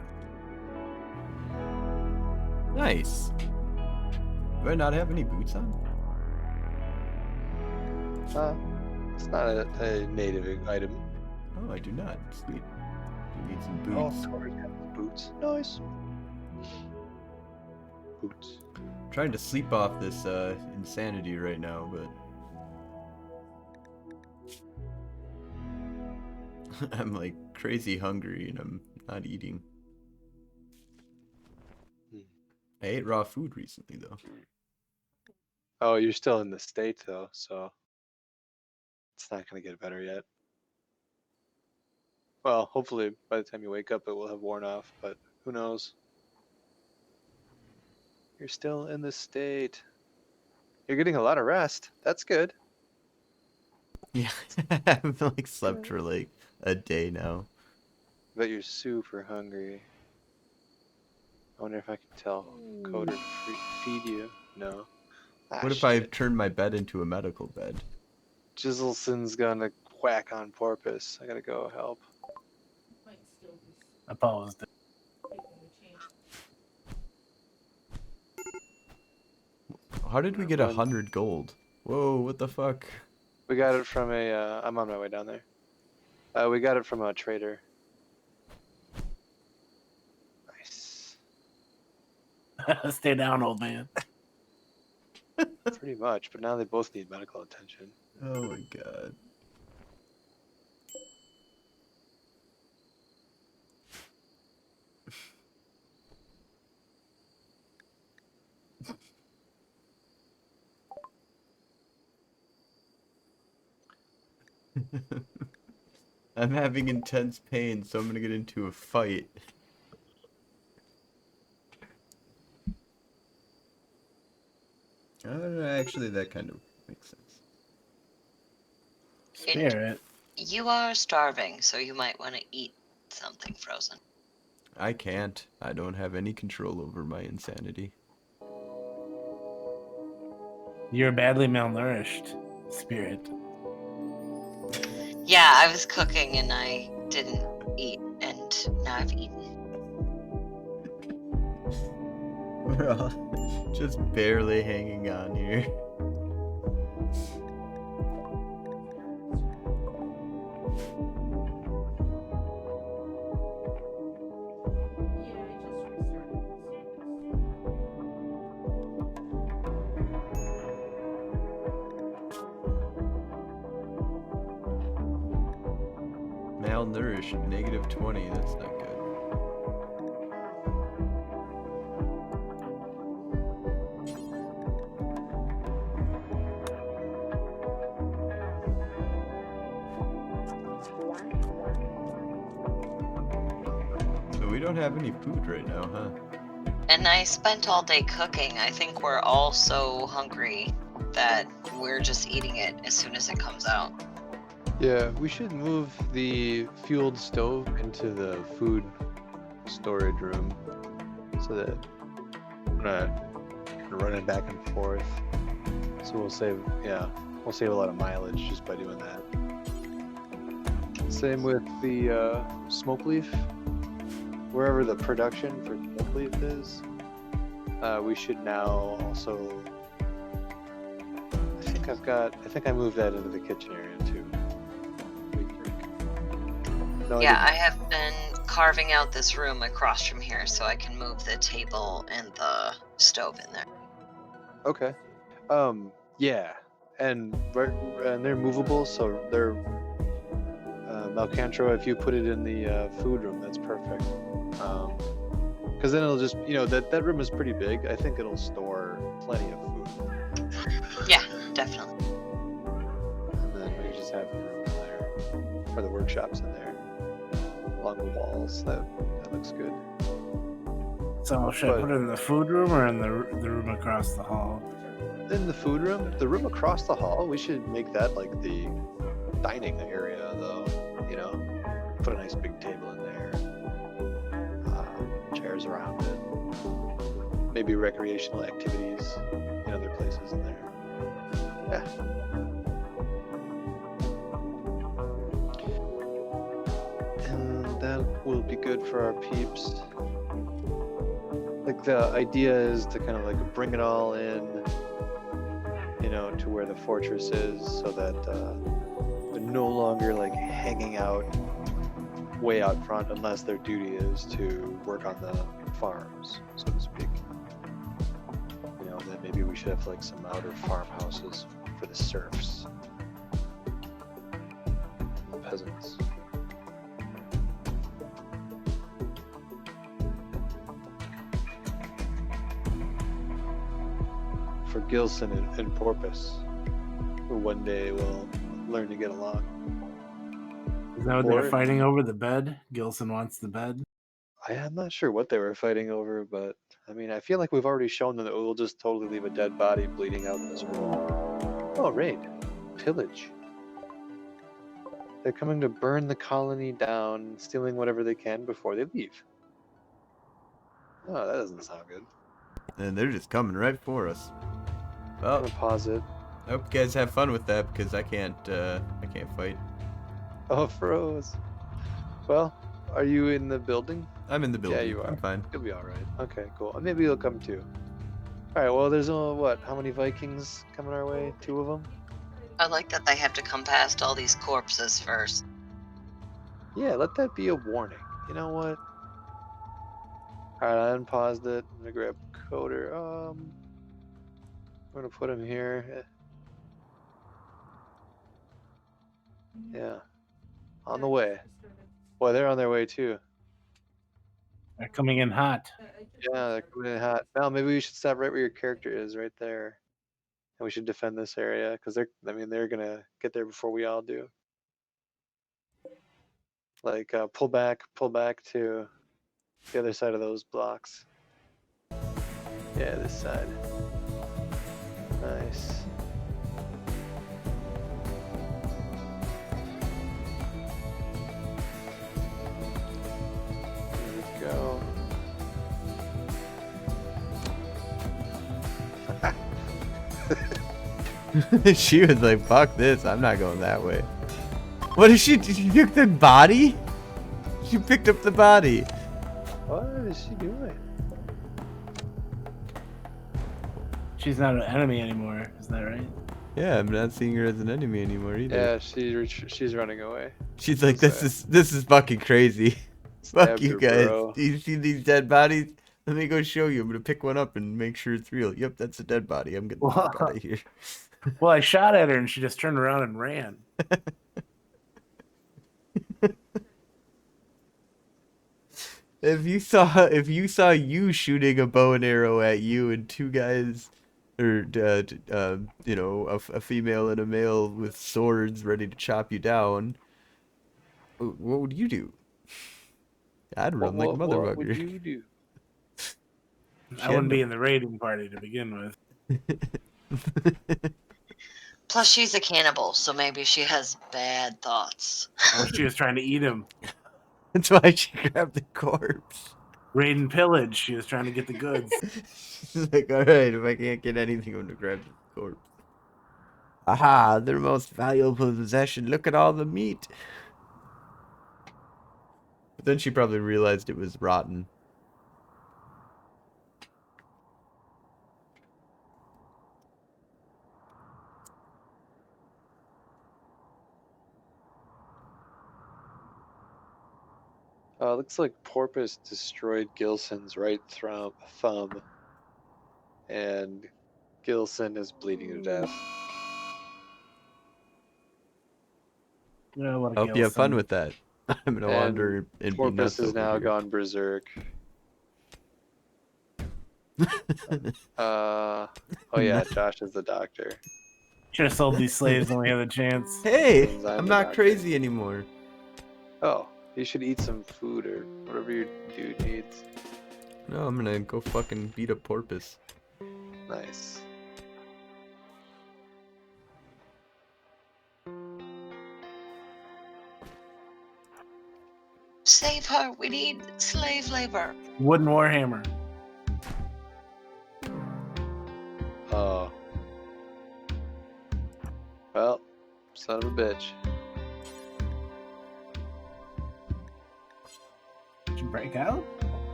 Nice. Do I not have any boots on? It's not a native item. Oh, I do not. Sweet. You need some Oh, boots. Tori has boots. Nice. Boots. I'm trying to sleep off this insanity right now, but I'm like crazy hungry and I'm not eating. Hmm. I ate raw food recently though. Oh, you're still in the state though, so it's not gonna get better yet. Well, hopefully by the time you wake up, it will have worn off, but who knows? You're still in the state. You're getting a lot of rest. That's good. Yeah, I've like slept for like a day now. But you're super hungry. I wonder if I can tell Coder to feed you. No. Ah, What if I shit. turn my bed into a medical bed? Jizzleson's gonna whack on Porpoise. I gotta go help. Might still be Opposed. taking the chance. How did we get 100 gold? Whoa, what the fuck? We got it from a. I'm on my way down there. We got it from a trader. Stay down, old man. Pretty much, but now they both need medical attention. Oh my god. I'm having intense pain, so I'm gonna get into a fight. Actually, that kind of makes sense. Spirit. You are starving, so you might want to eat something frozen. I can't. I don't have any control over my insanity. You're badly malnourished, Spirit. Yeah, I was cooking and I didn't eat, and now I've eaten. We're all just barely hanging on here. Yeah, I just restarted Malnourished, -20. That's not good. So we don't have any food right now, huh? And I spent all day cooking. I think we're all so hungry that we're just eating it as soon as it comes out. Yeah, we should move the fueled stove into the food storage room so that we're not running back and forth. So we'll save a lot of mileage just by doing that. Same with the smoke leaf. Wherever the production for smoke leaf is, we should now also. I think I moved that into the kitchen area too. No, Yeah, I have been carving out this room across from here so I can move the table and the stove in there. Okay. Yeah, and they're movable, so they're Malcantro. If you put it in the food room, that's perfect. Because then it'll just, that room is pretty big. I think it'll store plenty of food. Yeah, definitely. And then we just have the room in there, or the workshops in there, along the walls. That looks good. So should I put it in the food room or in the room across the hall? In the food room, the room across the hall, we should make that like the dining area, though. Put a nice big table in there, chairs around it, maybe recreational activities in other places in there. Yeah. And that will be good for our peeps. Like the idea is to kind of like bring it all in, to where the fortress is, so that they're no longer like hanging out way out front unless their duty is to work on the farms, so to speak. Then maybe we should have like some outer farmhouses for the serfs, the peasants. For Gilson and Porpoise, who one day will learn to get along. Is that what Or- they're fighting over, the bed? Gilson wants the bed. I'm not sure what they were fighting over, but I feel like we've already shown them that we'll just totally leave a dead body bleeding out in this room. Oh, raid. Pillage. They're coming to burn the colony down, stealing whatever they can before they leave. Oh, that doesn't sound good. And they're just coming right for us. I'm Well, gonna pause it. I hope you guys have fun with that because I can't fight. Oh, froze. Well, are you in the building? I'm in the building. Yeah, you are. I'm fine. You'll be alright. Okay, cool. Maybe you'll come too. Alright, well, there's how many Vikings coming our way? 2 of them? I like that they have to come past all these corpses first. Yeah, let that be a warning. You know what? Alright, I unpaused it. I'm gonna grab Coder. I'm gonna put him here. Yeah. On the way. Boy, they're on their way too. They're coming in hot. Yeah, they're coming in hot. Now maybe we should stop right where your character is, right there. And we should defend this area because they're gonna get there before we all do. Like pull back to the other side of those blocks. Yeah, this side. Nice. There we go. She was like, fuck this, I'm not going that way. What is she? Did she pick the body? She picked up the body. What is she doing? She's not an enemy anymore. Is that right? Yeah, I'm not seeing her as an enemy anymore either. Yeah, she's running away. She's like, this is fucking crazy. Fuck Stabbed you her guys. bro. Do you see these dead bodies? Let me go show you. I'm gonna pick one up and make sure it's real. Yep, that's a dead body. I'm getting the fuck out of here. Well, I shot at her and she just turned around and ran. If you saw you shooting a bow and arrow at you and two guys, or you know, a female and a male with swords ready to chop you down, what would you do? I'd run like a motherfucker. What would you do? I wouldn't be in the raiding party to begin with. Plus, she's a cannibal, so maybe she has bad thoughts. Or she was trying to eat him. That's why she grabbed the corpse. Raid and pillage. She was trying to get the goods. She's like, alright, if I can't get anything, I'm gonna grab the corpse. Aha, their most valuable possession. Look at all the meat. But then she probably realized it was rotten. Looks like Porpoise destroyed Gilson's right thumb, and Gilson is bleeding to death. Yeah, Hope you have fun with that. I'm gonna And wander and be Porpoise nuts is over now here. gone berserk. Oh yeah, Josh is the doctor. Should have sold these slaves when we had the chance. Hey, Since I'm I'm the not doctor. crazy anymore. Oh, you should eat some food or whatever your dude needs. No, I'm gonna go fucking beat up Porpoise. Nice. Save her. We need slave labor. Wooden warhammer. Oh. Well, son of a bitch. Did you break out?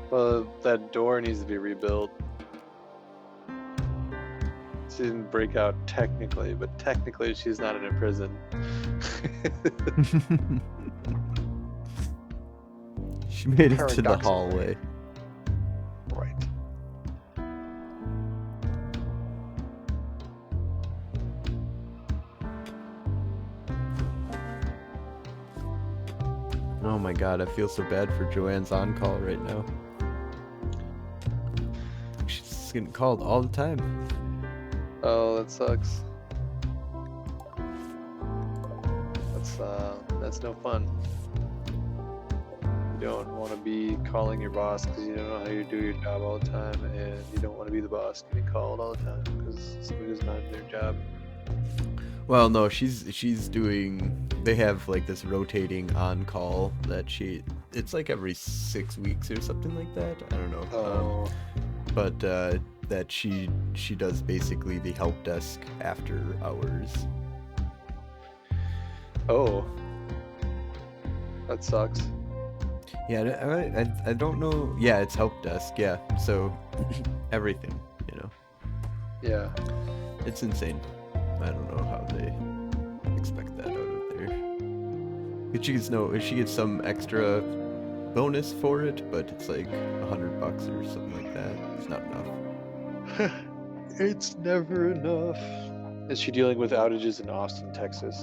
Well, that door needs to be rebuilt. She didn't break out technically, but technically she's not in a prison. She made it to the Paradoxical. hallway. Right. Oh my god, I feel so bad for Joanne's on call right now. She's getting called all the time. Oh, that sucks. That's no fun. You don't want to be calling your boss because you don't know how you do your job all the time, and you don't want to be the boss getting called all the time because somebody doesn't know how to do their job. Well, no, she's doing. They have like this rotating on call that it's like every 6 weeks or something like that. I don't know. Oh, But that she does basically the help desk after hours. oh, that sucks. Yeah, I don't know. Yeah, it's help desk. Yeah, so everything, you know. Yeah. It's insane. I don't know how they expect that out of there. If she gets some extra bonus for it, but it's like $100 or something like that. It's not enough. It's never enough. Is she dealing with outages in Austin, Texas?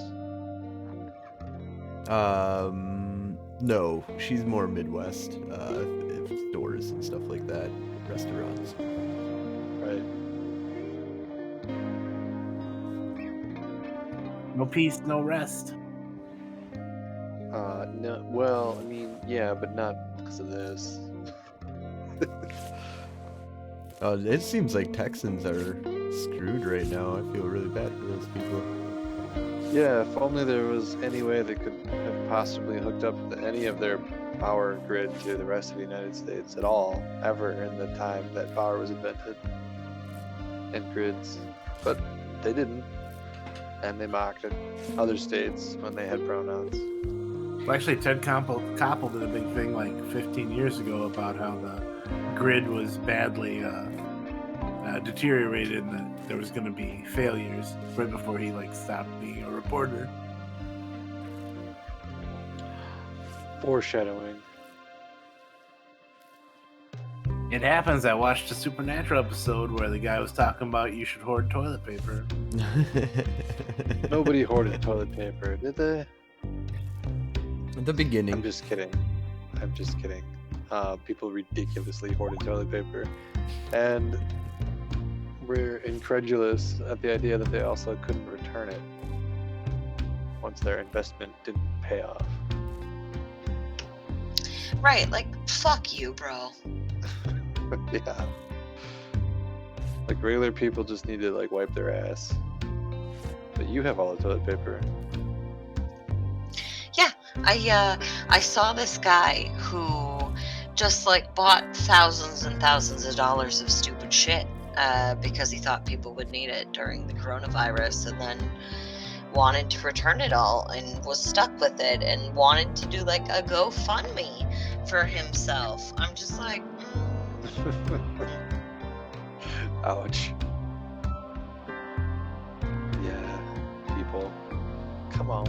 No, she's more Midwest. Stores and stuff like that, restaurants. Right. No peace, no rest. No. Well, I mean, yeah, but not because of this. It seems like Texans are screwed right now. I feel really bad for those people. Yeah, if only there was any way they could have possibly hooked up any of their power grid to the rest of the United States at all, ever in the time that power was invented and grids. But they didn't. And they mocked at other states when they had pronouns. Well, actually, Ted Koppel did a big thing like 15 years ago about how the grid was badly deteriorated and that there was going to be failures right before he stopped being a reporter. Foreshadowing. It happens. I watched a Supernatural episode where the guy was talking about you should hoard toilet paper. Nobody hoarded toilet paper, did they? At the beginning. I'm just kidding. People ridiculously hoarded toilet paper. And we're incredulous at the idea that they also couldn't return it once their investment didn't pay off. Right, like, fuck you, bro. Yeah. Like, regular people just need to, wipe their ass. But you have all the toilet paper. Yeah, I saw this guy who just, bought thousands and thousands of dollars of stupid shit because he thought people would need it during the coronavirus, and then wanted to return it all and was stuck with it and wanted to do, a GoFundMe for himself. I'm just like... Ouch. Yeah, people. Come on.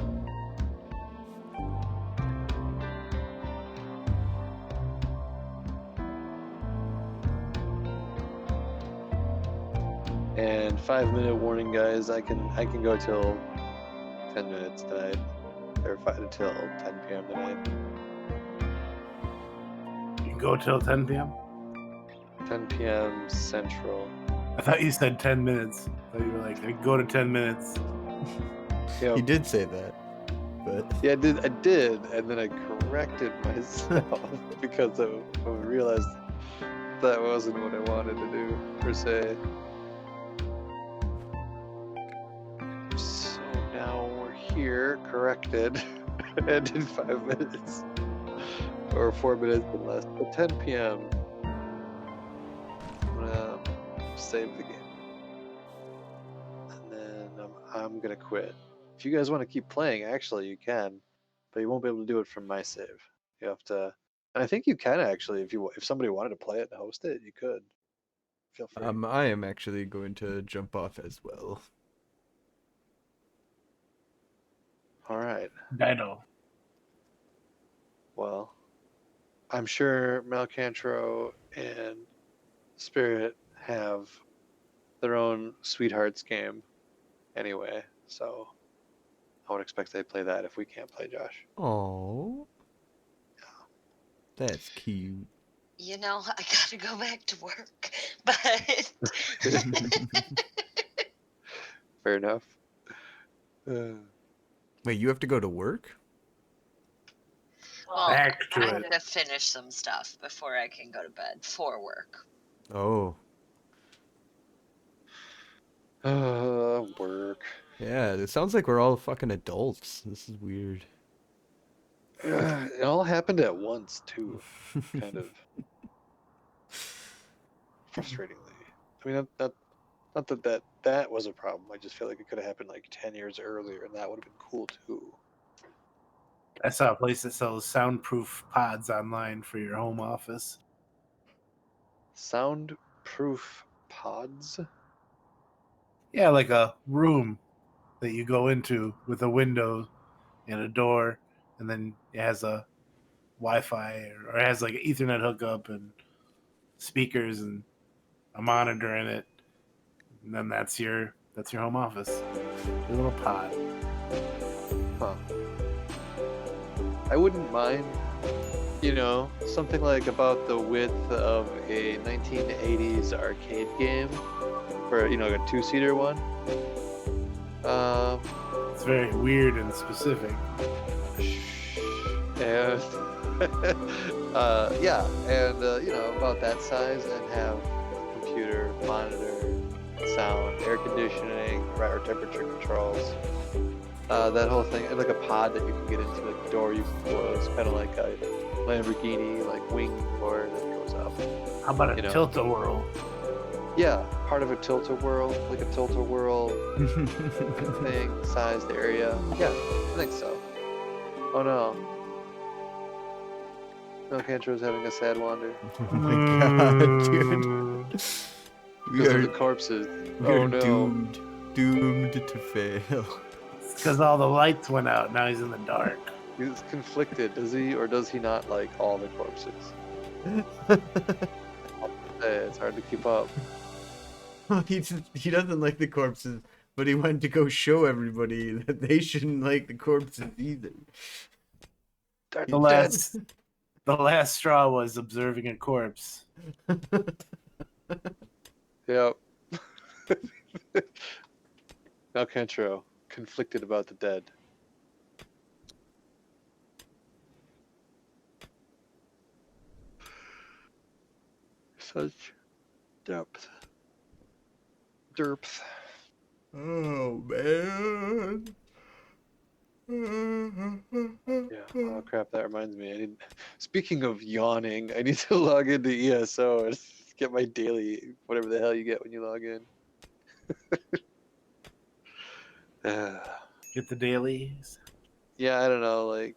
And 5-minute warning, guys. I can go till 10 minutes tonight. Or until 10 p.m. tonight. You can go till 10 p.m.? 10 p.m. Central. I thought you said 10 minutes. I thought you were like, I can go to 10 minutes. Yep. He did say that, but Yeah, I did, and then I corrected myself because I realized that wasn't what I wanted to do, per se. So now we're here, corrected, and in 5 minutes. Or 4 minutes and less, but 10 p.m. I'm gonna save the game. And then I'm gonna quit. If you guys want to keep playing, actually you can, but you won't be able to do it from my save. You have to, and I think you can actually, if somebody wanted to play it and host it, you could. Feel free. I am actually going to jump off as well. All right. Dino. Well, I'm sure Malcantro and Spirit have their own Sweethearts game anyway, so I would expect they play that if we can't play Josh. Oh, that's cute. You know, I gotta go back to work, but... Fair enough. Wait, you have to go to work? Well, Back to I it. have to finish some stuff before I can go to bed for work. Oh, Work. yeah. It sounds like we're all fucking adults. This is weird. It all happened at once too, kind of. Frustratingly. I mean, not that was a problem. I just feel like it could have happened 10 years earlier, and that would have been cool too. I saw a place that sells soundproof pods online for your home office. Soundproof pods? Yeah, like a room that you go into with a window and a door, and then it has a Wi-Fi or has like an Ethernet hookup and speakers and a monitor in it, and then that's your home office, your little pod. Huh. I wouldn't mind, something like about the width of a 1980s arcade game for, like a 2-seater one. It's very weird and specific. And yeah, and about that size, and have computer, monitor, sound, air conditioning, or temperature controls. That whole thing, and like a pod that you can get into, like a door you can close, kind of like a Lamborghini, like wing door that goes up. How about a tilt-a-whirl? Yeah, part of a tilt-a-whirl, like a tilt-a-whirl thing, sized area. Yeah, I think so. Oh no. No, Cantro's having a sad wander. Oh my god, dude. Because of the corpses. We're Oh no. doomed to fail. Because all the lights went out. Now he's in the dark. He's conflicted. Does he or does he not like all the corpses? It's hard to keep up. He doesn't like the corpses, but he went to go show everybody that they shouldn't like the corpses either. The last straw was observing a corpse. Yep. Now Cantro, conflicted about the dead. Such depth. Derpth. Oh man. Yeah. Oh crap! That reminds me. Speaking of yawning, I need to log into ESO and get my daily, whatever the hell you get when you log in. Get the dailies. Yeah, I don't know. Like,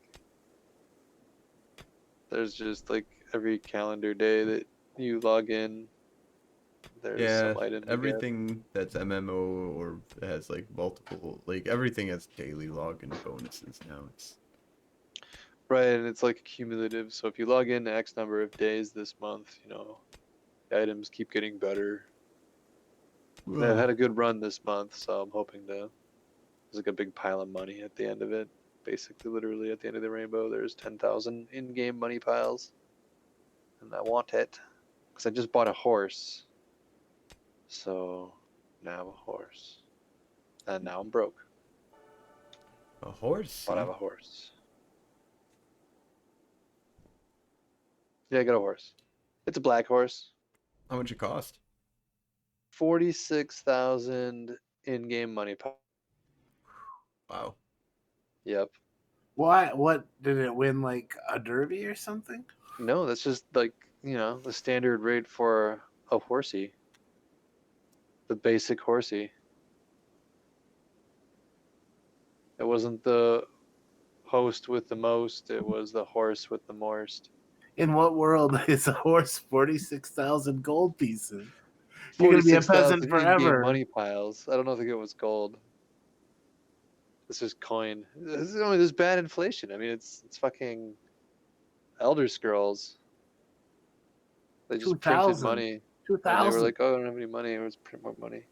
there's just like every calendar day that you log in, there's some item. Everything that's MMO or has like multiple, like everything has daily login bonuses now. It's right, and it's like cumulative. So if you log in X number of days this month, the items keep getting better. I've had a good run this month, so I'm hoping to. There's like a big pile of money at the end of it. Basically, literally at the end of the rainbow, there's 10,000 in-game money piles, and I want it because I just bought a horse. So now I have a horse, and now I'm broke. a horse. But I have a horse. Yeah, I got a horse. It's a black horse. How much it cost? 46,000 in-game money. Wow. Yep. Why? What did it win? Like a derby or something? No, that's just like the standard rate for a horsey. The basic horsey. It wasn't the host with the most. It was the horse with the morst. In what world is a horse 46,000 gold pieces? You're gonna be a peasant forever. Money piles. I don't think it was gold. This is coin. There's bad inflation. I mean, it's fucking Elder Scrolls. They just printed money. 2,000. And they were like, "Oh, I don't have any money. Let's print more money."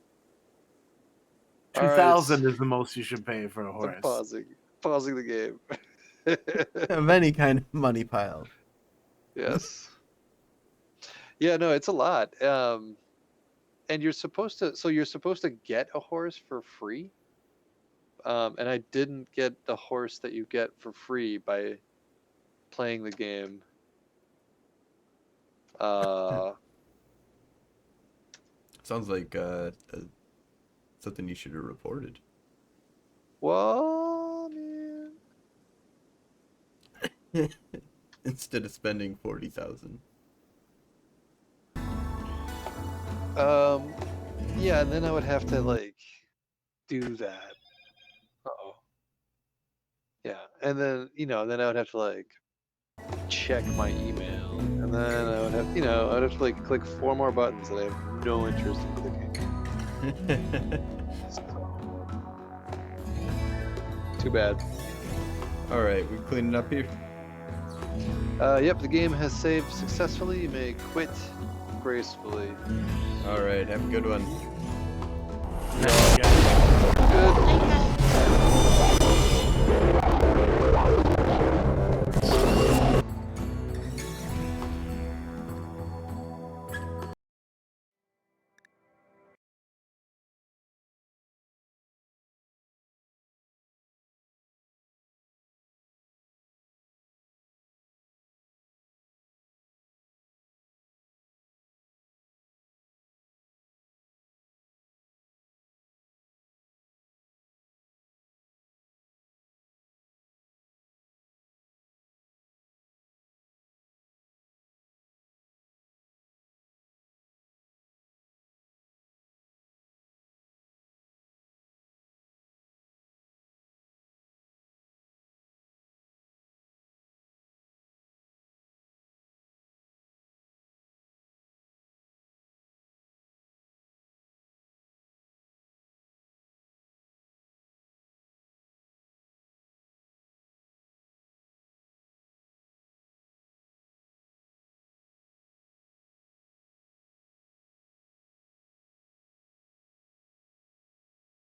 2,000 is the most you should pay for a horse. I'm pausing the game. Of any kind of money pile. Yes. Yeah, no, it's a lot. And you're supposed to get a horse for free. And I didn't get the horse that you get for free by playing the game. Sounds like something you should have reported. Well, man. Instead of spending 40,000. Yeah, and then I would have to do that. Uh-oh. Yeah, and then then I would have to check my email, and then I would have to click 4 more buttons that I have no interest in clicking. Too bad. Alright, we cleaning up here? Yep, the game has saved successfully. You may quit gracefully. All right, have a good one. Yeah,